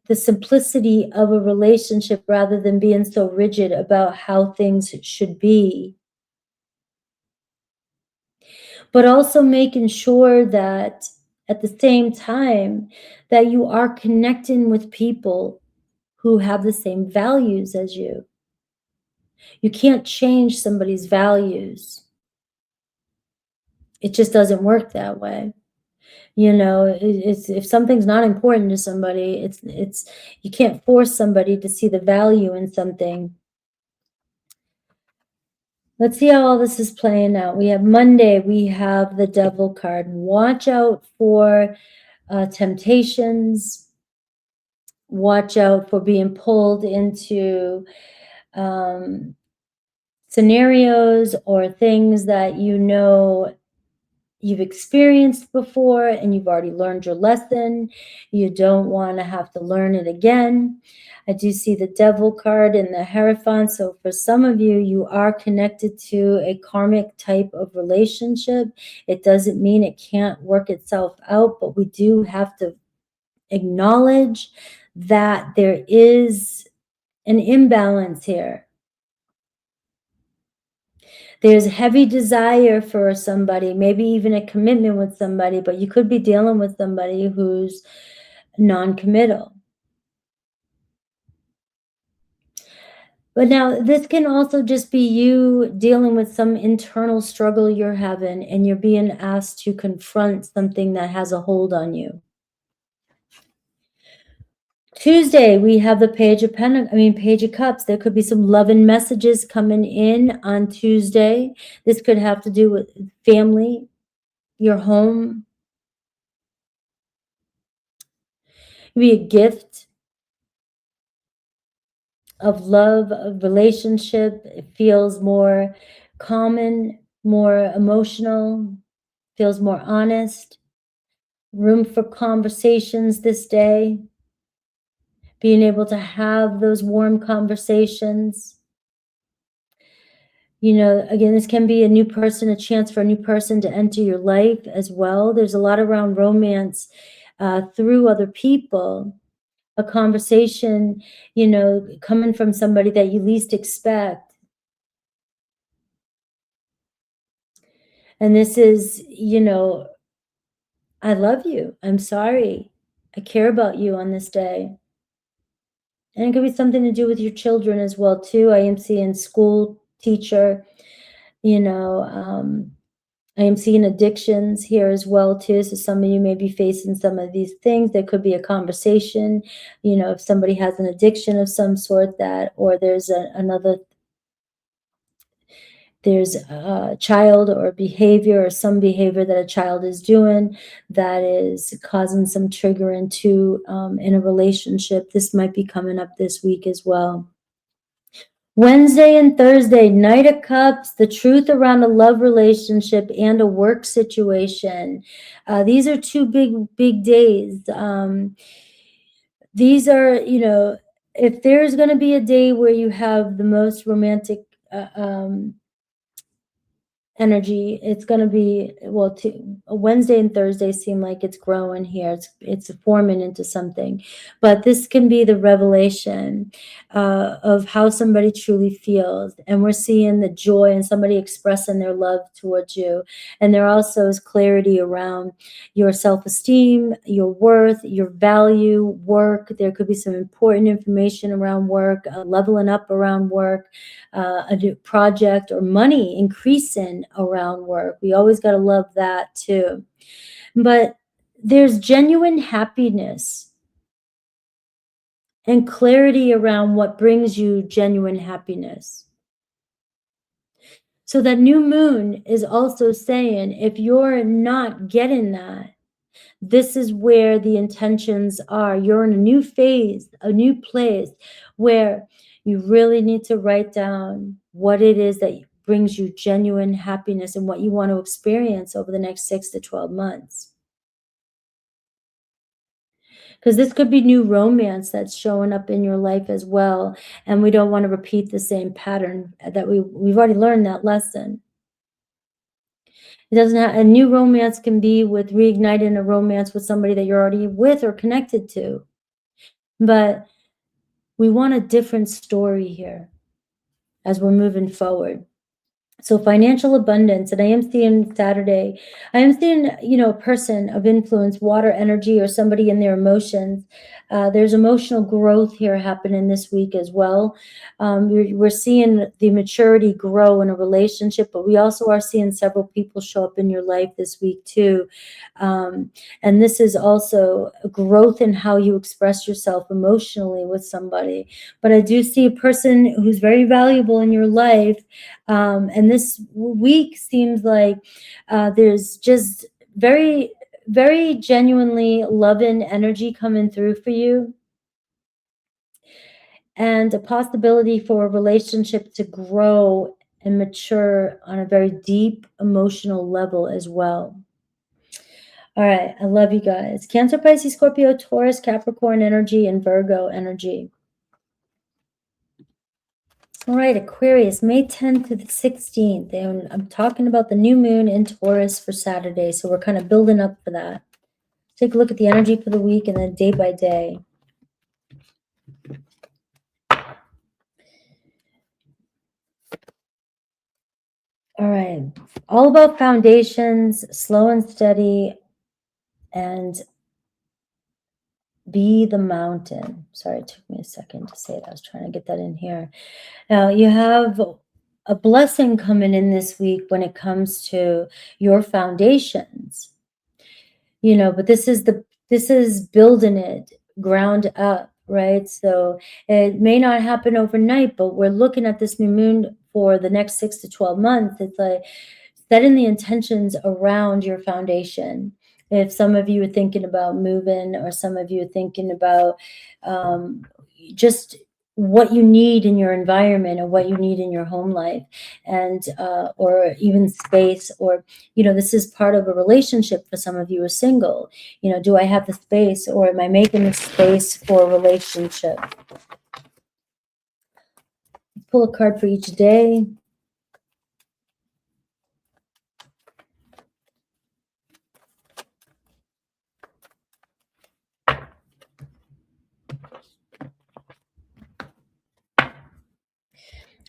A: the simplicity of a relationship rather than being so rigid about how things should be. But also making sure that at the same time that you are connecting with people who have the same values as you. You can't change somebody's values. It just doesn't work that way. It's, if something's not important to somebody, it's you can't force somebody to see the value in something. Let's see how all this is playing out. We have Monday, we have the Devil card. Watch out for temptations. Watch out for being pulled into scenarios or things that you've experienced before and you've already learned your lesson. You don't want to have to learn it again. I do see the Devil card and the Hierophant. So for some of you, you are connected to a karmic type of relationship. It doesn't mean it can't work itself out, but we do have to acknowledge that there is an imbalance here. There's heavy desire for somebody, maybe even a commitment with somebody, but you could be dealing with somebody who's non-committal. But now this can also just be you dealing with some internal struggle you're having and you're being asked to confront something that has a hold on you. Tuesday, we have the Page of Page of Cups. There could be some love and messages coming in on Tuesday. This could have to do with family, your home. It could be a gift of love, of relationship. It feels more common, more emotional, feels more honest. Room for conversations this day. Being able to have those warm conversations. You know, again, this can be a new person, a chance for a new person to enter your life as well. There's a lot around romance through other people. A conversation, you know, coming from somebody that you least expect. And this is, you know, I love you. I'm sorry. I care about you on this day. And it could be something to do with your children as well, too. I am seeing school teacher, you know, I am seeing addictions here as well, too. So some of you may be facing some of these things. There could be a conversation, you know, if somebody has an addiction of some sort that, or there's there's a child or behavior or some behavior that a child is doing that is causing some trigger into in a relationship. This might be coming up this week as well. Wednesday and Thursday, Knight of Cups, the truth around a love relationship and a work situation. These are two big days. These are, you know, if there's going to be a day where you have the most romantic energy, it's going to be, well, Wednesday and Thursday seem like it's growing here. It's forming into something, but this can be the revelation of how somebody truly feels. And we're seeing the joy and somebody expressing their love towards you. And there also is clarity around your self-esteem, your worth, your value, work. There could be some important information around work, leveling up around work, a new project or money increasing around work. We always got to love that too. But there's genuine happiness and clarity around what brings you genuine happiness. So that new moon is also saying, if you're not getting that, this is where the intentions are. You're in a new phase, a new place where you really need to write down what it is that brings you genuine happiness and what you want to experience over the next 6 to 12 months. Because this could be new romance that's showing up in your life as well. And we don't want to repeat the same pattern that we've already learned that lesson. It doesn't have, a new romance can be with reigniting a romance with somebody that you're already with or connected to. But we want a different story here as we're moving forward. So financial abundance, and I am seeing Saturday, I am seeing, you know, a person of influence, water energy, or somebody in their emotions. There's emotional growth here happening this week as well. We're seeing the maturity grow in a relationship, but we also are seeing several people show up in your life this week too. And this is also a growth in how you express yourself emotionally with somebody. But I do see a person who's very valuable in your life. And this week seems like there's just very, very genuinely loving energy coming through for you. And a possibility for a relationship to grow and mature on a very deep emotional level as well. All right, I love you guys. Cancer, Pisces, Scorpio, Taurus, Capricorn energy, and Virgo energy. All right, Aquarius, May 10th to the 16th. And I'm talking about the new moon in Taurus for Saturday. So we're kind of building up for that. Take a look at the energy for the week and then day by day. All right, all about foundations, slow and steady, and be the mountain. Sorry, it took me a second to say it. I was trying to get that in here. Now you have a blessing coming in this week when it comes to your foundations. You know, but this is building it ground up. right? So it may not happen overnight, but we're looking at this new moon for the next 6 to 12 months. It's like setting the intentions around your foundation. If some of you are thinking about moving, or some of you are thinking about just what you need in your environment or what you need in your home life, and or even space, or this is part of a relationship. For some of you are single, do I have the space, or am I making the space for a relationship? Pull a card for each day.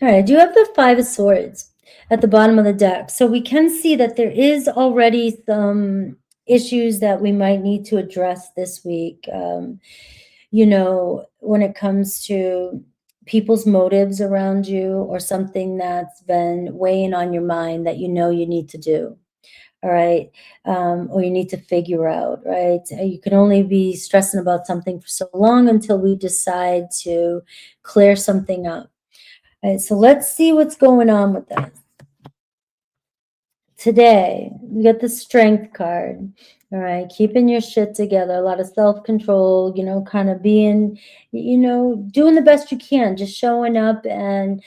A: All right, I do have the Five of Swords at the bottom of the deck. So we can see that there is already some issues that we might need to address this week. When it comes to people's motives around you, or something that's been weighing on your mind that you need to do. All right. Or you need to figure out, right? You can only be stressing about something for so long until we decide to clear something up. All right, so let's see what's going on with that. Today, we got the Strength card. All right, keeping your shit together, a lot of self-control, kind of being, doing the best you can, just showing up. And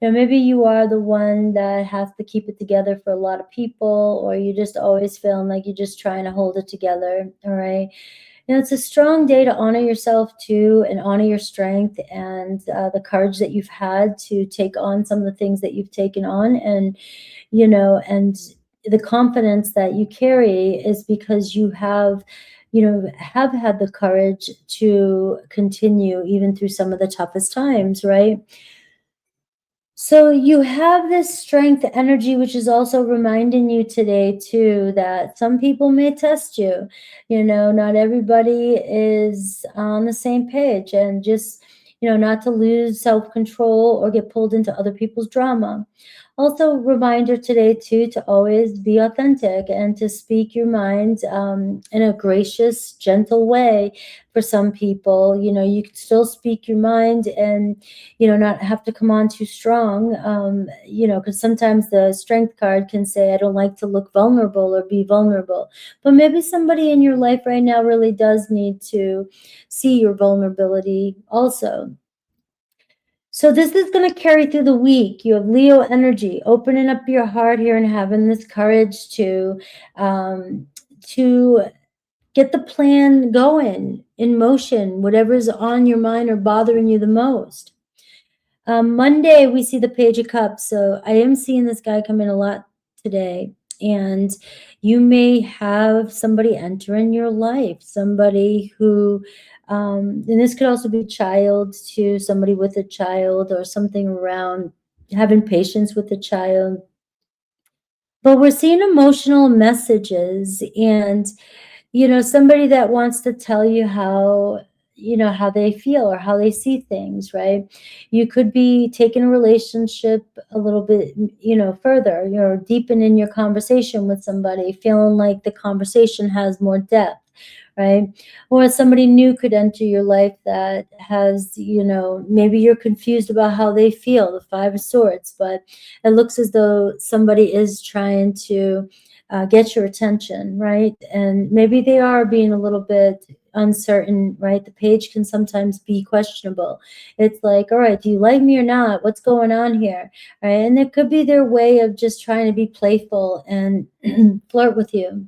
A: maybe you are the one that has to keep it together for a lot of people, or you just always feeling like you're just trying to hold it together. All right. It's a strong day to honor yourself too, and honor your strength, and the courage that you've had to take on some of the things that you've taken on. And, and the confidence that you carry is because you have had the courage to continue even through some of the toughest times, right? So you have this strength energy, which is also reminding you today too, that some people may test you. Not everybody is on the same page, and just, not to lose self-control or get pulled into other people's drama. Also, reminder today too, to always be authentic and to speak your mind in a gracious, gentle way. For some people, you can still speak your mind, and not have to come on too strong, because sometimes the Strength card can say, I don't like to look vulnerable or be vulnerable. But maybe somebody in your life right now really does need to see your vulnerability also. So this is going to carry through the week. You have Leo energy, opening up your heart here and having this courage to get the plan going, in motion, whatever's on your mind or bothering you the most. Monday, we see the Page of Cups. So I am seeing this guy come in a lot today. And you may have somebody enter in your life, somebody who, and this could also be child to somebody with a child, or something around having patience with a child. But we're seeing emotional messages, and somebody that wants to tell you how they feel or how they see things, right? You could be taking a relationship a little bit, further, deepening your conversation with somebody, feeling like the conversation has more depth, right? Or somebody new could enter your life that has, maybe you're confused about how they feel, the Five of Swords, but it looks as though somebody is trying to get your attention, right? And maybe they are being a little bit uncertain, right? The page can sometimes be questionable. It's like, all right, do you like me or not? What's going on here? Right? And it could be their way of just trying to be playful and flirt with you.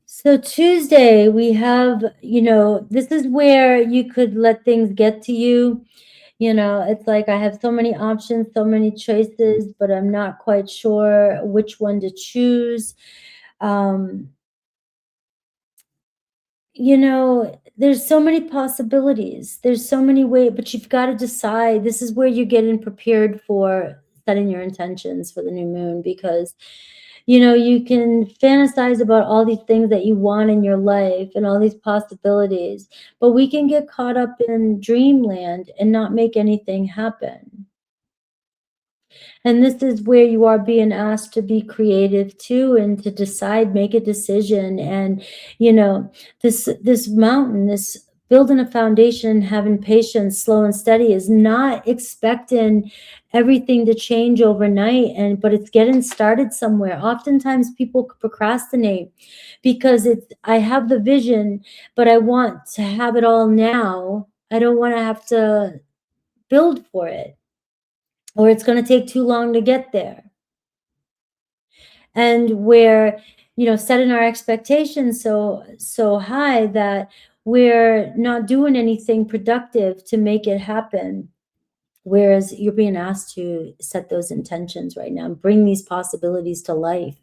A: So Tuesday, we have, this is where you could let things get to you. It's like, I have so many options, so many choices, but I'm not quite sure which one to choose. There's so many possibilities. There's so many ways, but you've got to decide. This is where you're getting prepared for setting your intentions for the new moon, because you can fantasize about all these things that you want in your life and all these possibilities, but we can get caught up in dreamland and not make anything happen. And this is where you are being asked to be creative too, and to decide, make a decision. And, this mountain, this building a foundation, having patience, slow and steady, is not expecting everything to change overnight, but it's getting started somewhere. Oftentimes people procrastinate because I have the vision, but I want to have it all now. I don't want to have to build for it, or it's going to take too long to get there. And we're, setting our expectations so high that we're not doing anything productive to make it happen. Whereas you're being asked to set those intentions right now and bring these possibilities to life,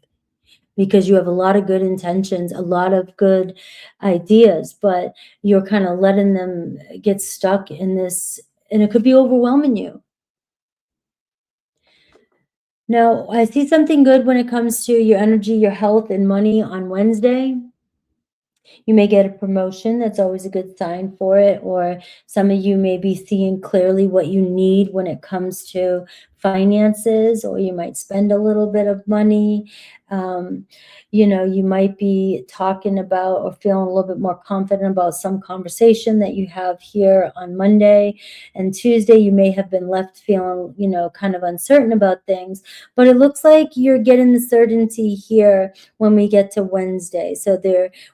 A: because you have a lot of good intentions, a lot of good ideas, but you're kind of letting them get stuck in this, and it could be overwhelming you. Now, I see something good when it comes to your energy, your health, and money on Wednesday. You may get a promotion. That's always a good sign for it. Or some of you may be seeing clearly what you need when it comes to finances, or you might spend a little bit of money. You might be talking about or feeling a little bit more confident about some conversation that you have here on Monday. And Tuesday, you may have been left feeling, kind of uncertain about things. But it looks like you're getting the certainty here when we get to Wednesday. So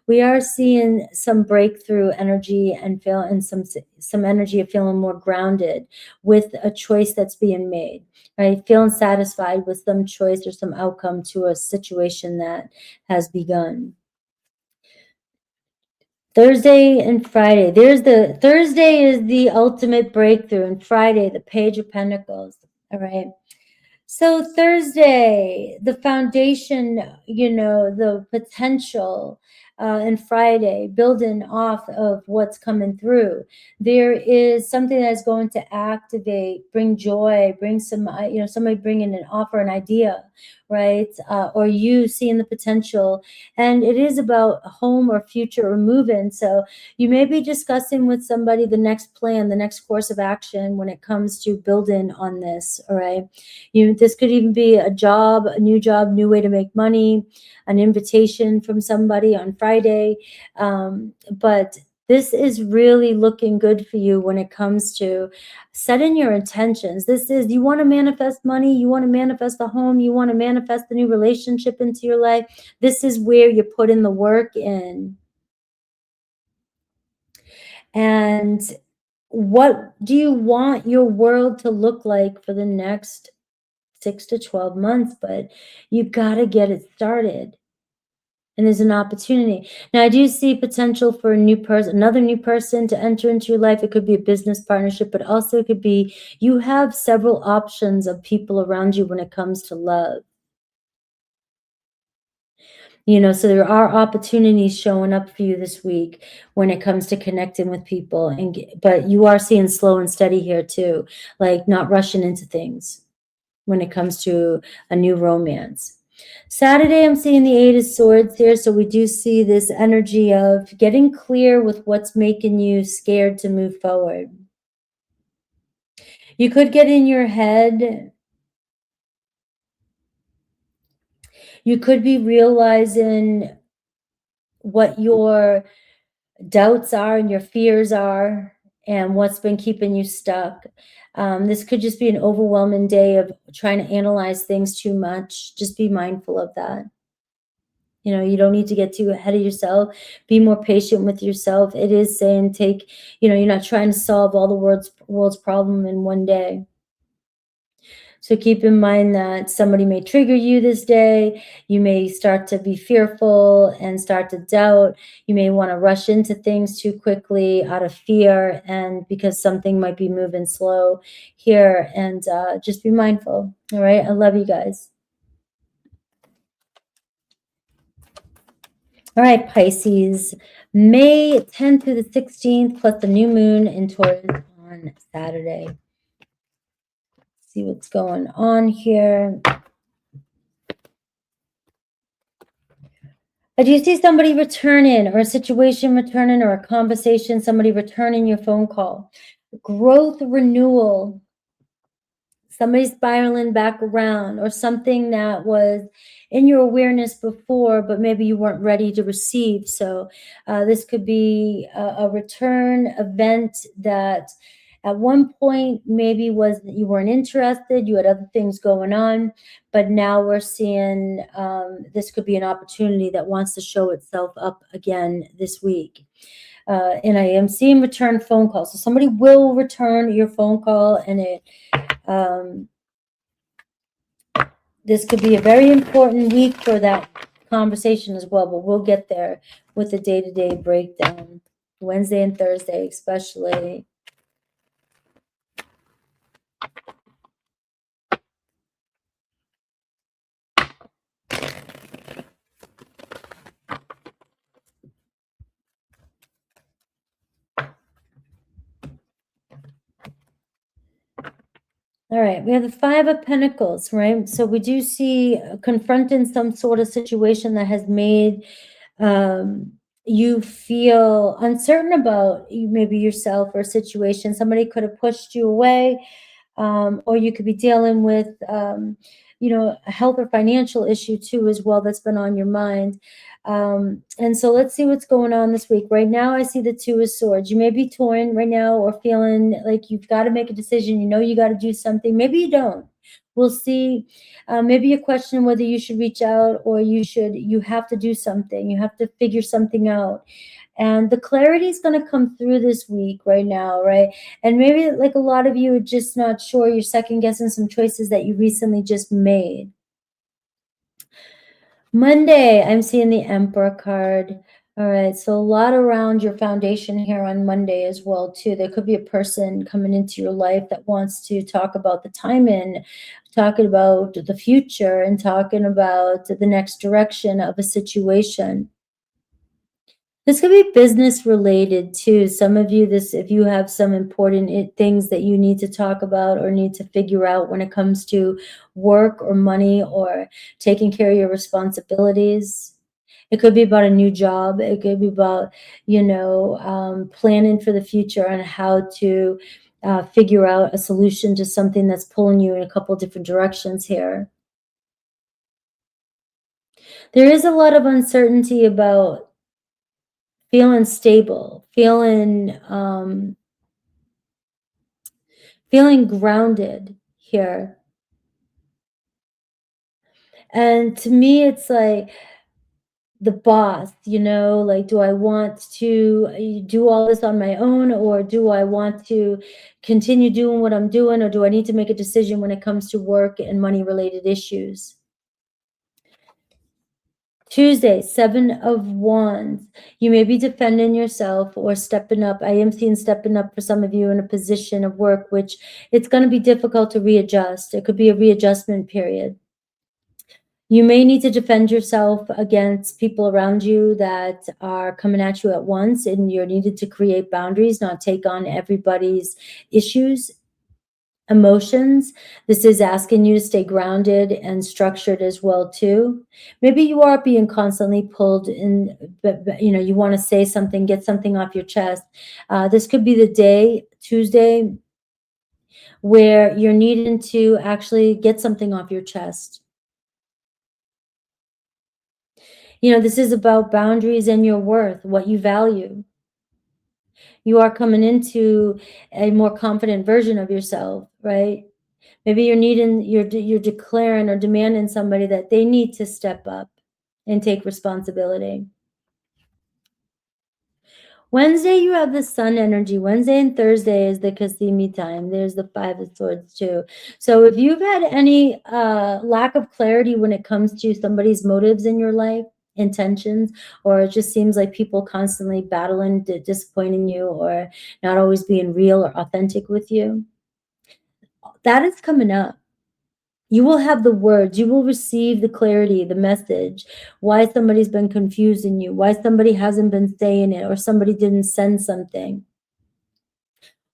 A: we are seeing some breakthrough energy and some energy of feeling more grounded with a choice that's being made, right? Feeling satisfied with some choice or some outcome to a situation that has begun. Thursday and Friday. Thursday is the ultimate breakthrough, and Friday, the Page of Pentacles. All right. So Thursday, the foundation, the potential, and Friday, building off of what's coming through. There is something that's going to activate, bring joy, bring some, somebody bringing an offer, an idea, right? Or you seeing the potential. And it is about home or future or move-in. So you may be discussing with somebody the next plan, the next course of action when it comes to building on this, all right? This could even be a new job, new way to make money, an invitation from somebody on Friday. But this is really looking good for you when it comes to setting your intentions. You want to manifest money, you want to manifest a home, you want to manifest a new relationship into your life. This is where you put in the work in. And what do you want your world to look like for the next 6 to 12 months? But you got to get it started. And there's an opportunity. Now, I do see potential for another new person to enter into your life. It could be a business partnership, but also it could be you have several options of people around you when it comes to love. So there are opportunities showing up for you this week when it comes to connecting with people. But you are seeing slow and steady here too, like not rushing into things when it comes to a new romance. Saturday, I'm seeing the Eight of Swords here. So we do see this energy of getting clear with what's making you scared to move forward. You could get in your head. You could be realizing what your doubts are and your fears are and what's been keeping you stuck. This could just be an overwhelming day of trying to analyze things too much. Just be mindful of that. You don't need to get too ahead of yourself. Be more patient with yourself. It is saying you're not trying to solve all the world's problem in one day. So keep in mind that somebody may trigger you this day. You may start to be fearful and start to doubt. You may want to rush into things too quickly out of fear and because something might be moving slow here. And just be mindful. All right. I love you guys. All right, Pisces, May 10th through the 16th, plus the new moon in Taurus on Saturday. Let's see what's going on here. I do see somebody returning, or a situation returning, or a conversation, somebody returning your phone call. Growth, renewal, Somebody's spiraling back around, or something that was in your awareness before, but maybe you weren't ready to receive. So this could be a return event that at one point maybe was that you weren't interested, you had other things going on, but now we're seeing this could be an opportunity that wants to show itself up again this week. And I am seeing return phone calls. So somebody will return your phone call, and this could be a very important week for that conversation as well, but we'll get there with the day-to-day breakdown, Wednesday and Thursday especially. All right, we have the Five of Pentacles, right? So we do see confronting some sort of situation that has made you feel uncertain about maybe yourself or a situation. Somebody could have pushed you away, or you could be dealing with, a health or financial issue too as well that's been on your mind. And so let's see what's going on this week. Right now, I see the Two of Swords. You may be torn right now or feeling like you've got to make a decision. You know you got to do something. Maybe you don't. We'll see. Maybe you question whether you should reach out or you have to do something. You have to figure something out. And the clarity is going to come through this week right now, right? And maybe like a lot of you are just not sure. You're second guessing some choices that you recently just made. Monday, I'm seeing the Emperor card. All right, so a lot around your foundation here on Monday as well, too. There could be a person coming into your life that wants to talk about the timing, talking about the future, and talking about the next direction of a situation. This could be business related too. Some of you, if you have some important things that you need to talk about or need to figure out when it comes to work or money or taking care of your responsibilities. It could be about a new job. It could be about, planning for the future and how to figure out a solution to something that's pulling you in a couple different directions here. There is a lot of uncertainty about feeling stable, feeling grounded here. And to me, it's like the boss, like, do I want to do all this on my own, or do I want to continue doing what I'm doing, or do I need to make a decision when it comes to work and money related issues? Tuesday, Seven of Wands. You may be defending yourself or stepping up. I am seeing stepping up for some of you in a position of work, which it's going to be difficult to readjust. It could be a readjustment period. You may need to defend yourself against people around you that are coming at you at once, and you're needed to create boundaries, not take on everybody's issues, emotions. This is asking you to stay grounded and structured as well too. Maybe you are being constantly pulled in, but you want to say something, get something off your chest. This could be the day, Tuesday, where you're needing to actually get something off your chest. This is about boundaries and your worth, what you value. You are coming into a more confident version of yourself, right? Maybe you're declaring or demanding somebody that they need to step up and take responsibility. Wednesday, you have the Sun energy. Wednesday and Thursday is the Kasimi time. There's the Five of Swords too. So if you've had any lack of clarity when it comes to somebody's motives in your life, intentions, or it just seems like people constantly battling, disappointing you, or not always being real or authentic with you, that is coming up. You will have the words, you will receive the clarity, the message, why somebody's been confusing you, why somebody hasn't been saying it, or somebody didn't send something,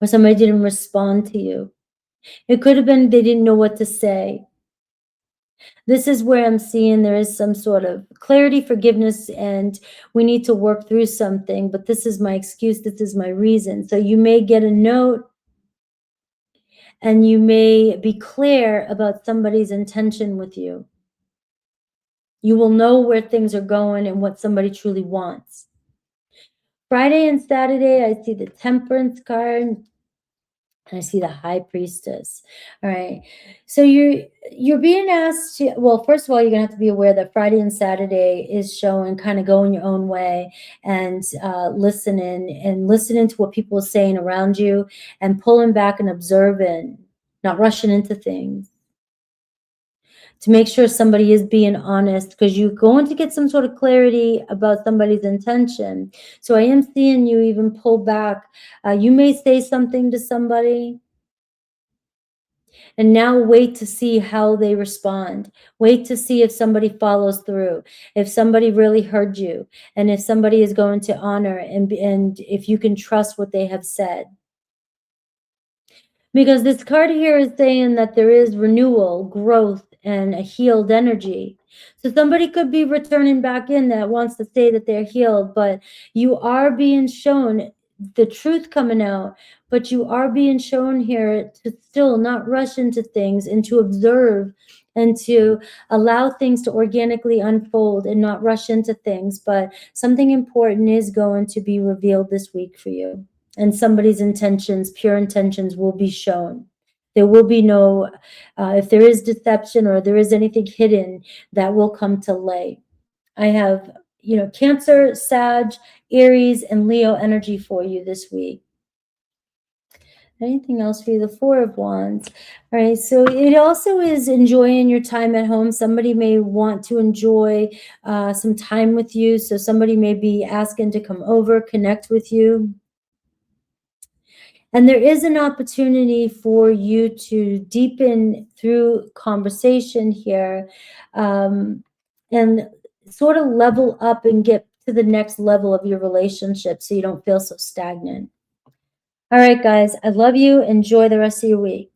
A: or somebody didn't respond to you. It could have been they didn't know what to say. This is where I'm seeing there is some sort of clarity, forgiveness, and we need to work through something, but this is my excuse, this is my reason. So you may get a note, and you may be clear about somebody's intention with you. You will know where things are going and what somebody truly wants. Friday and Saturday, I see the Temperance card. I see the High Priestess. All right. So you're being asked to, well, first of all, you're gonna have to be aware that Friday and Saturday is showing kind of going your own way and listening to what people are saying around you and pulling back and observing, not rushing into things, to make sure somebody is being honest, because you're going to get some sort of clarity about somebody's intention. So I am seeing you even pull back. You may say something to somebody and now wait to see how they respond. Wait to see if somebody follows through, if somebody really heard you, and if somebody is going to honor and if you can trust what they have said. Because this card here is saying that there is renewal, growth, and a healed energy. So somebody could be returning back in that wants to say that they're healed, but you are being shown the truth coming out, but you are being shown here to still not rush into things and to observe and to allow things to organically unfold and not rush into things. But something important is going to be revealed this week for you. And somebody's intentions, pure intentions, will be shown. There will be no, if there is deception or there is anything hidden, that will come to light. I have, Cancer, Sag, Aries, and Leo energy for you this week. Anything else for you? The Four of Wands. All right, so it also is enjoying your time at home. Somebody may want to enjoy some time with you. So somebody may be asking to come over, connect with you. And there is an opportunity for you to deepen through conversation here and sort of level up and get to the next level of your relationship so you don't feel so stagnant. All right, guys, I love you. Enjoy the rest of your week.